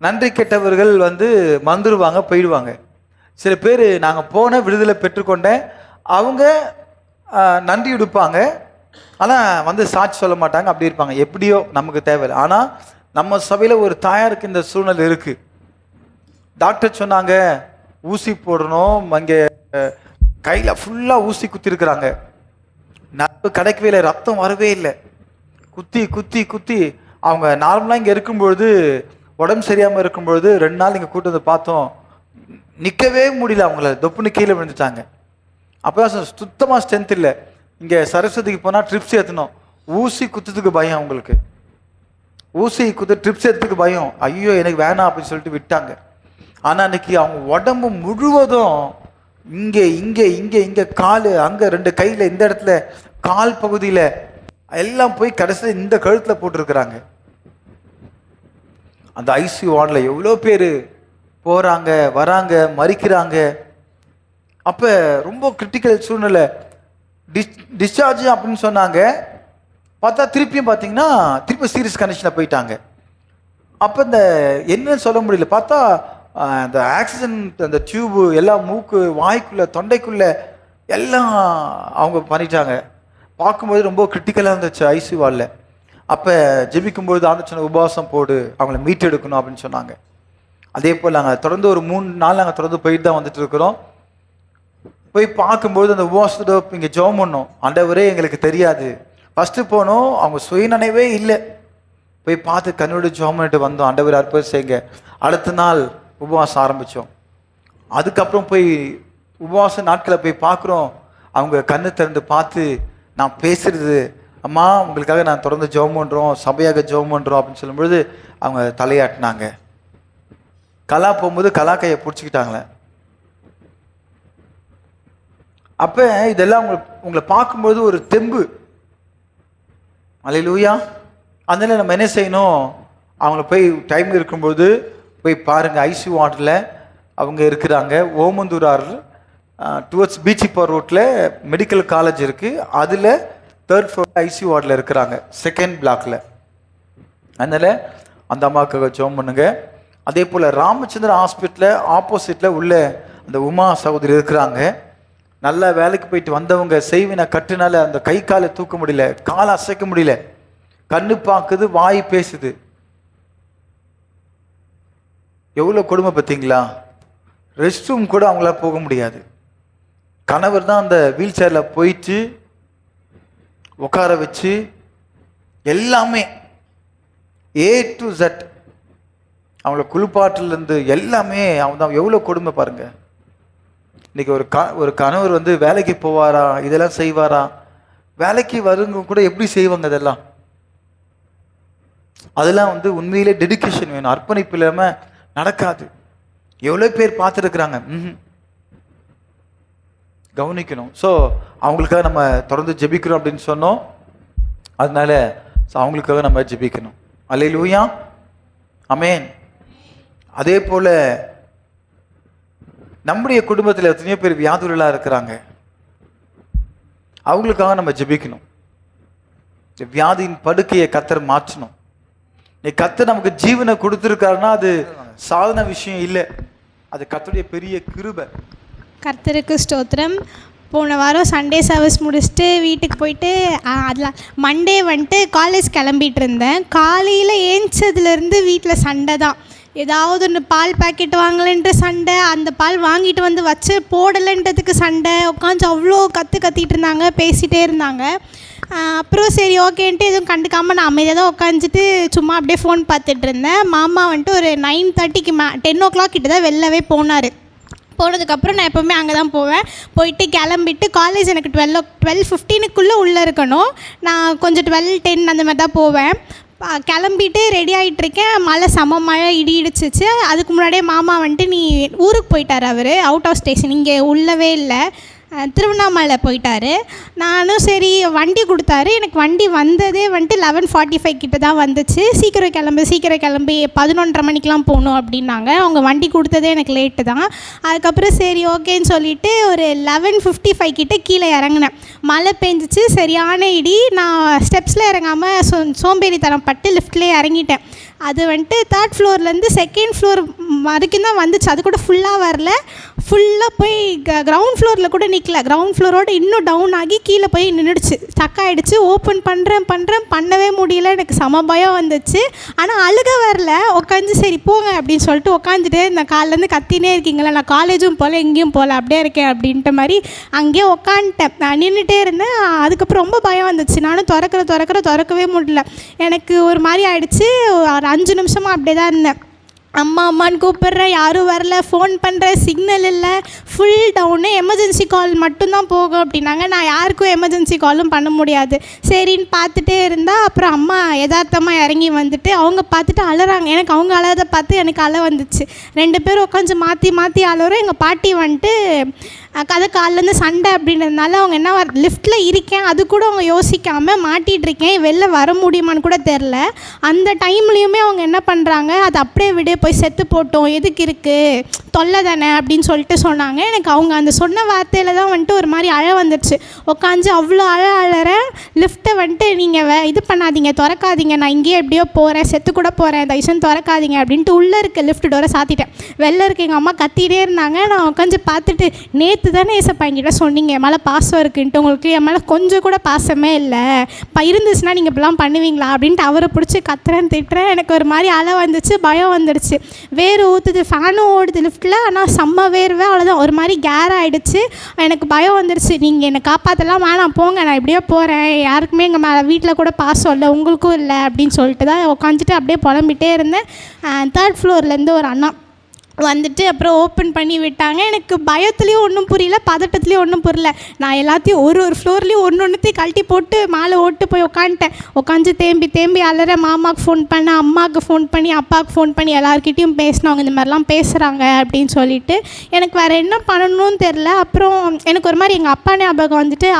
நன்றி கெட்டவர்கள் மறந்துடுவாங்க, போயிடுவாங்க. சில பேர் நாங்கள் போன விடுதலை பெற்றுக்கொண்டேன், அவங்க நன்றி எடுப்பாங்க, ஆனால் சாட்சி சொல்ல மாட்டாங்க, அப்படி இருப்பாங்க. எப்படியோ நமக்கு தேவையில்லை. ஆனால் நம்ம சபையில் ஒரு தாயாருக்கு இந்த சூழ்நிலை இருக்குது. டாக்டர் சொன்னாங்க ஊசி போடணும், அங்கே கையில் ஃபுல்லாக ஊசி குத்திருக்கிறாங்க, நரம்பு கிடைக்கவே இல்லை, ரத்தம் வரவே இல்லை. குத்தி குத்தி குத்தி அவங்க நார்மலாக இங்கே இருக்கும்பொழுது, உடம்பு சரியாமல் இருக்கும்பொழுது 2 நாள் இங்கே கூட்டு வந்து பார்த்தோம், நிற்கவே முடியல, அவங்கள தொப்புன்னு கீழே விழுந்துட்டாங்க. அப்போ சுத்தமாக ஸ்ட்ரென்த் இல்லை. இங்கே சரஸ்வதிக்கு போனால் ட்ரிப்ஸ் ஏற்றணும், ஊசி குத்துறதுக்கு பயம் அவங்களுக்கு. ஊசி குத்து ட்ரிப்ஸ் ஏற்றுறதுக்கு பயம். ஐயோ எனக்கு வேணாம் அப்படின்னு சொல்லிட்டு விட்டாங்க. ஆனால் அன்றைக்கி அவங்க உடம்பு முழுவதும் இங்கே இங்கே இங்கே இங்கே கால், அங்கே 2 கையில், இந்த இடத்துல கால் பகுதியில் எல்லாம் போய் கடைசியில் இந்த கழுத்தில் போட்டிருக்கிறாங்க. அந்த ஐசியூ வார்டில் எவ்வளோ பேர் போகிறாங்க வராங்க மறிக்கிறாங்க. அப்போ ரொம்ப கிரிட்டிக்கல் சூழ்நிலை. டிஸ்சார்ஜ் அப்படின்னு சொன்னாங்க. பார்த்தா திருப்பியும் பார்த்தீங்கன்னா திருப்பி சீரியஸ் கண்டிஷனில் போயிட்டாங்க. அப்போ இந்த என்னன்னு சொல்ல முடியல. பார்த்தா அந்த ஆக்சிஜன் அந்த டியூபு எல்லாம் மூக்கு வாய்க்குள்ளே தொண்டைக்குள்ளே எல்லாம் அவங்க பண்ணிட்டாங்க. பார்க்கும்போது ரொம்ப கிரிட்டிக்கலாக இருந்துச்சு ஐசியூ வார்டில். அப்போ ஜெபிக்கும்போது ஆண்டவர் உபவாசம் போடு, அவங்கள மீட்டெடுக்கணும் அப்படின்னு சொன்னாங்க. அதே போல் நாங்கள் தொடர்ந்து ஒரு 3 நாள் நாங்கள் தொடர்ந்து போயிட்டு தான் வந்துட்டு இருக்கிறோம். போய் பார்க்கும்போது அந்த உபவாசத்தோட இங்கே ஜெபம் பண்ணோம். ஆண்டவரே எங்களுக்கு தெரியாது. ஃபஸ்ட்டு போனோம், அவங்க சுயநினைவே இல்லை. போய் பார்த்து கண்ணோட ஜெபம் பண்ணிட்டு வந்தோம். ஆண்டவர் அற்புதம் செய்யுங்க. அடுத்த நாள் உபவாசம் ஆரம்பித்தோம். அதுக்கப்புறம் போய் உபவாச நாட்களை போய் பார்க்குறோம். அவங்க கண்ணு திறந்து பார்த்து நான் பேசுறது, அம்மா உங்களுக்காக நான் தொடர்ந்து ஜெபம் பண்ணுறோம், சபையாக ஜெபம் பண்ணுறோம் அப்படின்னு சொல்லும்பொழுது அவங்க தலையாட்டினாங்க. கலா போகும்போது கலா கையை பிடிச்சிக்கிட்டாங்களே. அப்போ இதெல்லாம் உங்களை பார்க்கும்போது ஒரு தெம்பு. அல்லேலூயா. அதனால நம்ம என்ன செய்யணும், அவங்கள போய் டைம் இருக்கும்போது போய் பாருங்கள். ஐசியூ வார்டில் அவங்க இருக்கிறாங்க. ஓமந்தூரார் டுவர்ட்ஸ் பீச்சிப்பா ரோட்டில் மெடிக்கல் காலேஜ் இருக்குது. அதில் 3rd floor ஐசியூ வார்டில் இருக்கிறாங்க, 2nd blockல. அதனால் அந்த அம்மாவுக்காக ஜெபம் பண்ணுங்க. அதே போல் ராமச்சந்திர ஹாஸ்பிட்டலில் ஆப்போசிட்டில் உள்ள அந்த உமா சகோதரி இருக்கிறாங்க. நல்லா வேலைக்கு போயிட்டு வந்தவங்க செய்வினை கட்டுனால அந்த கை காலை தூக்க முடியல, காலை அசைக்க முடியல, கண்ணு பார்க்குது, வாய் பேசுது. எவ்வளோ கொடுமை பார்த்தீங்களா? ரெஸ்ட் ரூம் கூட அவங்களால போக முடியாது. கணவர் தான் அந்த வீல் சேரில் போயிட்டு உட்கார வச்சு எல்லாமே A to Z அவங்கள குளிப்பாட்டிலேருந்து எல்லாமே அவங்க தான். எவ்வளோ கொடுமை பாருங்க. இன்னைக்கு ஒரு கணவர் வந்து வேலைக்கு போவாரா, இதெல்லாம் செய்வாரா? வேலைக்கு வருங்க கூட எப்படி செய்வாங்க? அதெல்லாம் வந்து உண்மையிலே டெடிகேஷன் வேணும், அர்ப்பணிப்பு இல்லாமல் நடக்காது. எவ்வளோ பேர் பார்த்துருக்குறாங்க. கவனிக்கணும். ஸோ அவங்களுக்காக நம்ம தொடர்ந்து ஜெபிக்கிறோம் அப்படின்னு சொன்னோம். அதனால அவங்களுக்காக நம்ம ஜெபிக்கணும். அல்லேலூயா, ஆமென். அதே போல் நம்முடைய குடும்பத்தில் எத்தனையோ பேர் வியாதிகளாக இருக்கிறாங்க. அவங்களுக்காக நம்ம ஜெபிக்கணும். வியாதியின் படுக்கையை கர்த்தர் மாற்றணும். கர்த்தர் நமக்கு ஜீவனை கொடுத்துருக்காருன்னா அது சாதன விஷயம் இல்லை, அது கர்த்தருடைய பெரிய கிருபை. கர்த்தருக்கு ஸ்தோத்திரம். போன வாரம் சண்டே சர்வீஸ் முடிச்சுட்டு வீட்டுக்கு போயிட்டு அதில் மண்டே வந்துட்டு காலேஜ் கிளம்பிட்டு இருந்தேன். காலையில் ஏஞ்சதுலேருந்து வீட்டில் சண்டை தான். ஏதாவது ஒன்று பால் பாக்கெட் வாங்கலைன்ற சண்டை, அந்த பால் வாங்கிட்டு வந்து வச்சு போடலைன்றதுக்கு சண்டை, உட்காந்து அவ்வளோ கத்திட்டு இருந்தாங்க, பேசிகிட்டே இருந்தாங்க. அப்புறம் சரி ஓகேன்ட்டு எதுவும் கண்டுக்காமல் நான் அமைதியாக தான் உட்காந்துட்டு சும்மா அப்படியே ஃபோன் பார்த்துட்டு இருந்தேன். மாமா வந்துட்டு ஒரு 9:30க்கு 10 o'clock கிட்ட தான் வெளிலவே போனார். போனதுக்கப்புறம் நான் எப்போவுமே அங்கே தான் போவேன். போயிட்டு கிளம்பிட்டு காலேஜ் எனக்கு 12:15 உள்ளே இருக்கணும். நான் கொஞ்சம் 12:10 அந்த மாதிரி தான் போவேன். கிளம்பிட்டு ரெடி ஆகிட்டுருக்கேன். மழை செம மழை, இடி இடிச்சிச்சு. அதுக்கு முன்னாடியே மாமா வந்துட்டு நீ ஊருக்கு போயிட்டார். அவர் அவுட் ஆஃப் ஸ்டேஷன், இங்கே உள்ளவே இல்லை, திருவண்ணாமலை போயிட்டார். நானும் சரி வண்டி கொடுத்தாரு. எனக்கு வண்டி வந்ததே வந்துட்டு 11:45 கிட்ட தான் வந்துச்சு. சீக்கிரம் கிளம்பி 11:30 மணிக்கெலாம் போகணும் அப்படின்னாங்க. அவங்க வண்டி கொடுத்ததே எனக்கு லேட்டு தான். அதுக்கப்புறம் சரி ஓகேன்னு சொல்லிவிட்டு ஒரு 11:55 கிட்ட கீழே இறங்கினேன். மழை பெஞ்சிச்சு, சரியான இடி. நான் ஸ்டெப்ஸில் இறங்காமல் சோம்பேறித்தனம் பட்டு லிஃப்ட்லேயே இறங்கிட்டேன். அது வந்துட்டு 3rd floorலேருந்து 2nd floor வரைக்கும் தான் வந்துச்சு. அது கூட ஃபுல்லாக வரல. ஃபுல்லாக போய் கிரவுண்ட் ஃப்ளோரில் கூட நிற்கல. கிரவுண்ட் ஃப்ளோரோடு இன்னும் டவுன் ஆகி கீழே போய் நின்றுடுச்சு. ஸ்டக் ஆகிடுச்சு. ஓப்பன் பண்ணுறேன் பண்ணவே முடியல. எனக்கு செம பயம் வந்துச்சு. ஆனால் அழுக வரல. உட்காந்து சரி போங்க அப்படின்னு சொல்லிட்டு உட்காந்துட்டு இந்த காலிலேருந்து கத்தினே இருக்கீங்களா, நான் காலேஜும் போகல எங்கேயும் போகல அப்படியே இருக்கேன் அப்படின்ட்டு மாதிரி அங்கேயே உட்காந்துட்டேன். நான் நின்றுட்டே இருந்தேன். அதுக்கப்புறம் ரொம்ப பயம் வந்துச்சு. நானும் திறக்கவே முடியல. எனக்கு ஒரு மாதிரி ஆகிடுச்சு. ஒரு 5 நிமிஷமாக அப்படியே தான் இருந்தேன். அம்மான்னு கூப்பிட்றேன், யாரும் வரல. ஃபோன் பண்ணுறேன், சிக்னல் இல்லை, ஃபுல் டவுனு. எமர்ஜென்சி கால் மட்டும்தான் போகும் அப்படின்னாங்க. நான் யாருக்கும் எமர்ஜென்சி காலும் பண்ண முடியாது. சரின்னு பார்த்துட்டே இருந்தால் அப்புறம் அம்மா யதார்த்தமாக இறங்கி வந்துட்டு அவங்க பார்த்துட்டு அழுறாங்க. எனக்கு அவங்க அழறதை பார்த்து எனக்கு அழ வந்துச்சு. 2 பேரும் உட்காந்து மாற்றி அழுறோம். எங்கள் பாட்டி வந்துட்டு கதை காலிலேருந்து சண்டை அப்படின்றதுனால அவங்க என்ன லிஃப்ட்டில் இருக்கேன் அது கூட அவங்க யோசிக்காமல் மாட்டிகிட்ருக்கேன், வெளில வர முடியுமான்னு கூட தெரில. அந்த டைம்லேயுமே அவங்க என்ன பண்ணுறாங்க, அது அப்படியே விட போய் செத்து போட்டோம், எதுக்கு இருக்குது தொல்லை தானே அப்படின்னு சொல்லிட்டு சொன்னாங்க. எனக்கு அவங்க அந்த சொன்ன வார்த்தையில் தான் வந்துட்டு ஒரு மாதிரி அழ வந்துடுச்சு. உட்காந்து அவ்வளோ அழறேன். லிஃப்ட்டை வந்துட்டு நீங்கள் இது பண்ணாதீங்க, திறக்காதீங்க, நான் இங்கேயே எப்படியோ போகிறேன், செத்து கூட போகிறேன், தயவுசெய்து திறக்காதீங்க அப்படின்ட்டு உள்ளே இருக்க லிஃப்ட் டோரை சாத்திட்டேன். வெளில இருக்க எங்கள் அம்மா கத்திகிட்டே இருந்தாங்க. நான் உட்காந்து பார்த்துட்டு, நேற்று தானே ஏசப்பா என்கிட்ட சொன்னீங்க என் மேலே பாசம் இருக்குன்ட்டு, உங்களுக்கு என் மேலே கொஞ்சம் கூட பாசமே இல்லை, இருந்துச்சுன்னா நீங்கள் இப்படிலாம் பண்ணுவீங்களா அப்படின்ட்டு அவரை பிடிச்சி கத்துறேன் திட்டுறேன். எனக்கு ஒரு மாதிரி அலை வந்துச்சு, பயம் வந்துடுச்சு. வேறு ஊற்றுது, ஃபேனும் ஓடுது லிஃப்ட்டில், ஆனால் செம்ம வேர்வை, அவ்வளோதான் ஒரு மாதிரி கேர் ஆகிடுச்சு. எனக்கு பயம் வந்துடுச்சு. நீங்கள் என்னை காப்பாற்றலாம் வேணாம் போங்க, நான் இப்படியே போகிறேன், யாருக்குமே எங்கள் மேலே வீட்டில் கூட பாசம் இல்லை, உங்களுக்கும் இல்லை அப்படின்னு சொல்லிட்டு தான் உட்காந்துட்டு அப்படியே புலம்பிகிட்டே இருந்தேன். 3rd ஃப்ளோர்லேருந்து ஒரு அண்ணா வந்துட்டு அப்புறம் ஓப்பன் பண்ணி விட்டாங்க. எனக்கு பயத்துலேயும் ஒன்றும் புரியல, பதட்டத்துலேயும் ஒன்றும் புரியல. நான் எல்லாத்தையும் ஒரு ஃப்ளோர்லேயும் ஒன்றுத்தையும் கழட்டி போட்டு மேலே ஓட்டு போய் உட்காந்துட்டேன். உட்காந்து தேம்பி அலற மாமாவுக்கு ஃபோன் பண்ணேன், அம்மாவுக்கு ஃபோன் பண்ணி, அப்பாவுக்கு ஃபோன் பண்ணி எல்லாருக்கிட்டையும் பேசினவங்க இந்த மாதிரிலாம் பேசுகிறாங்க அப்படின்னு சொல்லிட்டு எனக்கு வேறு என்ன பண்ணணும்னு தெரில. அப்புறம் எனக்கு ஒரு மாதிரி எங்கள் அப்பா ஞாபகம் வந்துட்டு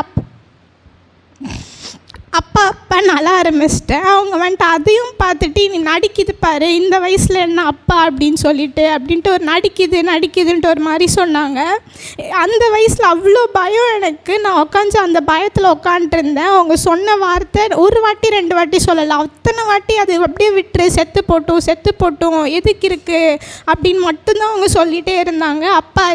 அப்பா நல்லா ஆரம்பிச்சிட்டேன். அவங்க வந்துட்டு அதையும் பார்த்துட்டு நீ நடிக்குது பாரு, இந்த வயசில் என்ன அப்பா அப்படின்ட்டு ஒரு நடிக்குதுன்ட்டு ஒரு மாதிரி சொன்னாங்க. அந்த வயசில் அவ்வளோ பயம் எனக்கு. நான் உட்காந்து அந்த பயத்தில் உட்காண்ட்ருந்தேன். அவங்க சொன்ன வார்த்தை ஒரு வாட்டி 2 வாட்டி சொல்லலை, அத்தனை வாட்டி அது அப்படியே விட்டுரு, செத்து போட்டோம் எதுக்கு இருக்குது அப்படின்னு மட்டும்தான் அவங்க சொல்லிகிட்டே இருந்தாங்க. அப்பா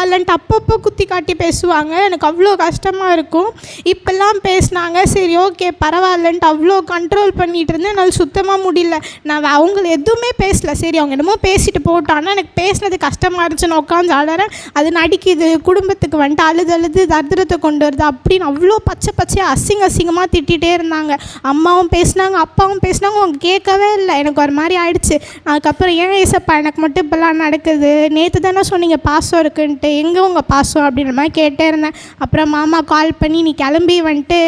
இல்லைன்ட்டு அப்பப்போ குத்தி காட்டி பேசுவாங்க. எனக்கு அவ்வளோ கஷ்டமாக இருக்கும். இப்போல்லாம் பேசினாங்க, சரி ஓகே பரவாயில்லன்ட்டு அவ்வளோ கண்ட்ரோல் பண்ணிகிட்டு இருந்தேன். என்னால் சுத்தமாக முடியல. நான் அவங்கள எதுவுமே பேசலை, சரி அவங்க என்னமோ பேசிட்டு போட்டோம், ஆனால் எனக்கு பேசினது கஷ்டமாக இருந்துச்சுன்னு உட்காந்து அழறேன். அது நடிக்குது, குடும்பத்துக்கு வந்துட்டு அழுது தரித்திரத்தை கொண்டு வருது அப்படின்னு அவ்வளோ பச்சையாக அசிங்கமாக திட்டிகிட்டே இருந்தாங்க. அம்மாவும் பேசினாங்க, அப்பாவும் பேசினாங்க, அவங்க கேட்கவே இல்லை. எனக்கு ஒரு மாதிரி ஆயிடுச்சு. அதுக்கப்புறம் ஏன் ஏசப்பா எனக்கு மட்டும் இப்போல்லாம் நடக்குது, நேற்று தானே சொன்னீங்க பாசம் இருக்குன்ட்டு, எங்கே உங்கள் பாசம் அப்படின்ற மாதிரி கேட்டே இருந்தேன். அப்புறம் மாமா கால் பண்ணி நீ கிளம்பி வந்துட்டு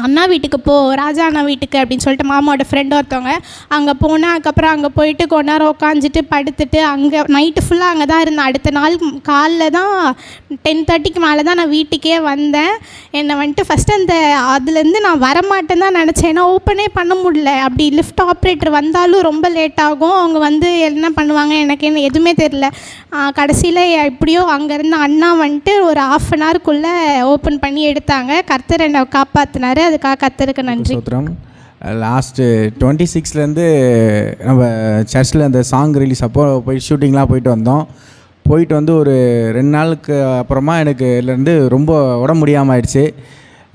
அண்ணா வீட்டுக்கு போ, ராஜா அண்ணா வீட்டுக்கு அப்படின்னு சொல்லிட்டு மாமாவோட ஃப்ரெண்டு ஒருத்தவங்க அங்கே போனேன். அதுக்கப்புறம் அங்கே போயிட்டு கொஞ்ச நேரம் உட்காந்துட்டு படுத்துட்டு அங்கே நைட்டு ஃபுல்லாக அங்கே தான் இருந்தேன். அடுத்த நாள் காலைல தான் 10:30க்கு மேலே தான் நான் வீட்டுக்கே வந்தேன். என்னை வந்துட்டு ஃபஸ்ட்டு அதுலேருந்து நான் வரமாட்டேன்னு தான் நினச்சேன். ஏன்னா ஓப்பனே பண்ண முடியல. அப்படி லிஃப்ட் ஆப்ரேட்டர் வந்தாலும் ரொம்ப லேட் ஆகும். அவங்க வந்து என்ன பண்ணுவாங்க எனக்கு என்ன எதுவுமே தெரில. கடைசியில் எப்படியோ அங்கேருந்து அண்ணா வந்துட்டு ஒரு 1/2 an hourக்குள்ளே ஓப்பன் பண்ணி எடுத்தாங்க. கர்த்தர் என்னை காப்பாற்றினார். அதுக்காக கர்த்தருக்கு நன்றி. லாஸ்ட்டு 26லேருந்து நம்ம சர்ச்சில் அந்த சாங் ரிலீஸ் அப்போ போய் ஷூட்டிங்லாம் போயிட்டு வந்து ஒரு 2 நாளுக்கு அப்புறமா எனக்கு இதுலேருந்து ரொம்ப உடம்பு முடியாமல் ஆயிடுச்சு.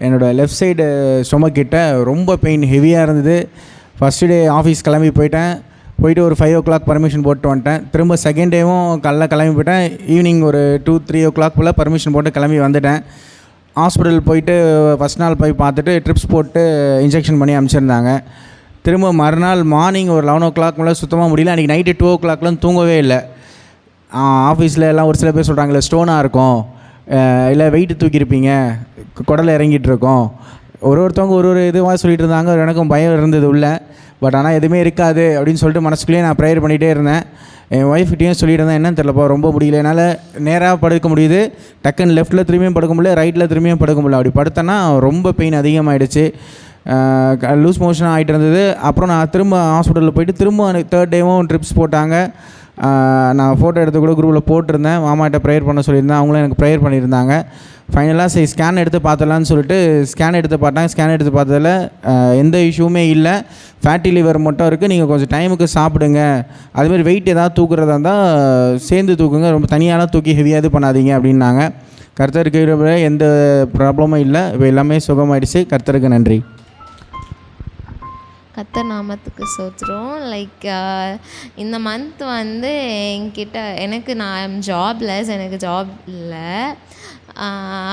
என்னோடய லெஃப்ட் சைடு ஸ்டொமக் கிட்ட ரொம்ப பெயின் ஹெவியாக இருந்தது. ஃபஸ்ட்டு டே ஆஃபீஸ் கிளம்பி போயிட்டு ஒரு 5 o'clock பர்மிஷன் போட்டு வந்துட்டேன். திரும்ப செகண்ட் டேவும் காலைல கிளம்பி போயிட்டேன். ஈவினிங் ஒரு 2-3 o'clock போல் பர்மிஷன் போட்டு கிளம்பி வந்துட்டேன். ஹாஸ்பிட்டல் போயிட்டு ஃபஸ்ட் நாள் போய் பார்த்துட்டு ட்ரிப்ஸ் போட்டு இன்ஜெக்ஷன் பண்ணி அனுப்பிச்சிருந்தாங்க. திரும்ப மறுநாள் மார்னிங் ஒரு 11 o'clock மேலே சுத்தமாக முடியல. அன்றைக்கி நைட்டு 2 o'clockலாம் தூங்கவே இல்லை. ஆஃபீஸில் எல்லாம் ஒரு சில பேர் சொல்கிறாங்களே ஸ்டோனாக இருக்கும், இல்லை வெயிட்டு தூக்கியிருப்பீங்க, குடலை இறங்கிட்டு இருக்கோம், ஒருத்தவங்க ஒரு இதுவாக சொல்லிட்டு இருந்தாங்க. எனக்கும் பயம் இருந்தது உள்ள. பட் ஆனால் எதுவுமே இருக்காது அப்படின்னு சொல்லிட்டு மனசுக்குள்ளேயே நான் ப்ரேயர் பண்ணிகிட்டே இருந்தேன். என் ஒய்ஃப்கிட்டையும் சொல்லிட்டு இருந்தேன், என்னன்னு தெரியலப்பா ரொம்ப முடியல, என்னால் நேராக படுக்க முடியுது, டக்குன்னு லெஃப்ட்டில் திரும்பியும் படுக்க முடியல, ரைட்டில் திரும்பியும் படுக்க முடியல. அப்படி படுத்தேன்னா ரொம்ப பெயின் அதிகமாகிடுச்சு, லூஸ் மோஷன் ஆகிட்டு இருந்தது. அப்புறம் நான் திரும்ப ஹாஸ்பிட்டலில் போயிட்டு திரும்ப 3rd டேவும் ட்ரிப்ஸ் போட்டாங்க. நான் ஃபோட்டோ எடுத்து கூட குரூப்பில் போட்டிருந்தேன். மாமாட்ட ப்ரேயர் பண்ண சொல்லியிருந்தேன், அவங்களும் எனக்கு ப்ரேயர் பண்ணியிருந்தாங்க. ஃபைனலாக சரி ஸ்கேன் எடுத்து பார்த்தலான்னு சொல்லிட்டு ஸ்கேன் எடுத்து பார்த்ததில் எந்த இஷ்யூவுமே இல்லை. ஃபேட்டி லிவர் மட்டும் இருக்குது, நீங்கள் கொஞ்சம் டைமுக்கு சாப்பிடுங்க, அதுமாதிரி வெயிட் ஏதாவது தூக்குறதா இருந்தால் சேர்ந்து தூக்குங்க, ரொம்ப தனியாலாம் தூக்கி ஹெவியாக இது பண்ணாதீங்க அப்படின்னாங்க. கர்த்தருக்கு எந்த ப்ராப்ளமும் இல்லை, இப்போ எல்லாமே சுகமாயிடுச்சு. கர்த்தருக்கு நன்றி. கர்த்தர் நாமத்துக்கு சோத்திரம். இந்த மந்த் வந்து நான் ஜாப்லெஸ், எனக்கு ஜாப் இல்லை.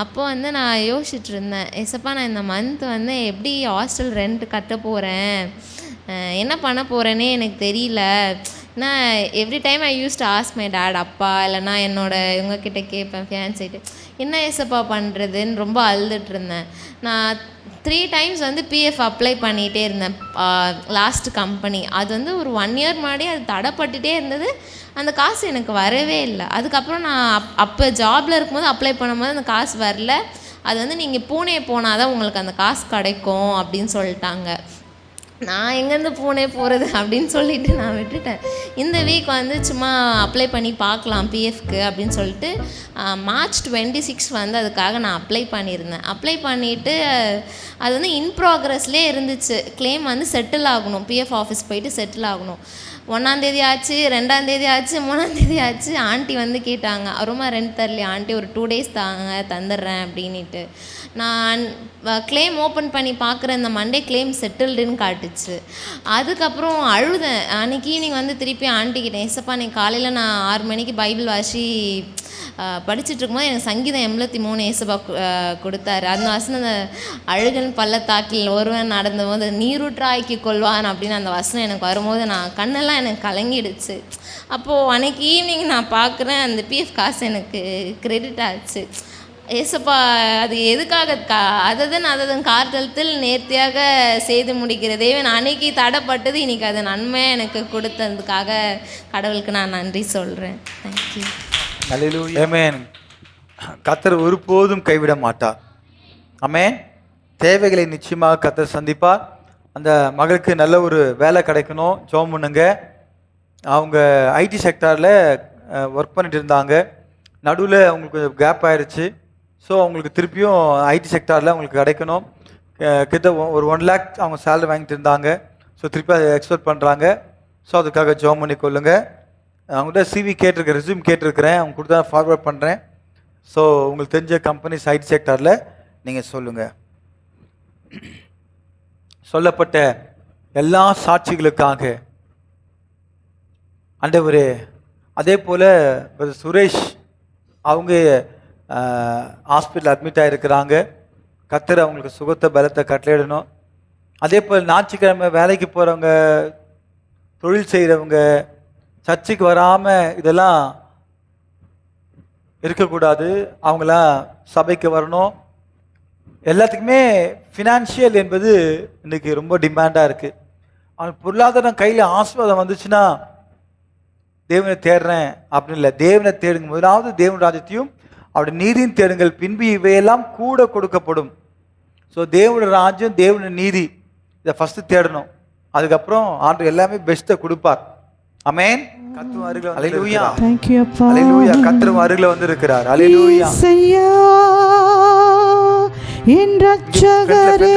அப்போ வந்து நான் யோசிச்சுட்டு இருந்தேன், ஏசப்பா நான் இந்த மந்த் வந்து எப்படி ஹாஸ்டல் ரெண்ட் கட்ட போகிறேன், என்ன பண்ண போகிறேன்னே எனக்கு தெரியல. நான் every time I use to ask my dad, அப்பா இல்லைனா இவங்கக்கிட்ட கேட்பேன் ஃபியான்ஸைட்டு, என்ன ஏசப்பா பண்ணுறதுன்னு ரொம்ப அழுதுட்டு இருந்தேன். நான் 3 times வந்து பிஎஃப் அப்ளை பண்ணிகிட்டே இருந்தேன் லாஸ்ட் கம்பெனி. அது வந்து ஒரு 1 year முன்னாடி அது தடைப்பட்டுகிட்டே இருந்தது. அந்த காசு எனக்கு வரவே இல்லை. அதுக்கப்புறம் நான் அப்போ ஜாபில் இருக்கும்போது அப்ளை பண்ணும்போது அந்த காசு வரல. அது வந்து நீங்கள் பூனே போனால் தான் உங்களுக்கு அந்த காசு கிடைக்கும் அப்படின்னு சொல்லிட்டாங்க. நான் எங்கேருந்து பூனே போகிறது அப்படின்னு சொல்லிட்டு நான் விட்டுட்டேன். இந்த வீக் வந்து சும்மா அப்ளை பண்ணி பார்க்கலாம் பிஎஃப்க்கு அப்படின்னு சொல்லிட்டு மார்ச் 26 வந்து அதுக்காக நான் அப்ளை பண்ணியிருந்தேன். அப்ளை பண்ணிவிட்டு அது வந்து இன் ப்ராக்ரஸ்லேயே இருந்துச்சு. கிளைம் வந்து செட்டில் ஆகணும், பிஎஃப் ஆஃபீஸ் போயிட்டு செட்டில் ஆகணும். 1ஆம் தேதி ஆச்சு, 2ஆம் தேதி ஆச்சு, 3ஆம் தேதி ஆச்சு. ஆண்டி வந்து கேட்டாங்க, ரொம்ப ரெண்ட் தரலையா ஆண்டி, ஒரு 2 days தாங்க தந்துடுறேன் அப்படின்ட்டு. நான் கிளைம் ஓப்பன் பண்ணி பார்க்குற இந்த மண்டே கிளைம் செட்டில்டுன்னு காட்டுச்சு. அதுக்கப்புறம் அழுதேன். அன்றைக்கி ஈவினிங் வந்து திருப்பி ஆண்டிக்கிட்ட, ஏசப்பா நீ காலையில் நான் 6 மணிக்கு பைபிள் வாசி படிச்சுட்டு இருக்கும்போது எனக்கு சங்கீதம் 83 ஏசப்பா கொடுத்தாரு. அந்த வசனம் அந்த அழுகன் பள்ளத்தாக்கில் ஒருவன் நடந்தபோது நீரூற்றாய்க்கு கொள்வான் அப்படின்னு அந்த வசனம் எனக்கு வரும்போது நான் கண்ணெல்லாம் எனக்கு கலங்கிடுச்சு. அப்போது அன்றைக்கி ஈவினிங் நான் பார்க்குறேன் அந்த பிஎஃப் காசு எனக்கு கிரெடிட் ஆச்சு. ஏசப்பா அது எதுக்காக அதன் காரணத்தில் நேர்த்தியாக செய்து முடிக்கிற தேவன் அன்னைக்கு தடைப்பட்டது இன்னைக்கு அது நன்மை எனக்கு கொடுத்ததுக்காக கடவுளுக்கு நான் நன்றி சொல்கிறேன். தேங்க்யூ. அல்லேலூயா. ஆமென். கர்த்தர் ஒருபோதும் கைவிட மாட்டார். ஆமென். தேவைகளை நிச்சயமாக கர்த்தர் சந்திப்பார். அந்த மகளுக்கு நல்ல ஒரு வேலை கிடைக்கணும், ஜெபம் பண்ணுங்க. அவங்க ஐடி செக்டாரில் ஒர்க் பண்ணிட்டு இருந்தாங்க. நடுவில் அவங்களுக்கு கேப் ஆயிடுச்சு. ஸோ அவங்களுக்கு திருப்பியும் ஐடி செக்டாரில் அவங்களுக்கு கிடைக்கணும். கிட்ட ஒரு 1 lakh அவங்க சேலரி வாங்கிட்டு இருந்தாங்க. ஸோ திருப்பி அதை எக்ஸ்பெக்ட் பண்ணுறாங்க. ஸோ அதுக்காக ஜெபம் பண்ணி கொள்ளுங்கள். அவங்கள்ட்ட சிவி கேட்டிருக்கேன், ரெஸ்யூம் கேட்டிருக்கிறேன். அவங்க கொடுத்தா ஃபார்வர்ட் பண்ணுறேன். ஸோ உங்களுக்கு தெரிஞ்ச கம்பெனிஸ் ஐடி செக்டாரில் நீங்கள் சொல்லுங்கள். சொல்லப்பட்ட எல்லா சாட்சிகளுக்காக ஆண்டவரே, அதே போல் சுரேஷ் அவங்க ஹாஸ்பிட்டல் அட்மிட் ஆகிருக்கிறாங்க. கர்த்தர் அவங்களுக்கு சுகத்தை பலத்தை கட்டளையிடணும். அதே போல் ஞாயிற்றுக்கிழமை வேலைக்கு போகிறவங்க, தொழில் செய்கிறவங்க, சர்ச்சுக்கு வராமல் இதெல்லாம் இருக்கக்கூடாது. அவங்களாம் சபைக்கு வரணும். எல்லாத்துக்குமே ஃபினான்ஷியல் என்பது இன்றைக்கி ரொம்ப டிமாண்டாக இருக்குது. அவங்களுக்கு பொருளாதாரம் கையில் ஆசீர்வாதம் வந்துச்சுன்னா தேவனை தேடுறேன் அப்படின்னு இல்லை. தேவனை தேடுங்க. முதலாவது தேவன் ராஜ்யத்தையும் அவருடைய நீதியும் தேடுங்கள், பின்பு இவையெல்லாம் கூட கொடுக்கப்படும். ஸோ தேவனுடைய ராஜ்யம், தேவனுடைய நீதி, இதை ஃபஸ்ட்டு தேடணும். அதுக்கப்புறம் ஆண்டவர் எல்லாமே பெஸ்ட்டை கொடுப்பார். ஆமென். கர்த்தர் அருகில் அல்லேலூயா. Thank you அப்பா. அல்லேலூயா. கர்த்தர் அருகில் வந்து இருக்கிறார். அல்லேலூயா. இயேசையா என் ரட்சகரே,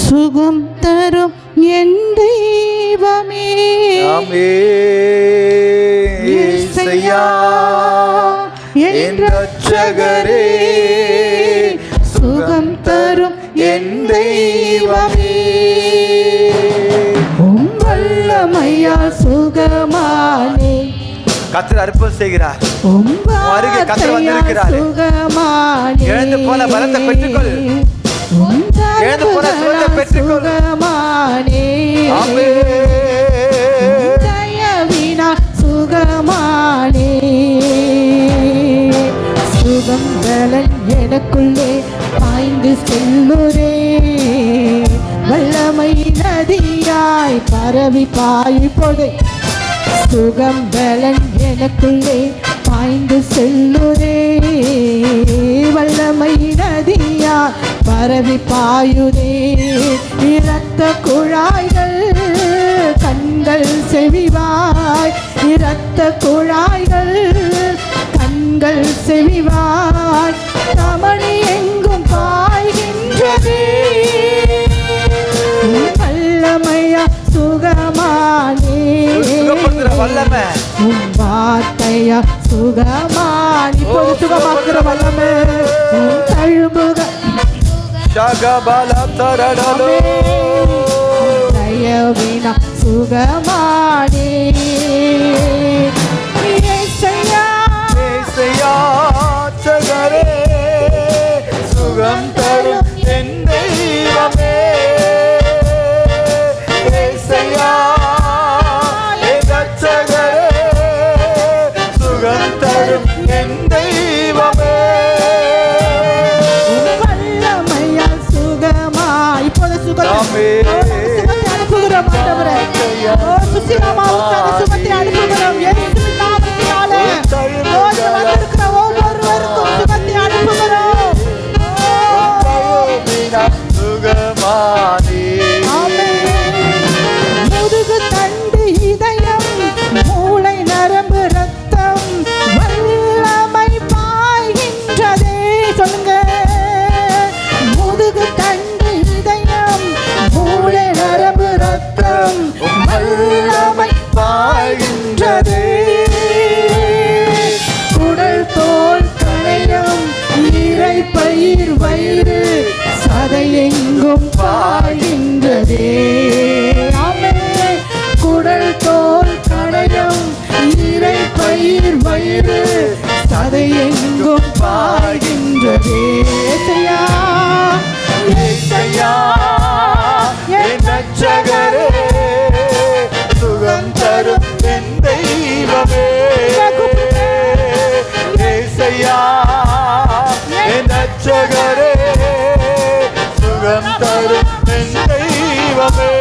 சுகம் தரும் என் தெய்வமே. ஆமென். இயேசையா என் ரட்சகரே, சுகம் தரும் என் தெய்வமே. உம் வல்லமையால் சுகமானே. கர்த்தர் அற்புதம் செய்கிறார். உம் அருகே கர்த்தர் வந்திருக்கிறார். சுகமானே. எழுந்து போன பலத்தை பெற்றுக்கொள். எழுந்து போன சுகத்தை பெற்றுக்கொள். சுகமானே. ஆமென். தயவினா சுகமானே. சுகம் பலன் எனக்குள்ளே பாய்ந்து செல்லுரே. வல்லமை நதியாய் பரவி பாய்ப்பொழுது. சுகம் பலன் எனக்குள்ளே பாய்ந்து செல்லுரே. வல்லமை நதியாய் பரவி பாயுதே. இரத்த குழாய்கள் கண்கள் செவிவாய். இரத்த குழாய்கள் கண்கள் செவிவாய். தமணி எங்கும் பாய்கின்றதே. வல்லமையா சுகமானே. வல்லமை உம் வார்த்தையா சுகமானி. இப்போது சுகமாக்குற வல்லமை உம் தழும்புக தயவினா சுகமானே. இயேசையா ரட்சகரே, சுகம் தரும் என் தெய்வமே. இயேசையா என் ரட்சகரே, சுகம் தரும் என் தெய்வமே. வல்லமையா சுகமா. இப்போது சுகத்தை அனுப்புகிறோம் ஆண்டவரே. சுசிலாமாவுக்கு அந்த சுகத்தை அனுப்புகிறோம். இயேசுவின் நாமத்தினாலே நோய் வந்திருக்கிற ஒவ்வொருவருக்கும் சுகத்தை அனுப்புகிறோம். சுகமானே. முதுகு தண்டு இதயம் மூளை நரம்பு ரத்தம் வல்லமை பாய்கின்றதே. சொல்லுங்க. முதுகு தண்டு இதயம் மூளை நரம்பு ரத்தம் வல்லமை பாய்கின்றதே. குடல் தோல் கணையம் இறை பயிர் வயிறு சதையெங்கும் பாய்கின்றதே. ஆமென். குடல் தோல் கணையம் இறை பயிர் வயிறு சதையெங்கும் பாய்கின்றதே. ஏசையா, ஏசையா, என் ரட்சகரே, சுகம் தரும் என் தெய்வமே. ஏசையா, என் ரட்சகரே, சுகம் தரும் என் தெய்வமே.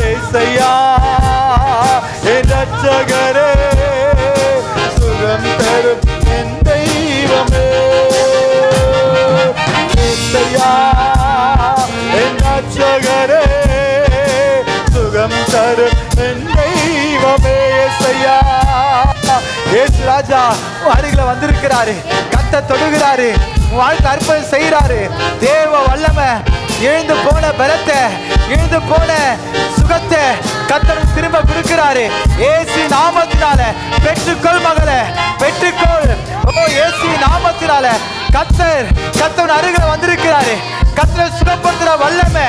ஏசையா, என் ரட்சகரே, சுகம் தரும் என் தெய்வமே. ஏசையா, என் ரட்சகரே, சுகம் தரும் என் தெய்வமே. ஏசையா, இயேசு ராஜா அருகில வந்திருக்கிறாரு. கத்த தொடுகிறாரு. வாழ்க்கை அற்புதம் செய்கிறாரு. தேவ வல்லமை எழுந்து போன பலத்தை, எழுந்து போன சுகத்தை கத்தர் திரும்ப கொடுக்கிறாரு. ஏசு நாமத்தினால பெற்றுக்கொள் மகளே, பெற்றுக்கொள். ஓ ஏசு நாமத்தினால கத்தர் அருகில வந்திருக்கிறாரு. கத்தரை சுகப்படுத்துற வல்லமை,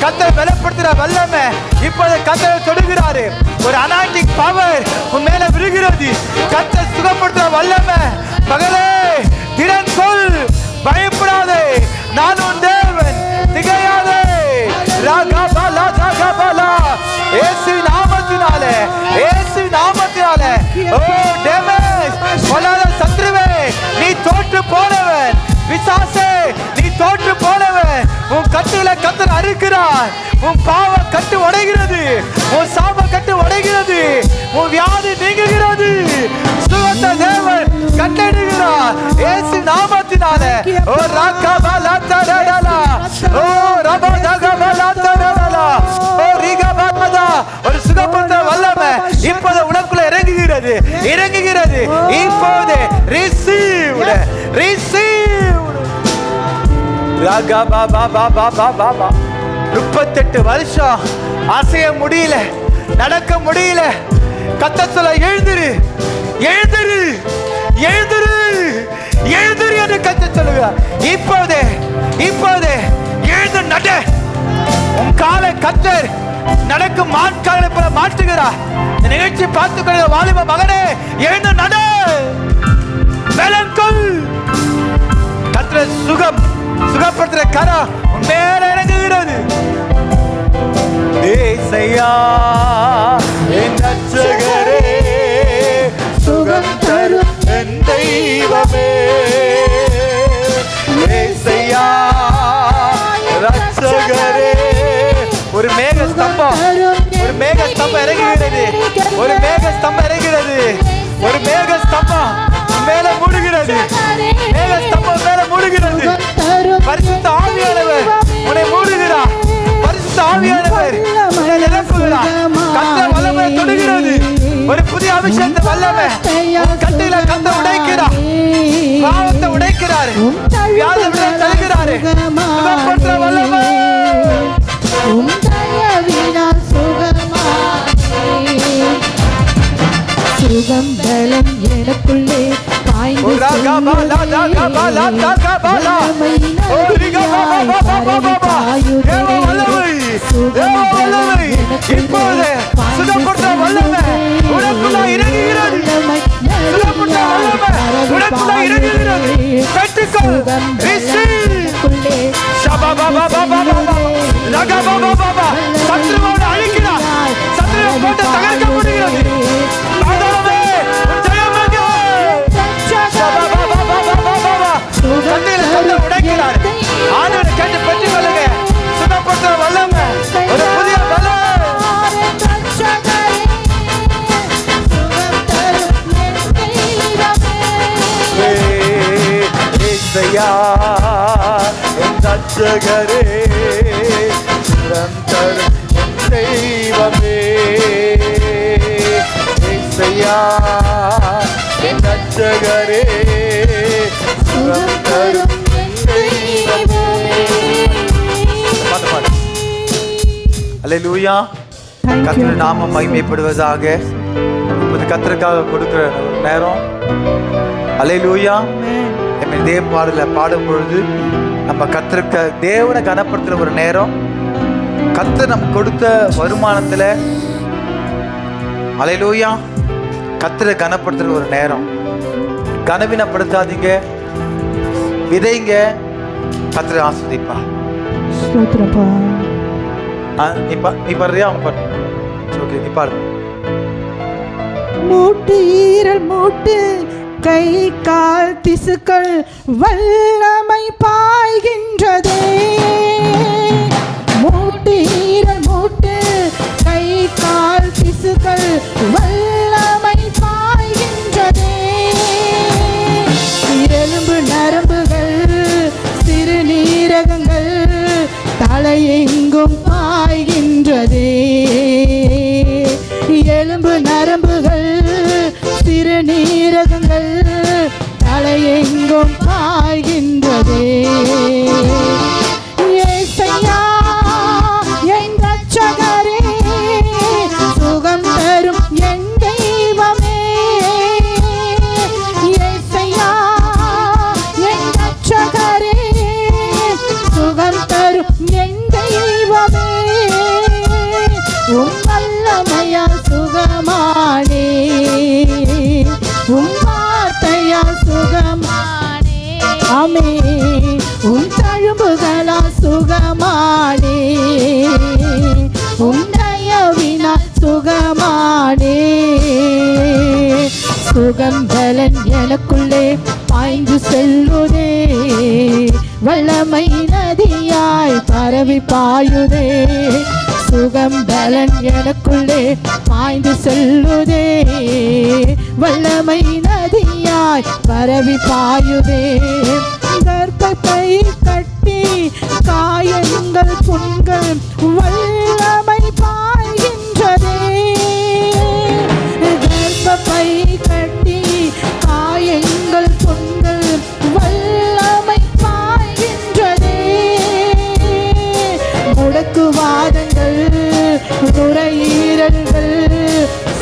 கத்தரை பலப்படுத்துற வல்லமை இப்போது கத்தரை தொடுகிறாரு. ஒரு அனாயிண்டிங் பவர் உன் மேல விழுகிறது. கத்தரை சுகப்படுத்துற வல்லமை. மகளே திறன் கொள், பயப்படாதே, நான் உன் தேவன், திகையாதே. ராகபாலா ராகபாலா, இயேசு நாமத்தினாலே, இயேசு நாமத்தினாலே. ஓ டேமேஜ் கொல்லாத சத்ருவே, நீ தோற்று போனவன். பிசாசே, நீ தோற்று போனவன். உன் கட்டுல கத்தர் அறுக்கிறார். உன் பாவ கட்டு உடைகிறது. உன் சாப கட்டு உடைகிறது. உன் வியாதி நீங்குகிறது. சுகத்த தேவன் கட்டடுகிறார் இயேசு நாமத்தினாலே. ஓ ராகபாலா தரடலா, ஓ ரபதகபாலா தரடலா, ஓ ரிகபாலா. ஒரு சுகப்படுத்த வல்லமை இப்போது உனக்குள்ள இறங்குகிறது, இறங்குகிறது. இப்போது ரிசீவ்ட், ரிசீவ்ட். ராகபா பாபா பாபா பாபா. 38 வருஷம் அசைய முடியல, நடக்க முடியல. கத்த சொல்ல எழுந்திரு, எழுந்திரு, எழுந்திரு, எழுந்திரு என்று கத்த சொல்லுகிறார். இப்போதே, இப்போதே எழுந்து நட. உன் காலை கத்தர் நடக்கும் மான்காலை போல மாற்றுகிறார். இந்த நிகழ்ச்சி பார்த்துக்கிற வாலிப மகனே, எழுந்து நட. பலன்கொள். கத்தர சுகப்படுத்துற கரம் உன் மேல இறங்குகிறது. ஏசையா, என் ரட்சகரே, சுகம் தரும் என் தெய்வமே. ஏசையா, ரட்சகரே. ஒரு மேக ஸ்தம்பம், ஒரு மேக ஸ்தம்பம் இறங்குகிறது. ஒரு மேக ஸ்தம்பம் இறங்குகிறது. ஒரு மேக ஸ்தம்பம் மேல மூடுகிறது. மேக ஸ்தம்பம் மேல மூடுகிறது. பரிசுத்த ஆவியானவர் உன்னை மூடுகிறார். பரிசுத்த ஆவியானவர் உன்னை நிரப்புகிறார். கர்த்தர் வல்லமை தொடுகிறது. ஒரு புதிய அபிஷேகத்தை வல்லமை கட்டில கத்த உடைக்கிறார். பாவத்தை உடைக்கிறார். வியாதி விட தருகிறார். சுகப்படுத்துற வல்லமை. சுகம் பலம் எனக்குள்ளே பாய்ந்து சத்ருவோடு அழிக்கிறார். சத்ருவை போட்டு தகர்க்கப்படுகிறது. உடைக்கிறார். ஆண்டவரை கேட்டு பெற்றுக் கொள்ளுங்க. சுகப்படுத்துற வல்லமை, ஒரு புதிய பலம். அல்லேலூயா. கர்த்தர் நாமம் மகிமைப்படுவதாக. இப்போது கர்த்தருக்காக கொடுக்கிற ஒரு நேரம். அல்லேலூயா. இதே பாடல பாடும் பொழுது நம்ம கர்த்தருக்கு தேவனை கனப்படுத்துற ஒரு நேரம். கர்த்தர் நம்ம கொடுத்த வருமானத்துல அல்லேலூயா கர்த்தரை கனப்படுத்துற ஒரு நேரம். கனவீனப்படுத்தாதீங்க, விதைங்க, கர்த்தரை ஆஸ்வதிப்பா. நீ பாடுறியா? அவங்க பாடு. ஓகே, நீ பாடு. மூட்டு ஈரல் மூட்டு கை கால் திசுக்கள் வல்லமை பாய்கின்றதே. மூட்டு ஈரல் மூட்டு கை கால் திசுக்கள் வல்லமை பாய்கின்றதே. எலும்பு நரம்புகள் சிறுநீரகங்கள் தலையெங்கும் பாய்கின்றதே. எலும்பு நரம்புகள் சிறுநீரகங்கள் தலையெங்கும் பாய்கின்றதே. ஏசையா என் ரட்சகரே, சுகம் தரும் என் தெய்வமே. ஏசையா என் ரட்சகரே, சுகம் தரும் என் தெய்வமே. உம் வல்லமையா சுகமானே, உம் வார்த்தையா சுகமானே. ஆமே, உம் தழும்புகளா சுகமானே, உம் தயவினா சுகமானே. சுகம் பலன் எனக்குள்ளே பாய்ந்து செல்லுதே, வல்லமை நதியாய் பரவி பாயுதே. சுகம் பலன் எனக்குள்ளே பாய்ந்து செல்லுதே, வல்லமை நதியாய் பரவி பாயுதே. கர்ப்பத்தை கட்டி காயங்கள் புண்கள் வல்லமை பாய்கின்றதே. கர்ப்பத்தை கட்டி காயங்கள் புண்கள் வல்லமை பாய்கின்றதே. முடக்குவாதங்கள் நுரையீரல்கள்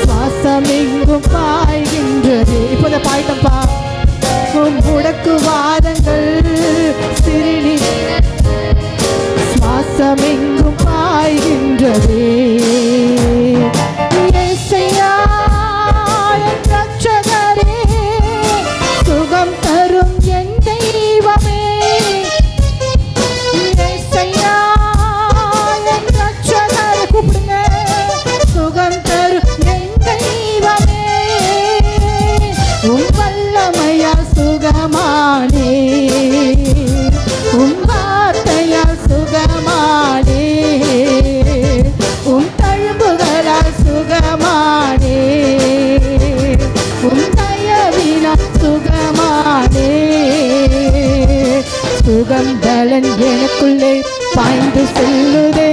சுவாசமெங்கும் பாய்கின்றது. இப்போத பாய்ட்டப்பா. முடக்குவாதங்கள் சிறுநீர் சுவாசமெங்கும் பாய்கின்றதே. ஏசையா என் ரட்சகரே, சுகம் தரும் என் தெய்வமே. ஏசையா என் ரட்சகரே, கூப்பிடுங்க. சுகம் தரும் என் தெய்வமே. உம் வல்லமையா சுகமானே, உம் வார்த்தையா சுகமானே, உம் தழும்புகளா சுகமானே, உம் தயவினா சுகமானே. சுகம் பலன் எனக்குள்ளே பாய்ந்து செல்லுதே,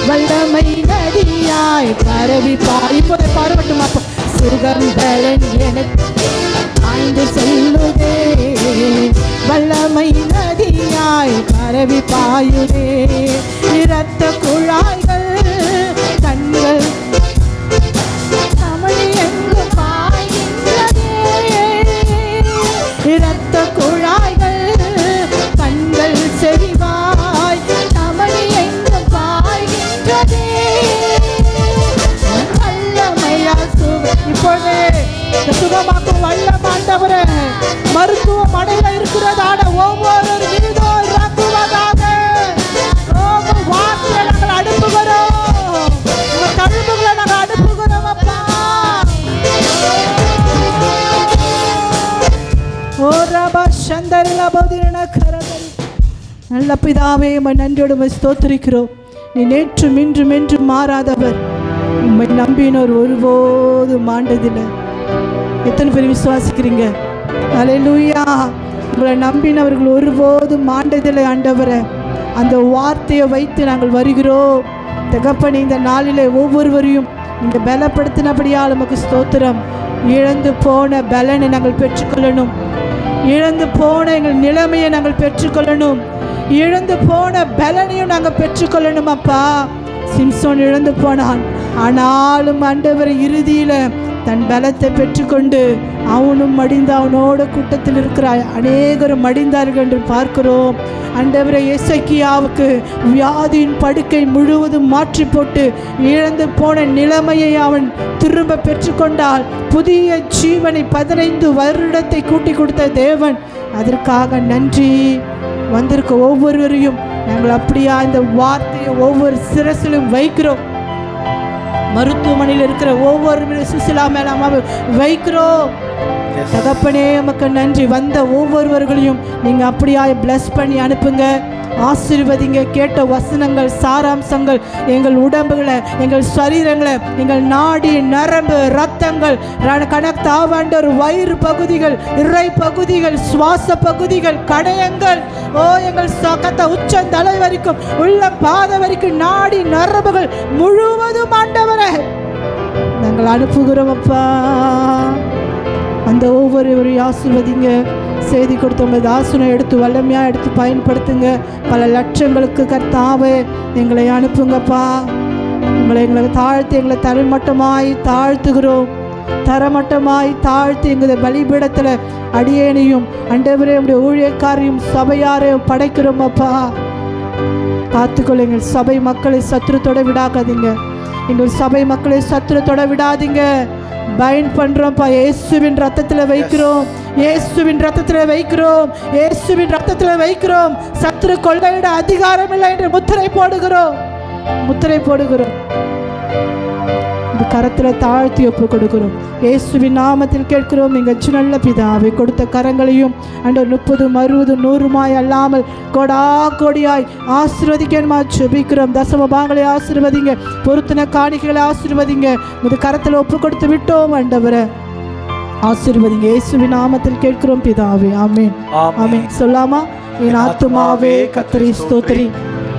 வல்லமை நதியாய் பரவி இப்போதை பாடப்பட்டுமா? சுகம் பலன் எனக்கு பாய்ந்து செல்லுதே, வல்லமை நதியாய் பரவி பாயுதே. இரத்த குழாய்கள் கண்கள் தமிழ் எங்கு பாய்கின்றதே. இரத்த குழாய்கள் கண்கள் செறிவாய் தமிழ் எங்கு பாய்கின்றதே. வல்லமையா இப்பொழுது சுகமாக்கும் வல்லமாண்டவரே, மருத்துவமனையில இருக்கிறதான ஒவ்வொரு மீதும் இறங்குவதாக. வார்த்தையை நாங்கள் அனுப்புகிறோம், உங்க தழும்புகளை நாங்கள் அனுப்புகிறோம் அப்பா. ஓ ரபா சந்தரில போதின கரகரி. நல்ல பிதாவே, உம்மை நன்றியோடு ஸ்தோத்திரிக்கிறோம். நீ நேற்றும் இன்றும் என்றும் மாறாதவர். உம்மை நம்பினோர் ஒருபோதும் மாண்டதில்லை. எத்தனை பேர் விசுவாசிக்கிறீங்க? அல்லேலூயா. உங்களை நம்பினவர்கள் ஒருபோதும் மாண்டதில்லை ஆண்டவரே. அந்த வார்த்தையை வைத்து நாங்கள் வருகிறோம் தகப்பனே. இந்த நாளிலே ஒவ்வொருவரையும் நீங்கள் பலப்படுத்தினபடியால் உமக்கு ஸ்தோத்திரம். இழந்து போன பலனை நாங்கள் பெற்றுக்கொள்ளணும். இழந்து போன எங்கள் நிலைமையை நாங்கள் பெற்றுக்கொள்ளணும். இழந்து போன பலனையும் நாங்கள் பெற்றுக்கொள்ளணும் அப்பா. சிம்சோன் இழந்து போனான். ஆனாலும் ஆண்டவரை இறுதியில் தன் பலத்தை பெற்றுக்கொண்டு அவனும் மடிந்து அவனோட கூட்டத்தில் இருக்கிற அநேகரும் மடிந்தார்கள் என்று பார்க்கிறோம். ஆண்டவரை எசேக்கியாவுக்கு வியாதியின் படுக்கை முழுவதும் மாற்றி போட்டு இழந்து போன நிலைமையை அவன் திரும்ப பெற்றுக்கொண்டால் புதிய ஜீவனை 15 வருடத்தை கூட்டி கொடுத்த தேவன், அதற்காக நன்றி. வந்திருக்க ஒவ்வொருவரையும் நாங்கள் அப்படியா இந்த வார்த்தையை ஒவ்வொரு சிரசிலும் வைக்கிறோம். மருத்துவமனையில் இருக்கிற ஒவ்வொரு சுசிலா மேலாம வைக்கிறோம். தகப்பனே நமக்கு நன்றி. வந்த ஒவ்வொருவர்களையும் நீங்க அப்படியாய் பிளஸ் பண்ணி அனுப்புங்க, ஆசீர்வதிங்க. கேட்ட வசனங்கள் சாராம்சங்கள் எங்கள் உடம்புகளை, எங்கள் சரீரங்களை, எங்கள் நாடி நரம்பு ரத்தங்கள் கணத்தாவாண்டர் வயிறு பகுதிகள், இறை பகுதிகள், சுவாச பகுதிகள், கடையங்கள், எங்கள் கத்த உச்சந்தலை வரைக்கும் உள்ள பாத வரைக்கும் நாடி நரம்புகள் முழுவதும் ஆண்டவரே நாங்கள் அனுப்புகிறோம் அப்பா. அந்த ஒவ்வொருவரையும் ஆசீர்வதிங்க. செய்தி கொடுத்தவங்க தாசனை எடுத்து வல்லமையாக எடுத்து பயன்படுத்துங்க. பல லட்சங்களுக்கு கர்த்தாவே எங்களை அனுப்புங்கப்பா. எங்களை தாழ்த்தி எங்களை தரமட்டமாய் தாழ்த்துகிறோம். தரமட்டமாய் தாழ்த்தி எங்கள் பலிபீடத்தில் அடியேனையும் ஆண்டவரே உடைய ஊழியக்காரையும் சபையாரையும் படைக்கிறோம் அப்பா. காத்துக்கொள்ள எங்கள் சபை மக்களை சத்துருத்தோட விடாதீங்க. எங்கள் சபை மக்களை சத்துருத்தோட விடாதீங்க. பைண்ட் பண்றோம்ப்பா. இயேசுவின் ரத்தத்தில் வைக்கிறோம், இயேசுவின் ரத்தத்தில் வைக்கிறோம், இயேசுவின் ரத்தத்தில் வைக்கிறோம். சத்துரு கொள்ளையிட அதிகாரம் இல்லை என்று முத்திரை போடுகிறோம், முத்திரை போடுகிறோம். இந்த கரத்தில் தாழ்த்தி ஒப்பு கொடுக்கிறோம். இயேசுவின் நாமத்தில் கேட்கிறோம் எங்கள் நல்ல பிதாவை. கொடுத்த கரங்களையும் அன்று 30, 60, 100 அல்லாமல் கோடா கோடியாய் ஆசீர்வதிக்கணுமா ஜெபிக்கிறோம். தசம பாகங்களை ஆசீர்வதிங்க, பொருத்தின காணிக்கைகளை ஆசீர்வதிங்க. இந்த கரத்தில் ஒப்பு கொடுத்து விட்டோம் ஆண்டவரை, ஆசீர்வதிங்க. இயேசுவின் நாமத்தில் கேட்கிறோம் பிதாவே, ஆமென் ஆமென். சொல்லாமா? என் ஆத்துமாவே கர்த்தரை ஸ்தோத்திரி,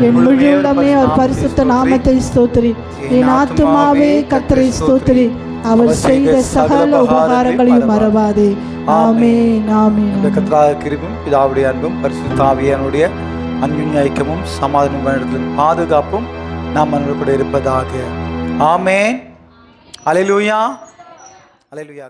என் முழு உள்ளமே அவர் பரிசுத்த நாமத்தை ஸ்தோத்திரி. என் ஆத்துமாவே கர்த்தரை ஸ்தோத்திரி, அவர் செய்த சகல உபகாரங்களையும் மறவாதே. ஆமென் ஆமென். கர்த்தருடைய கிருபையும் பிதாவுடைய அன்பும் பரிசுத்த ஆவியானுடைய அன்பின் ஐக்கியமும் சமாதானமும் பாதுகாப்பும் நாம் அன்பு கூட இருப்பதாக. ஆமென். அல்லேலூயா, அல்லேலூயா.